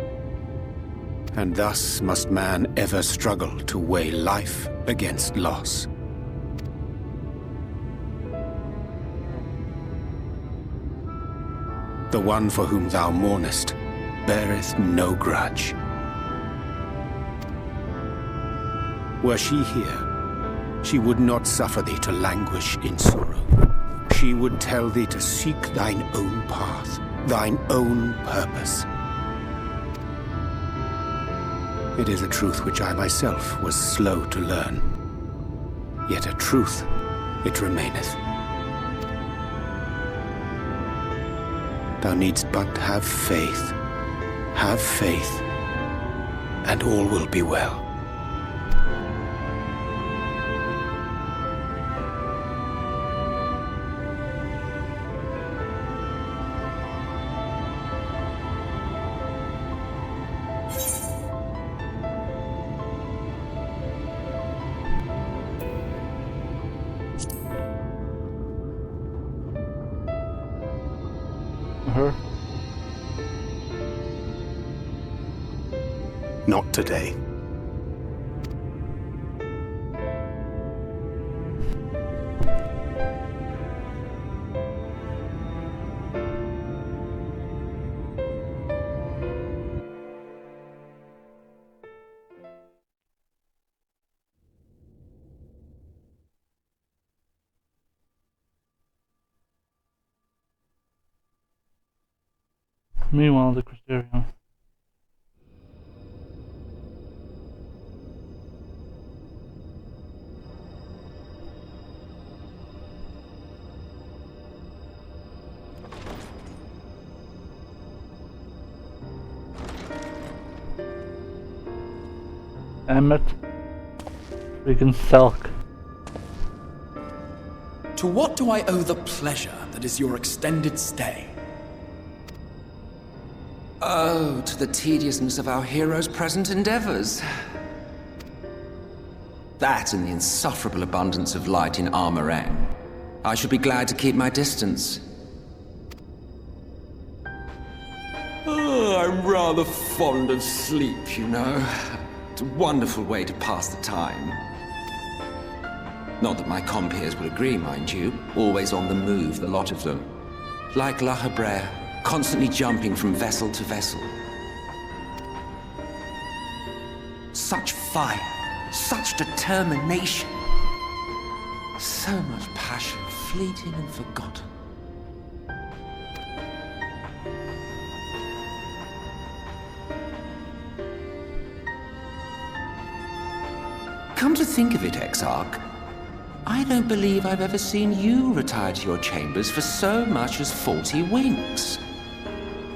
And thus must man ever struggle to weigh life against loss. The one for whom thou mournest beareth no grudge. Were she here, she would not suffer thee to languish in sorrow. She would tell thee to seek thine own path, thine own purpose. It is a truth which I myself was slow to learn. Yet a truth it remaineth. Thou needst but have faith, and all will be well. Not today. Meanwhile, the Crystarium. Emmet. Freaking Selk. To what do I owe the pleasure that is your extended stay? Oh, to the tediousness of our hero's present endeavors. That and the insufferable abundance of light in Armorang. I should be glad to keep my distance. I'm rather fond of sleep, you know. It's a wonderful way to pass the time. Not that my compeers will agree, mind you. Always on the move, the lot of them. Like La Habre, constantly jumping from vessel to vessel. Such fire, such determination. So much passion, fleeting and forgotten. Come to think of it, Exarch, I don't believe I've ever seen you retire to your chambers for so much as 40 winks.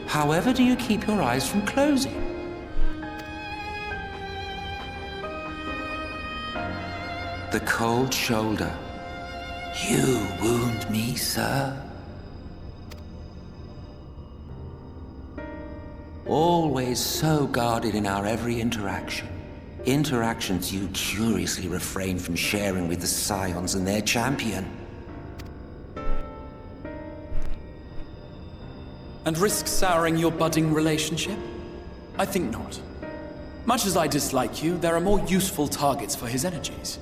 However do you keep your eyes from closing? The cold shoulder. You wound me, sir. Always so guarded in our every interaction. Interactions you curiously refrain from sharing with the Scions and their champion. And risk souring your budding relationship? I think not. Much as I dislike you, there are more useful targets for his energies.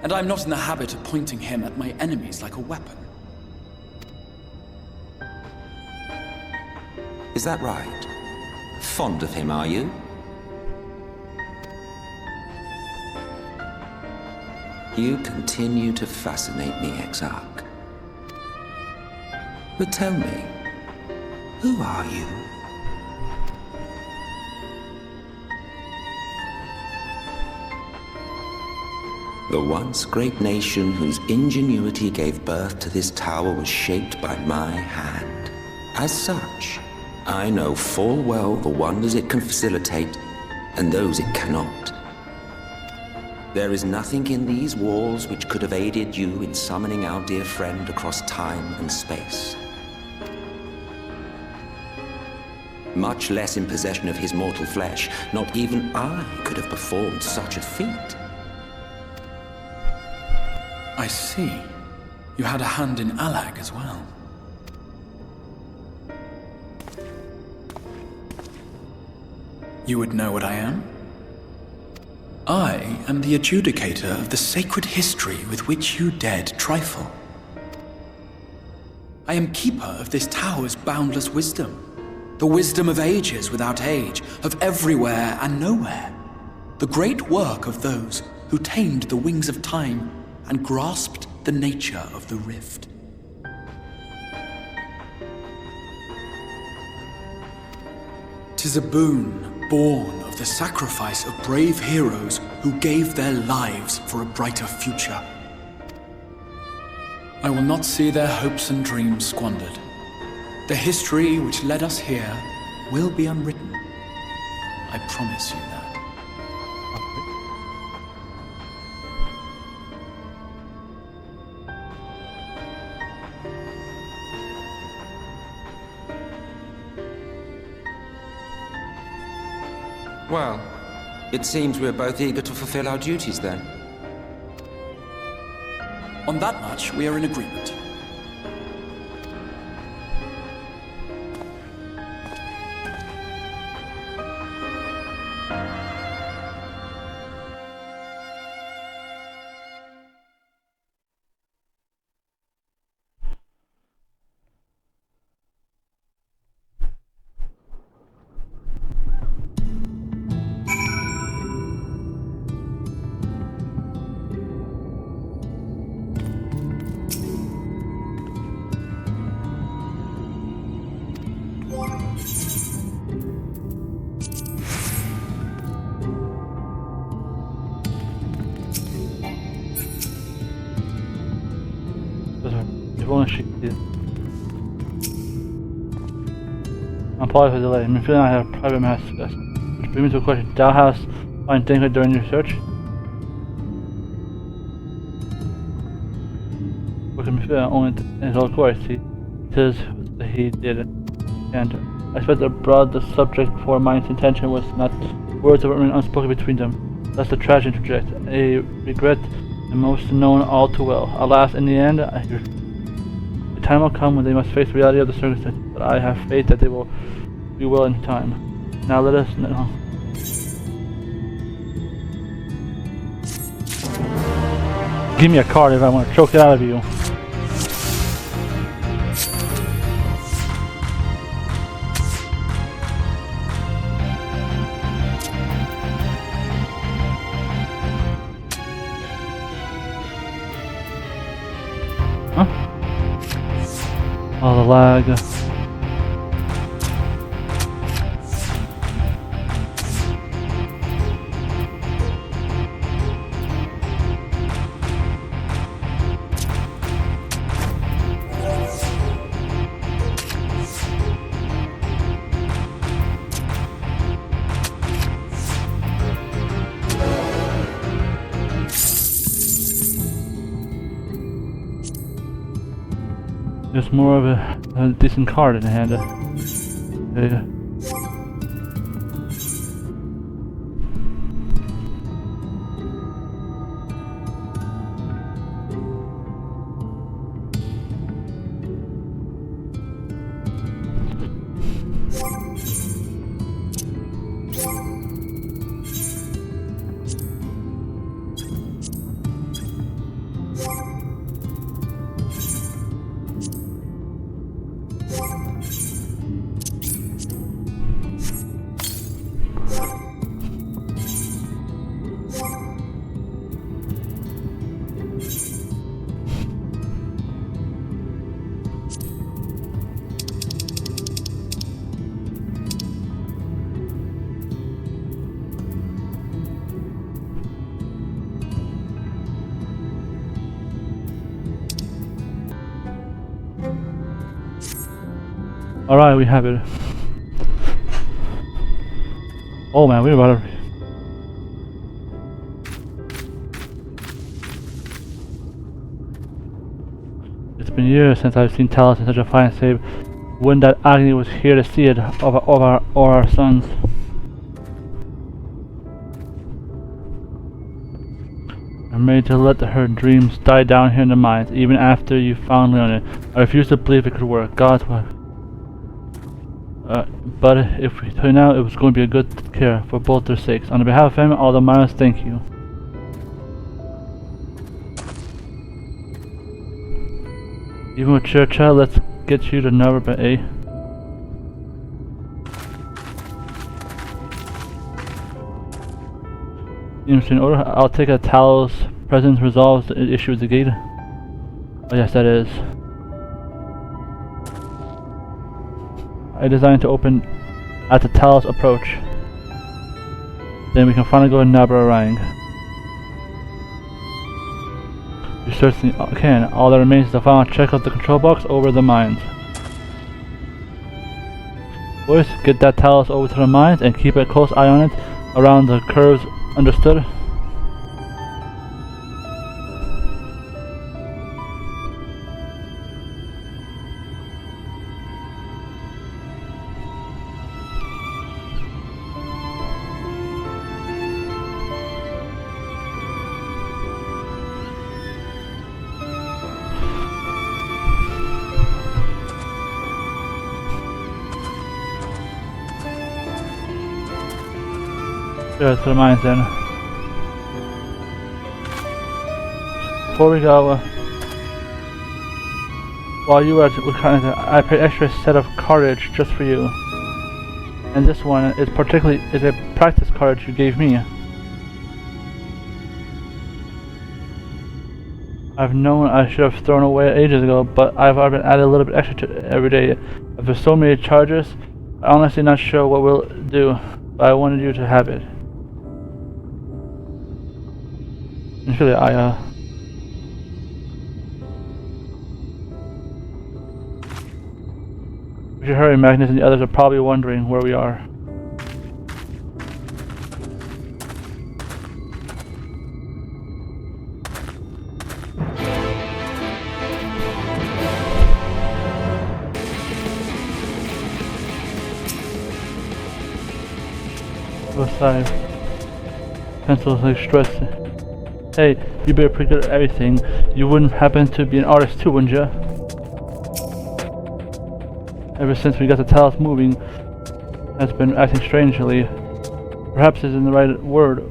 And I'm not in the habit of pointing him at my enemies like a weapon. Is that right? Fond of him, are you? You continue to fascinate me, Exarch. But tell me, who are you? The once great nation whose ingenuity gave birth to this tower was shaped by my hand. As such, I know full well the wonders it can facilitate and those it cannot. There is nothing in these walls which could have aided you in summoning our dear friend across time and space. Much less in possession of his mortal flesh, not even I could have performed such a feat. I see. You had a hand in Allag as well. You would know what I am? I am the adjudicator of the sacred history with which you dared trifle. I am keeper of this tower's boundless wisdom. The wisdom of ages without age, of everywhere and nowhere. The great work of those who tamed the wings of time and grasped the nature of the rift. "'Tis a boon born of the sacrifice of brave heroes who gave their lives for a brighter future. I will not see their hopes and dreams squandered. The history which led us here will be unwritten. I promise you that. Well, it seems we're both eager to fulfill our duties then. On that much, we are in agreement. I'm apologize for the delay. MINFILIA and I have a private mass discussion. Which brings me to a question. Thou hast find Dinkley during your search? Because MINFILIA only in his own course. He says that he did it. And I expect to broad the subject before my intention was not words that were unspoken between them. Thus the tragedy interject. A regret the most known all too well. Alas, in the end, the time will come when they must face the reality of the circumstances, but I have faith that they will be well in time. Now let us know. Give me a card if I want to choke it out of you. Huh? Oh, the lag. There's more of a decent card in hand. Yeah. Alright, we have it. Oh man, we're about to... It's been years since I've seen Talos in such a fine state. When that agony was here to see it of our sons. I'm ready to let her dreams die down here in the mines, even after you found Leone. I refuse to believe it could work. God's work. But if we turn out, it was going to be a good care for both their sakes. On behalf of him, all the miners, thank you. Even with Churchill, let's get you to Nerva, eh? In order, I'll take a Talos presence resolves the issue with the gate. Oh yes, that is. I designed to open at the Talos approach. Then we can finally go to Ryne. You certainly can. All that remains is to finally check out the control box over the mines. Boys, get that Talos over to the mines and keep a close eye on it around the curves. Understood? Sure, to the mines then. Before we go, while you were at Wakanda, I paid extra set of cartridge just for you. And this one is a practice cartridge you gave me. I've known I should have thrown away ages ago, but I've been adding a little bit extra to it every day. After so many charges, I'm honestly not sure what we'll do, but I wanted you to have it. Actually, we should hurry. Magnus and the others are probably wondering where we are. Aside, pencils like stress. Hey, you better pretty good at everything. You wouldn't happen to be an artist too, wouldn't ya? Ever since we got the Talos moving, has been acting strangely. Perhaps isn't the right word.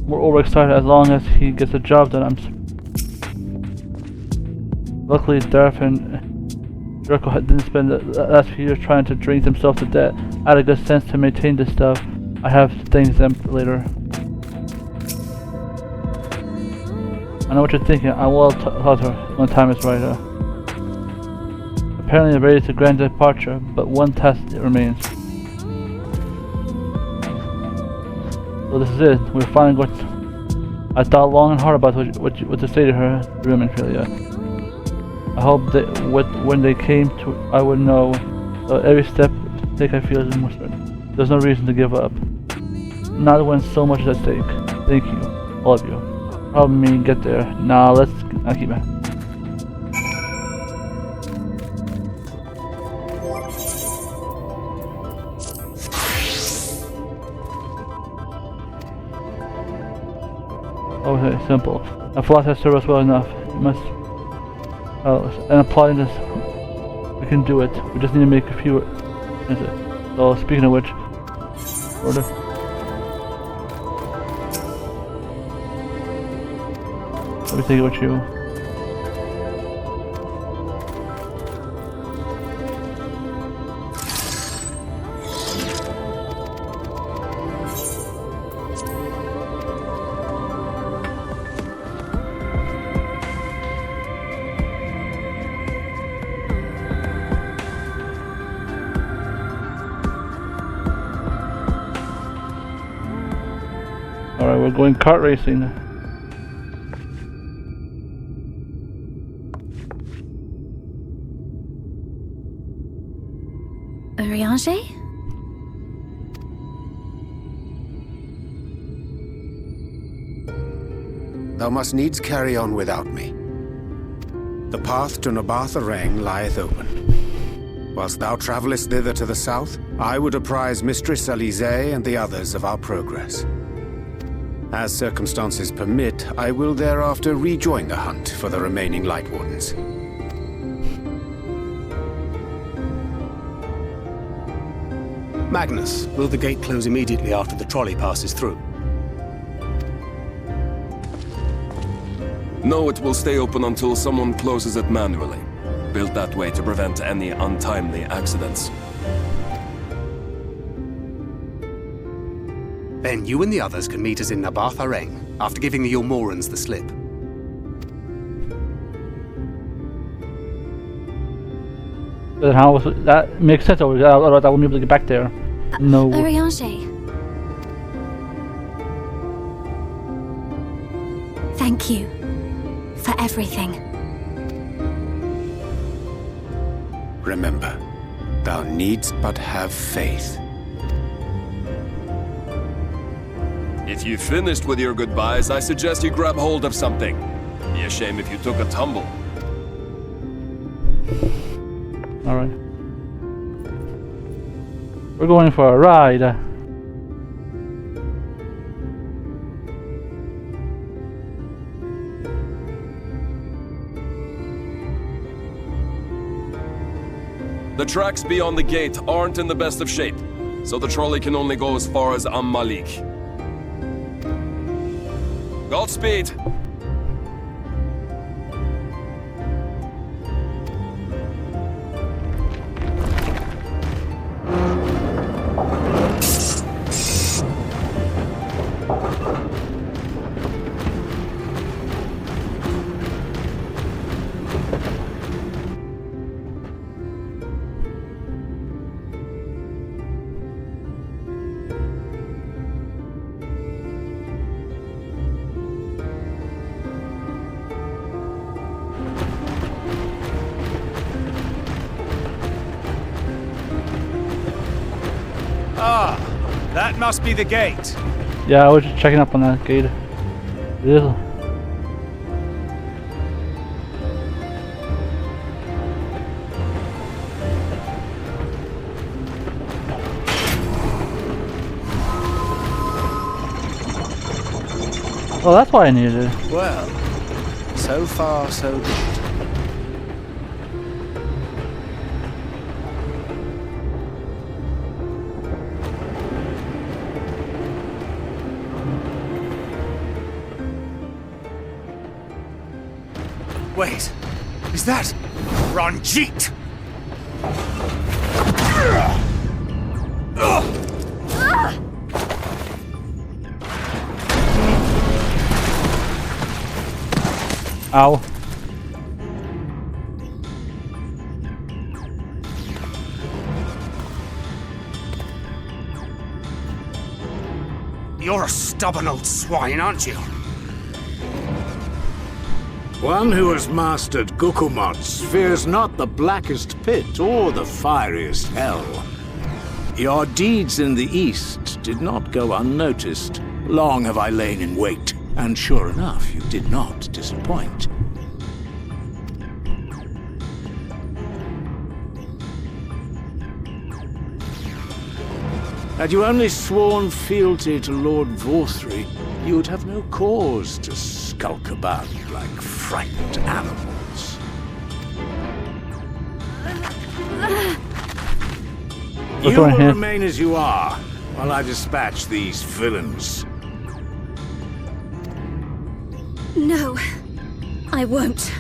We're overexcited as long as he gets the job done. Luckily, Darth and Jericho didn't spend the last few years trying to drink themselves to death. I had a good sense to maintain this stuff. I have to thank them later. I know what you're thinking. I will tell her when time is right. Apparently, they're ready to grand departure, but one task remains. So this is it. We're finally going to... I thought long and hard about what to say to her, MINFILIA. I hope that when they came to, I would know. Every step I feel is more certain. There's no reason to give up. Not when so much is at stake. Thank you, all of you. Help me get there. Now let's keep it. Okay, simple. A philosophy has served us well enough. We must. And applauding this, we can do it. We just need to make a few. So speaking of which, order. Let me take it with you. Alright, we're going kart racing. Ryne? Thou must needs carry on without me. The path to Nabartha lieth open. Whilst thou travellest thither to the south, I would apprise Mistress Alize and the others of our progress. As circumstances permit, I will thereafter rejoin the hunt for the remaining Light Wardens. Magnus, will the gate close immediately after the trolley passes through? No, it will stay open until someone closes it manually. Built that way to prevent any untimely accidents. Then you and the others can meet us in Nabartha after giving the Yulmorans the slip. Then how was it? That makes sense. Otherwise, I wouldn't be able to get back there. No. Ryne. Thank you for everything. Remember, thou needst but have faith. If you finished with your goodbyes, I suggest you grab hold of something. Be a shame if you took a tumble. Alright. We're going for a ride. The tracks beyond the gate aren't in the best of shape, so the trolley can only go as far as Malik. Godspeed! Ah, that must be the gate. Yeah, I was just checking up on that gate. It is. Well, that's why I needed it. Well, so far so good. Wait, is that Ranjit? Ow. You're a stubborn old swine, aren't you? One who has mastered Gukumots fears not the blackest pit or the fieriest hell. Your deeds in the east did not go unnoticed. Long have I lain in wait, and sure enough, you did not disappoint. Had you only sworn fealty to Lord Vorthry, you would have no cause to skulk about like frightened animals. You will remain as you are, while I dispatch these villains. No, I won't.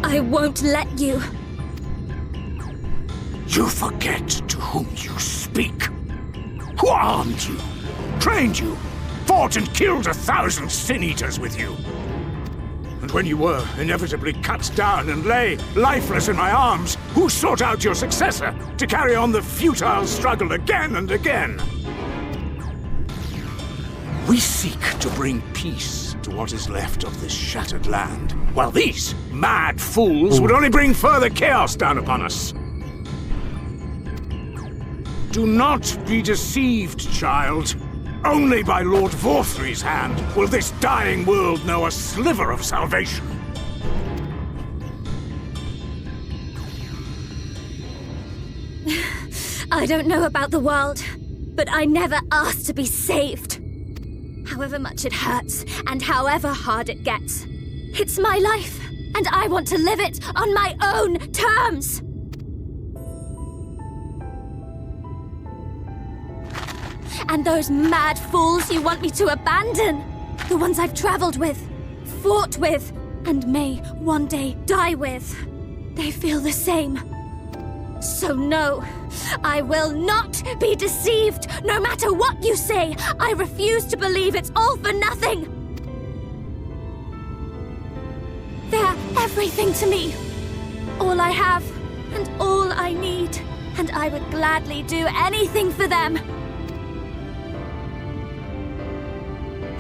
I won't let you. You forget to whom you speak. Who armed you, trained you, fought and killed 1,000 sin-eaters with you? And when you were inevitably cut down and lay lifeless in my arms, who sought out your successor to carry on the futile struggle again and again? We seek to bring peace to what is left of this shattered land, while these mad fools would only bring further chaos down upon us. Do not be deceived, child. Only by Lord Vorthry's hand will this dying world know a sliver of salvation. I don't know about the world, but I never asked to be saved. However much it hurts, and however hard it gets. It's my life, and I want to live it on my own terms. And those mad fools you want me to abandon, the ones I've traveled with, fought with, and may one day die with, they feel the same. So no, I will not be deceived, no matter what you say. I refuse to believe it's all for nothing. They're everything to me. All I have, and all I need, and I would gladly do anything for them.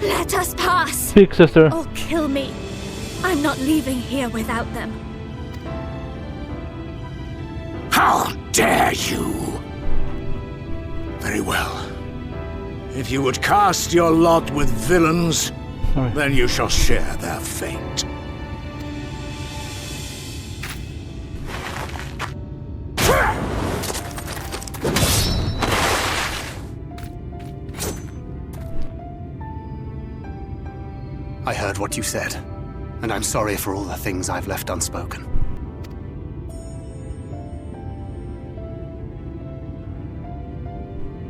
Let us pass. Speak, sister. Or kill me. I'm not leaving here without them. How dare you! Very well. If you would cast your lot with villains, then you shall share their fate. I heard what you said, and I'm sorry for all the things I've left unspoken.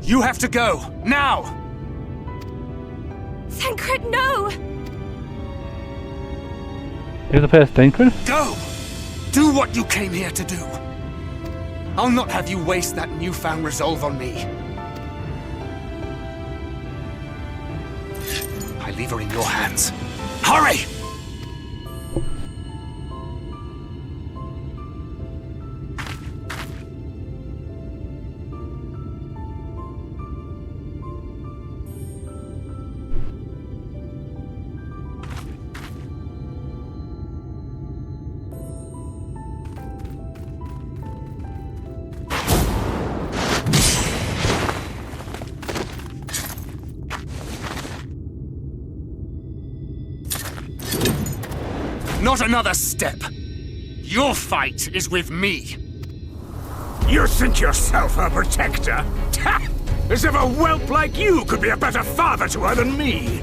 You have to go, now! Thancred, no! You have to pass Thancred? Go! Do what you came here to do. I'll not have you waste that newfound resolve on me. I leave her in your hands. Hurry! Not another step. Your fight is with me. You think yourself her protector? As if a whelp like you could be a better father to her than me!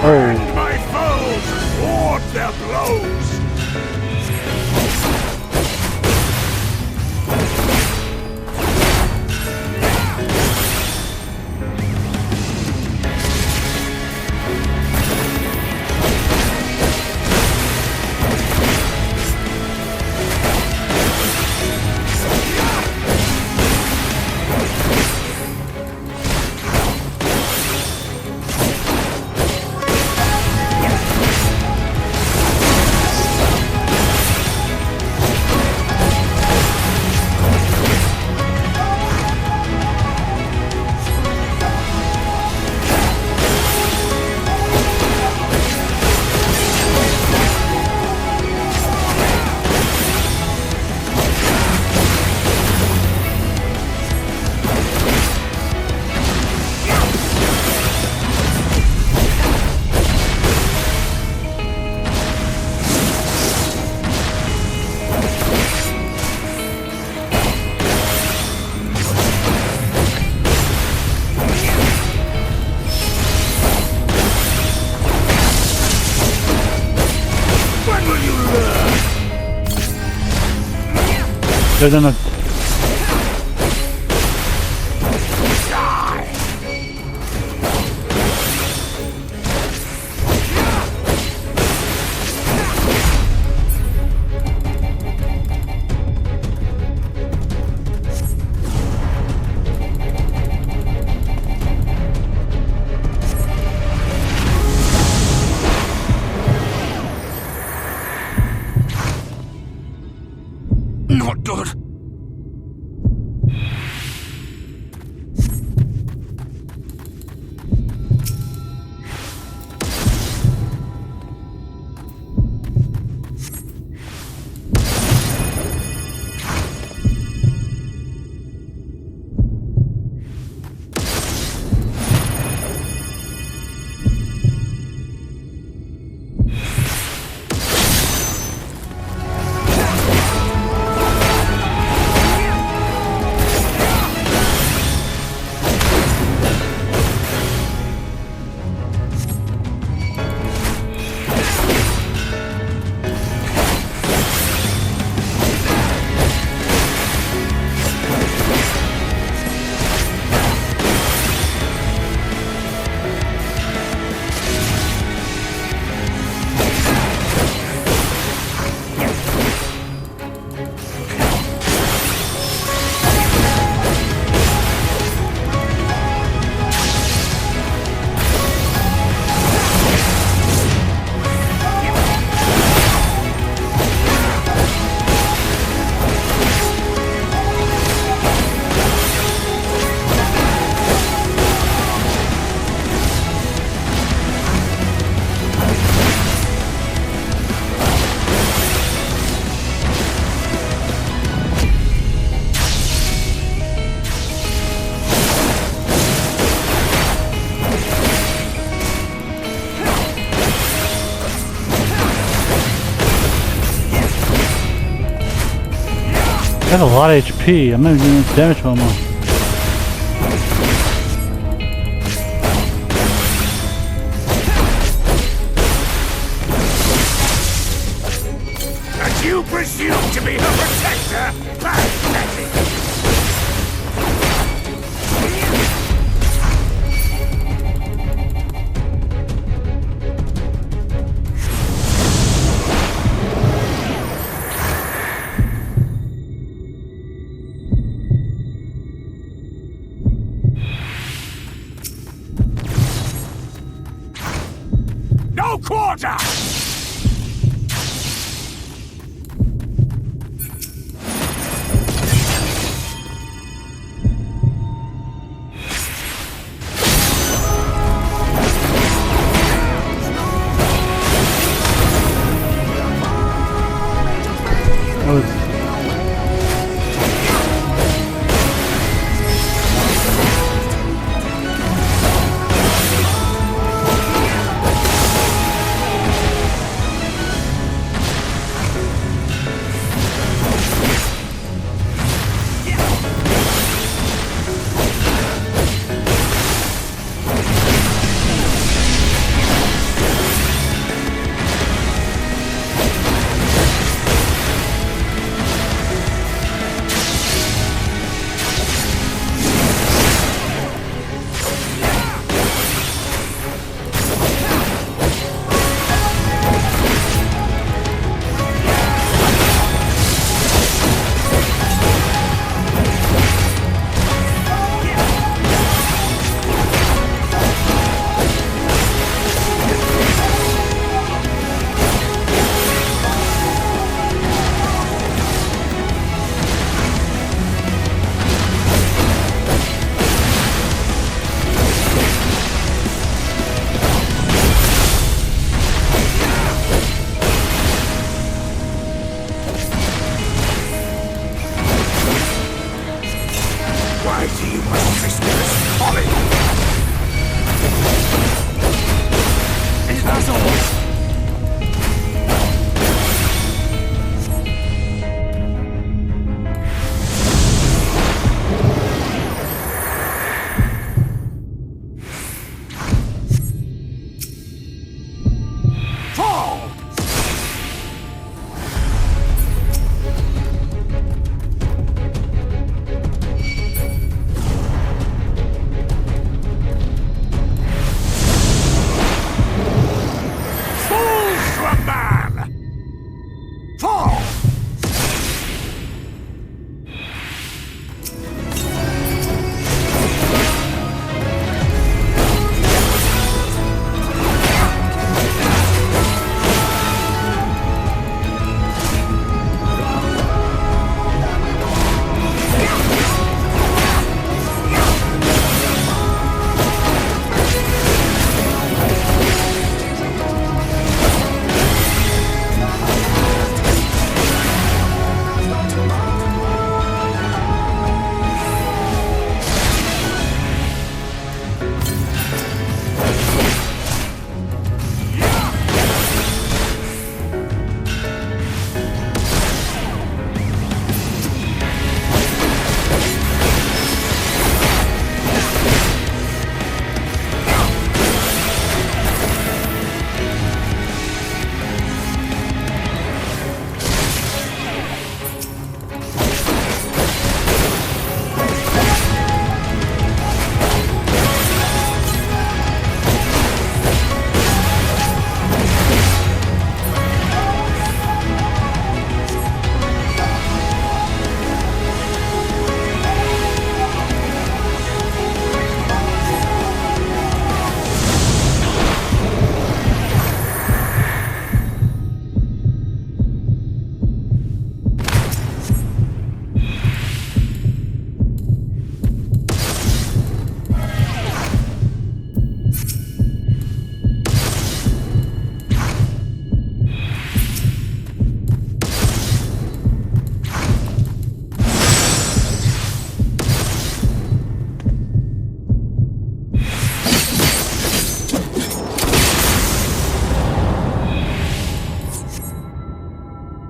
Oh. My foes ward their blows. They're gonna... Not good. That's a lot of HP. I'm not even doing damage to him. And you presume to be her protector? Pathetic! No quarter!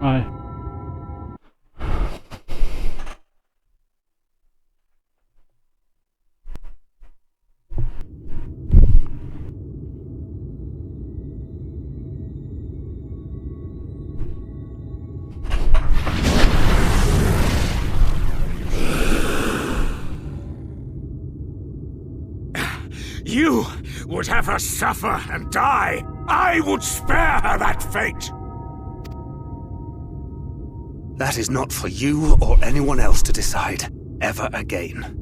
Aye. You would have her suffer and die. I would spare her that fate. That is not for you or anyone else to decide ever again.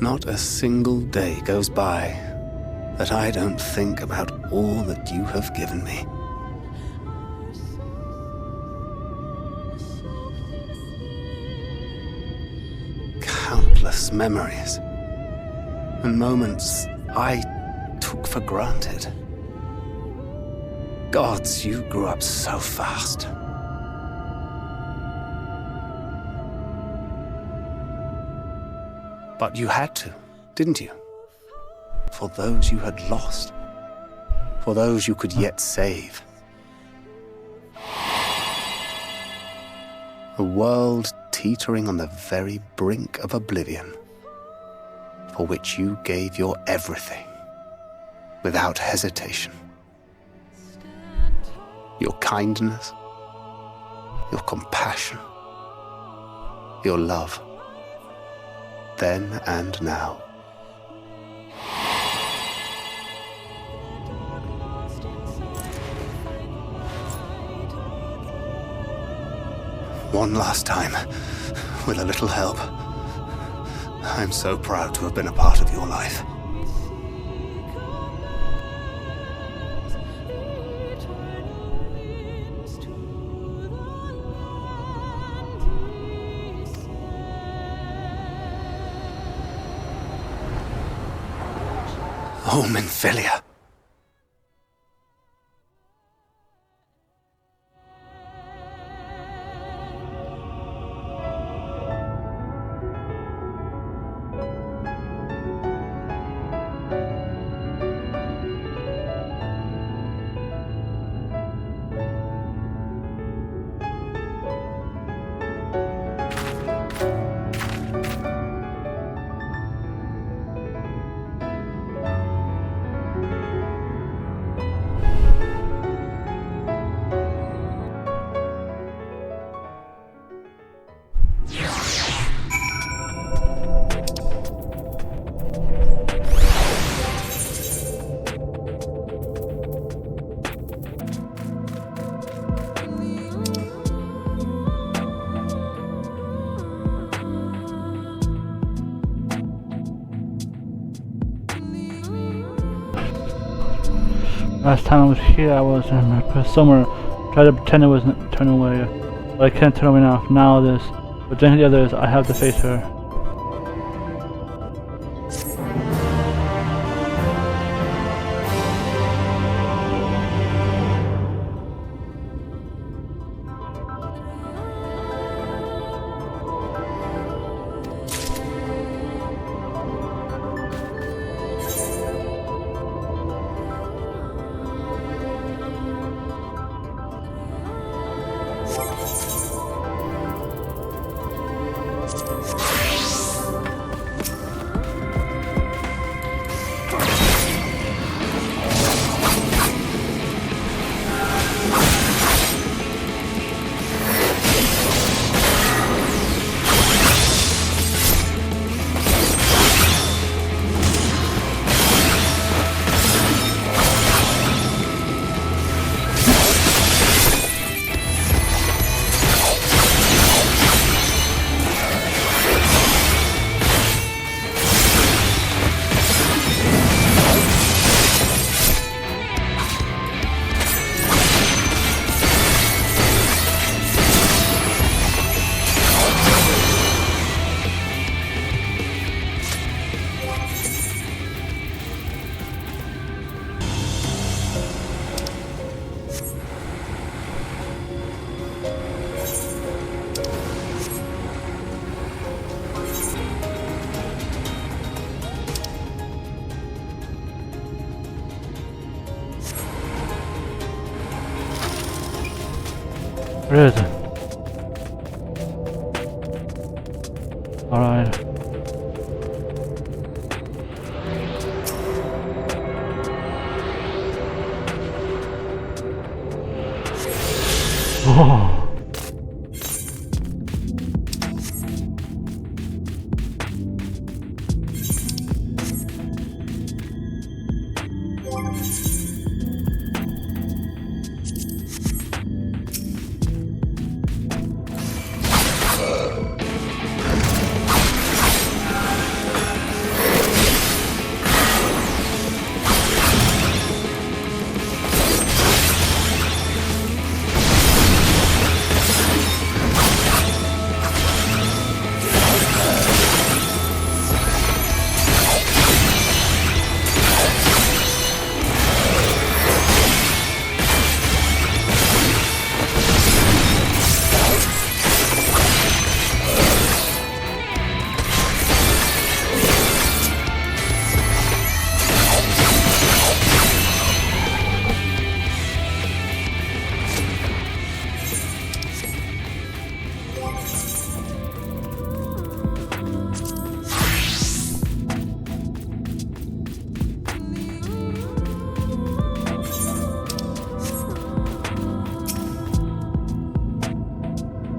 Not a single day goes by that I don't think about all that you have given me. Countless memories and moments I took for granted. Gods, you grew up so fast. But you had to, didn't you? For those you had lost. For those you could yet save. A world teetering on the very brink of oblivion, for which you gave your everything, without hesitation. Your kindness, your compassion, your love. Then and now. One last time, with a little help. I'm so proud to have been a part of your life. Oh, MINFILIA. Last time I was here, I was somewhere. Tried to pretend I wasn't turn away, but I can't turn away now. Now this, but then the others, I have to face her. Where is it? Alright. Oh.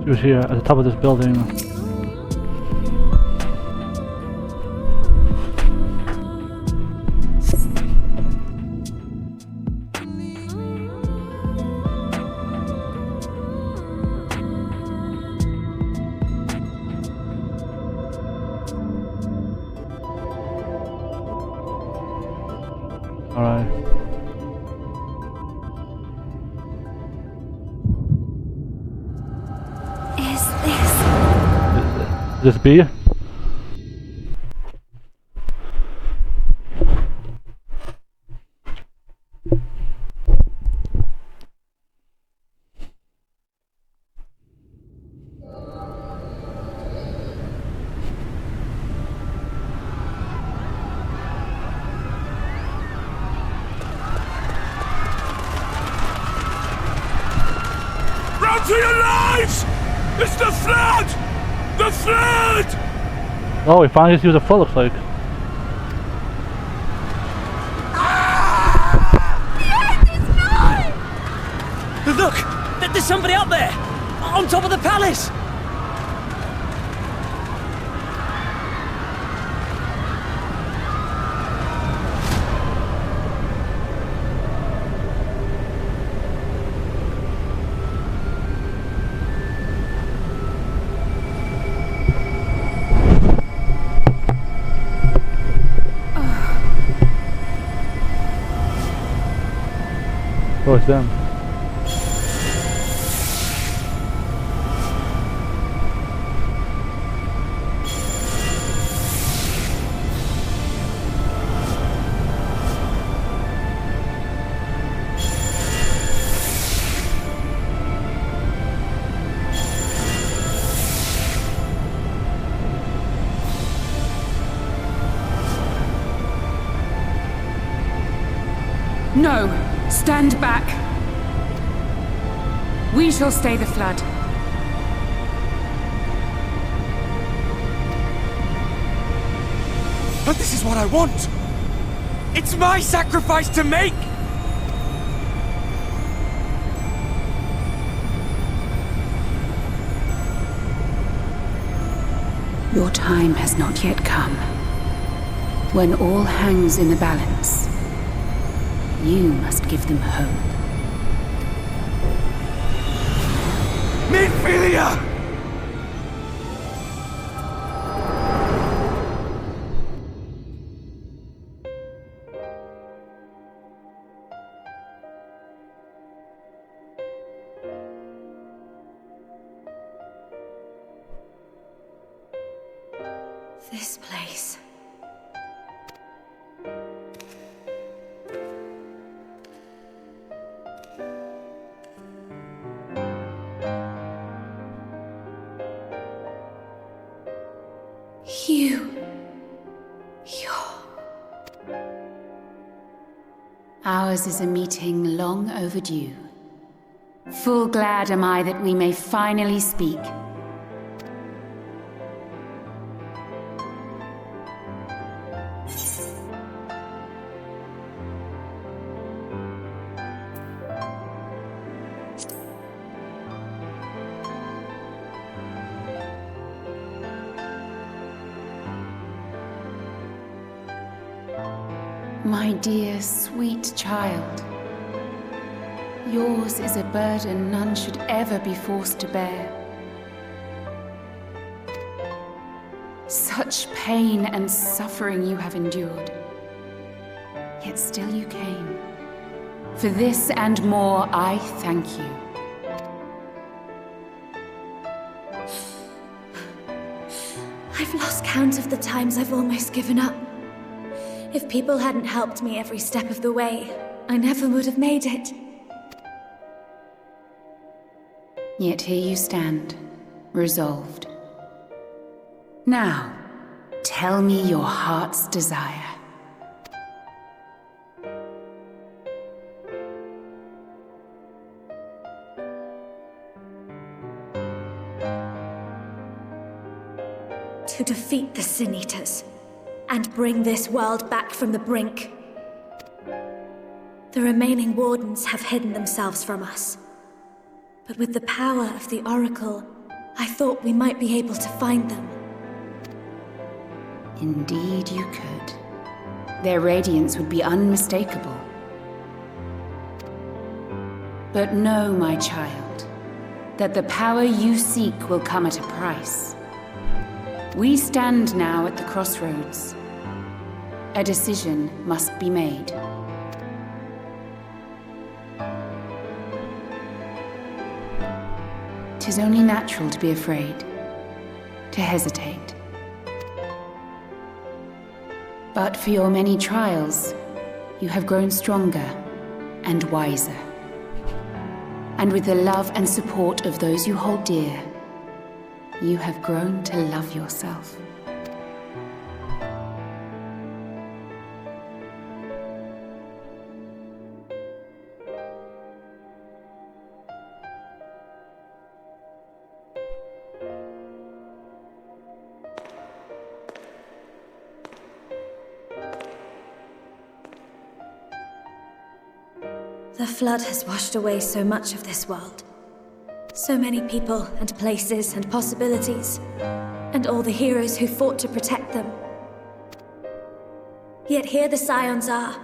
She was here at the top of this building. Alright. This be? Run for your lives! It's the flood! The flood! Oh, we finally just used a foot, looks like. Look! There's somebody up there! On top of the palace! Oh, it's them. No! Stand back! We shall stay the flood. But this is what I want! It's my sacrifice to make! Your time has not yet come. When all hangs in the balance, you must give them hope. MINFILIA! This place. Ours is a meeting long overdue. Full glad am I that we may finally speak. My dear, sweet child, yours is a burden none should ever be forced to bear. Such pain and suffering you have endured, yet still you came. For this and more, I thank you. I've lost count of the times I've almost given up. If people hadn't helped me every step of the way, I never would have made it. Yet here you stand, resolved. Now, tell me your heart's desire. To defeat the Sin Eaters and bring this world back from the brink. The remaining Wardens have hidden themselves from us. But with the power of the Oracle, I thought we might be able to find them. Indeed you could. Their radiance would be unmistakable. But know, my child, that the power you seek will come at a price. We stand now at the crossroads. A decision must be made. 'Tis only natural to be afraid, to hesitate. But for your many trials, you have grown stronger and wiser. And with the love and support of those you hold dear, you have grown to love yourself. The flood has washed away so much of this world. So many people and places and possibilities, and all the heroes who fought to protect them. Yet here the Scions are,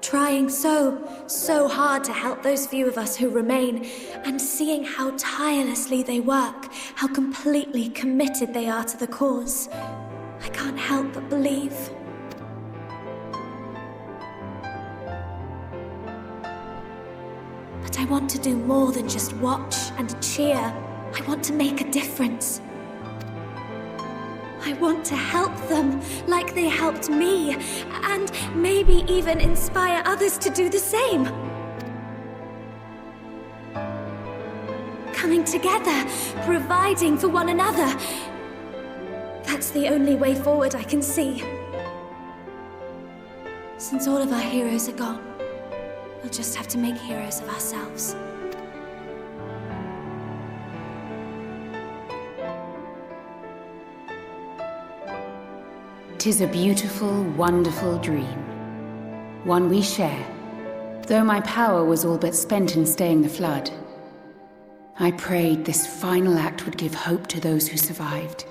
trying so hard to help those few of us who remain, and seeing how tirelessly they work, how completely committed they are to the cause. I can't help but believe. But I want to do more than just watch and cheer. I want to make a difference. I want to help them like they helped me, and maybe even inspire others to do the same. Coming together, providing for one another. That's the only way forward I can see. Since all of our heroes are gone, we'll just have to make heroes of ourselves. 'Tis a beautiful, wonderful dream. One we share. Though my power was all but spent in staying the flood, I prayed this final act would give hope to those who survived.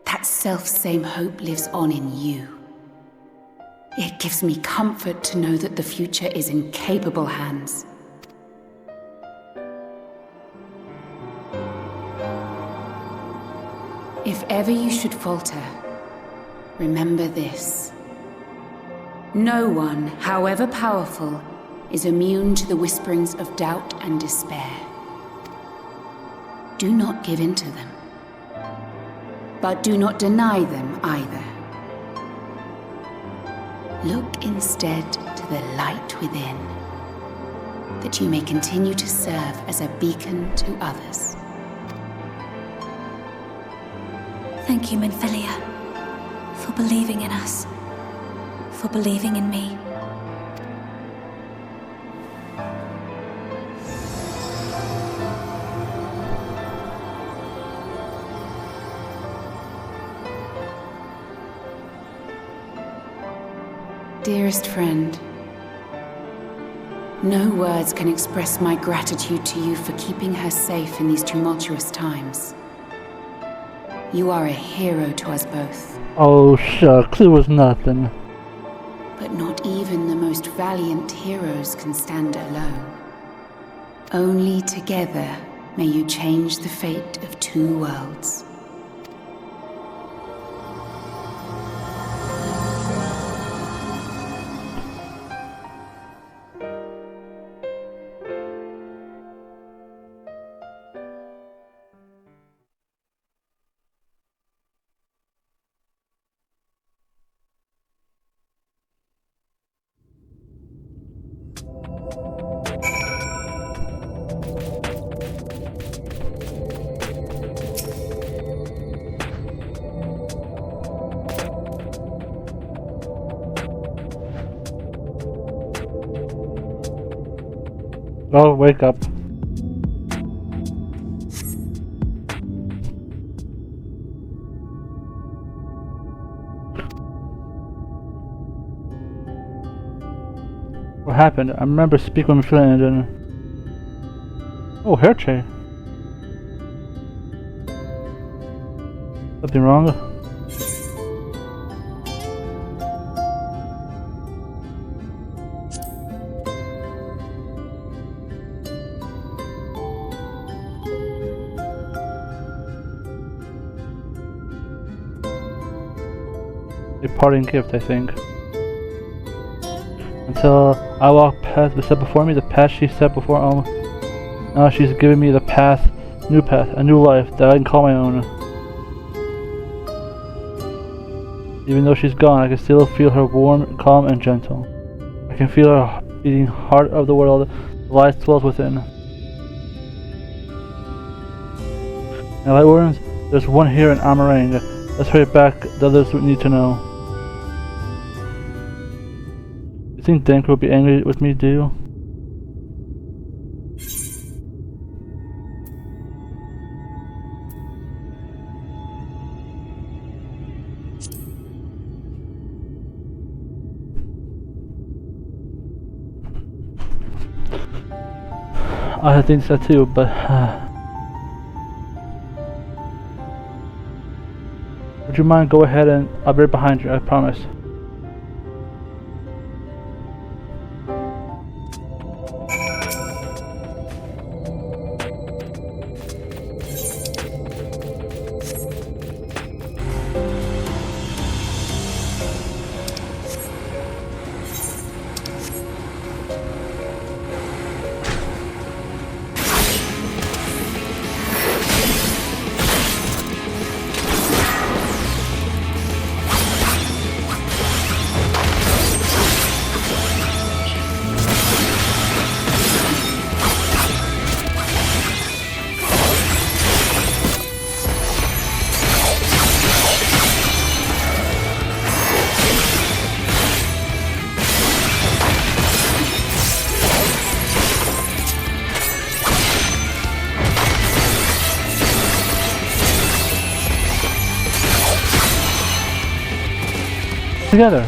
That self-same hope lives on in you. It gives me comfort to know that the future is in capable hands. If ever you should falter, remember this. No one, however powerful, is immune to the whisperings of doubt and despair. Do not give in to them, but do not deny them either. Look instead to the light within, that you may continue to serve as a beacon to others. Thank you, MINFILIA, for believing in us, for believing in me. Dearest friend, no words can express my gratitude to you for keeping her safe in these tumultuous times. You are a hero to us both. Oh shucks, it was nothing. But not even the most valiant heroes can stand alone. Only together may you change the fate of two worlds. Oh, wake up. What happened? I remember speaking with MINFILIA and then... Oh, hair chain. Something wrong? A parting gift, I think. Until I walk past the step before me, the path she set before. Now she's giving me the path, a new life that I can call my own. Even though she's gone, I can still feel her warm, calm, and gentle. I can feel her beating heart of the world, the light dwells within. Now, light warriors, there's one here in Amarang. Let's hurry back, the others need to know. You think Dank will be angry with me, do you? I think so too, but would you mind go ahead and I'll be right behind you, I promise. Together.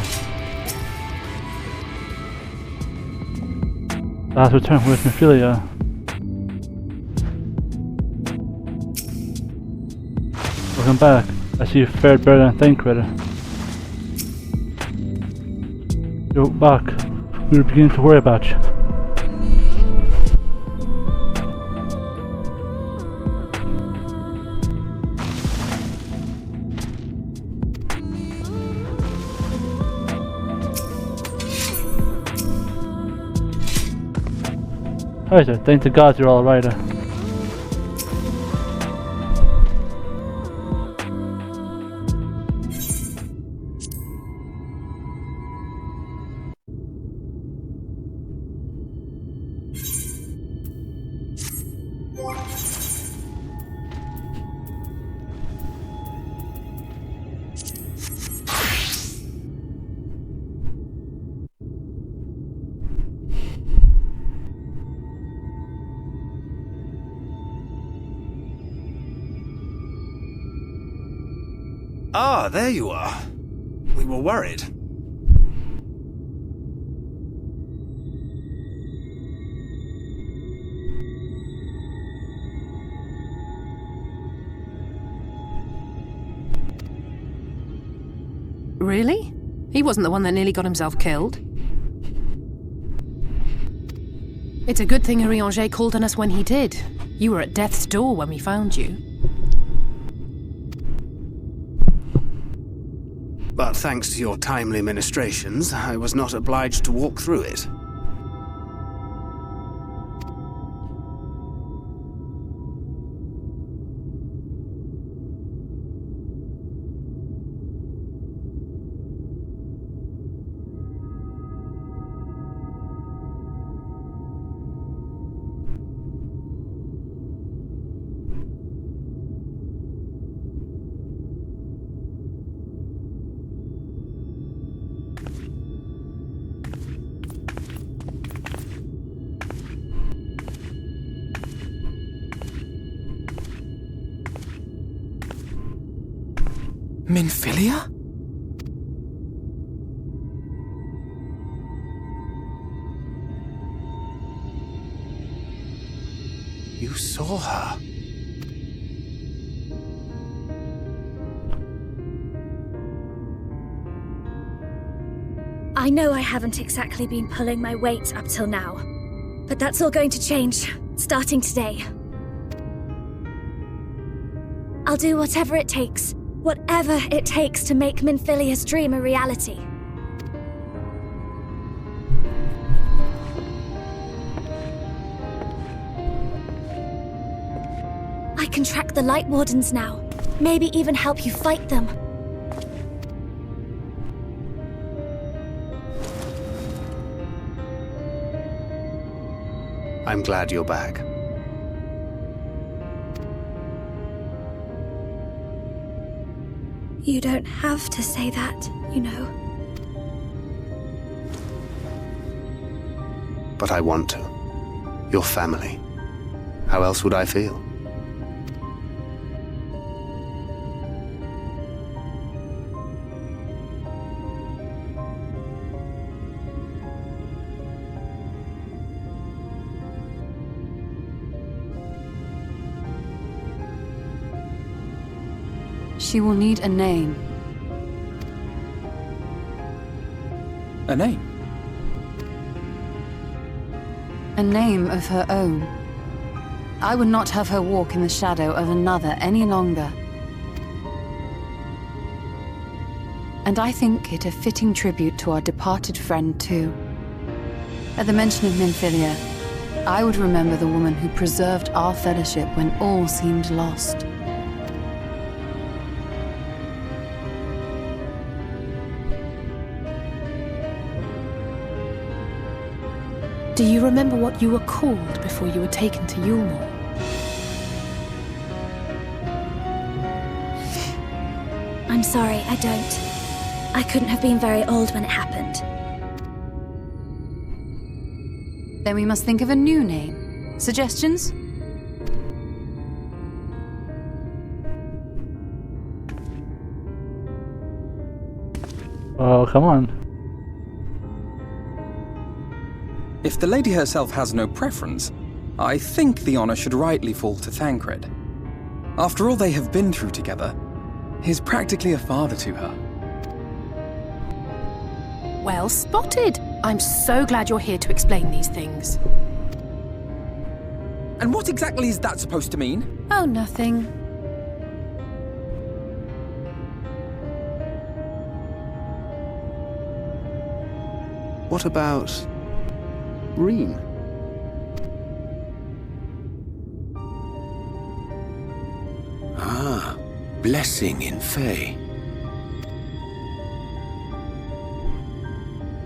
Last return with MINFILIA. Welcome back. I see you fared better than Thancred. You're back. We were beginning to worry about you. Kaiser, thank the gods you're alright. Ah, there you are. We were worried. really? He wasn't the one that nearly got himself killed. It's a good thing Urianger called on us when he did. You were at death's door when we found you. But thanks to your timely ministrations, I was not obliged to walk through it. MINFILIA? You saw her. I know I haven't exactly been pulling my weight up till now, but that's all going to change, starting today. I'll do whatever it takes to make MINFILIA's dream a reality. I can track the Light Wardens now, maybe even help you fight them. I'm glad you're back. You don't have to say that, you know. But I want to. Your family. How else would I feel? She will need a name. A name? A name of her own. I would not have her walk in the shadow of another any longer. And I think it a fitting tribute to our departed friend, too. At the mention of MINFILIA, I would remember the woman who preserved our fellowship when all seemed lost. Do you remember what you were called before you were taken to Yulmore? I'm sorry, I don't. I couldn't have been very old when it happened. Then we must think of a new name. Suggestions? Oh, come on. If the lady herself has no preference, I think the honor should rightly fall to Thancred. After all they have been through together, he's practically a father to her. Well spotted! I'm so glad you're here to explain these things. And what exactly is that supposed to mean? Oh, nothing. What about Ryne? Ah, blessing in Fae.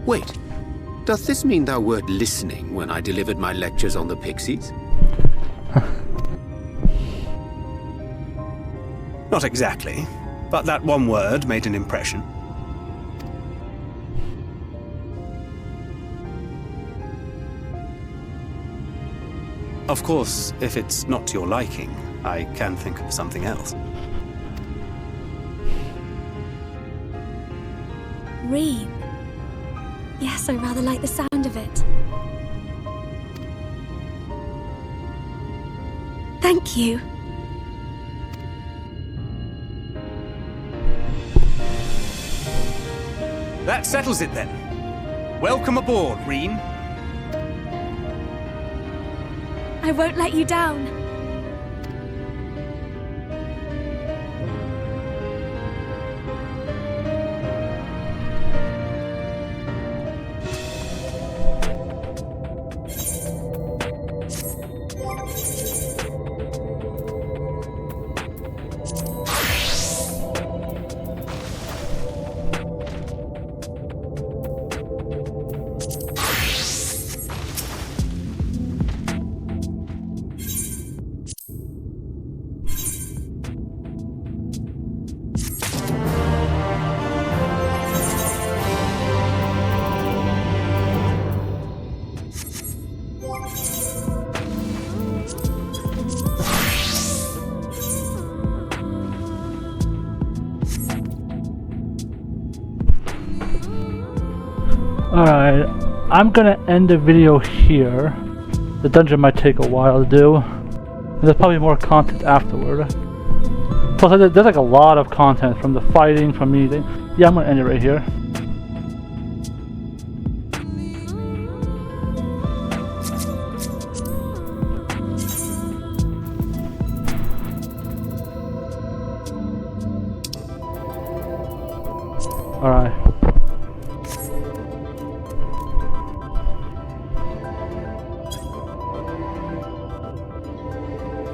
Wait, doth this mean thou wert listening when I delivered my lectures on the Pixies? Not exactly, but that one word made an impression. Of course, if it's not to your liking, I can think of something else. Ryne. Yes, I rather like the sound of it. Thank you. That settles it then. Welcome aboard, Ryne. I won't let you down. Alright, I'm gonna end the video here. The dungeon might take a while to do. And there's probably more content afterward. Plus, there's like a lot of content from the fighting, from anything. Yeah, I'm gonna end it right here. Alright.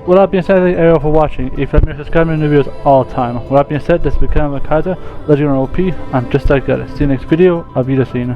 With that being said, thank you everyone for watching. If you like me, subscribe to my new videos all the time. With that being said, this has been Kenan, Kaiser, Legendary OP. I'm just that good. See you next video. Auf Wiedersehen.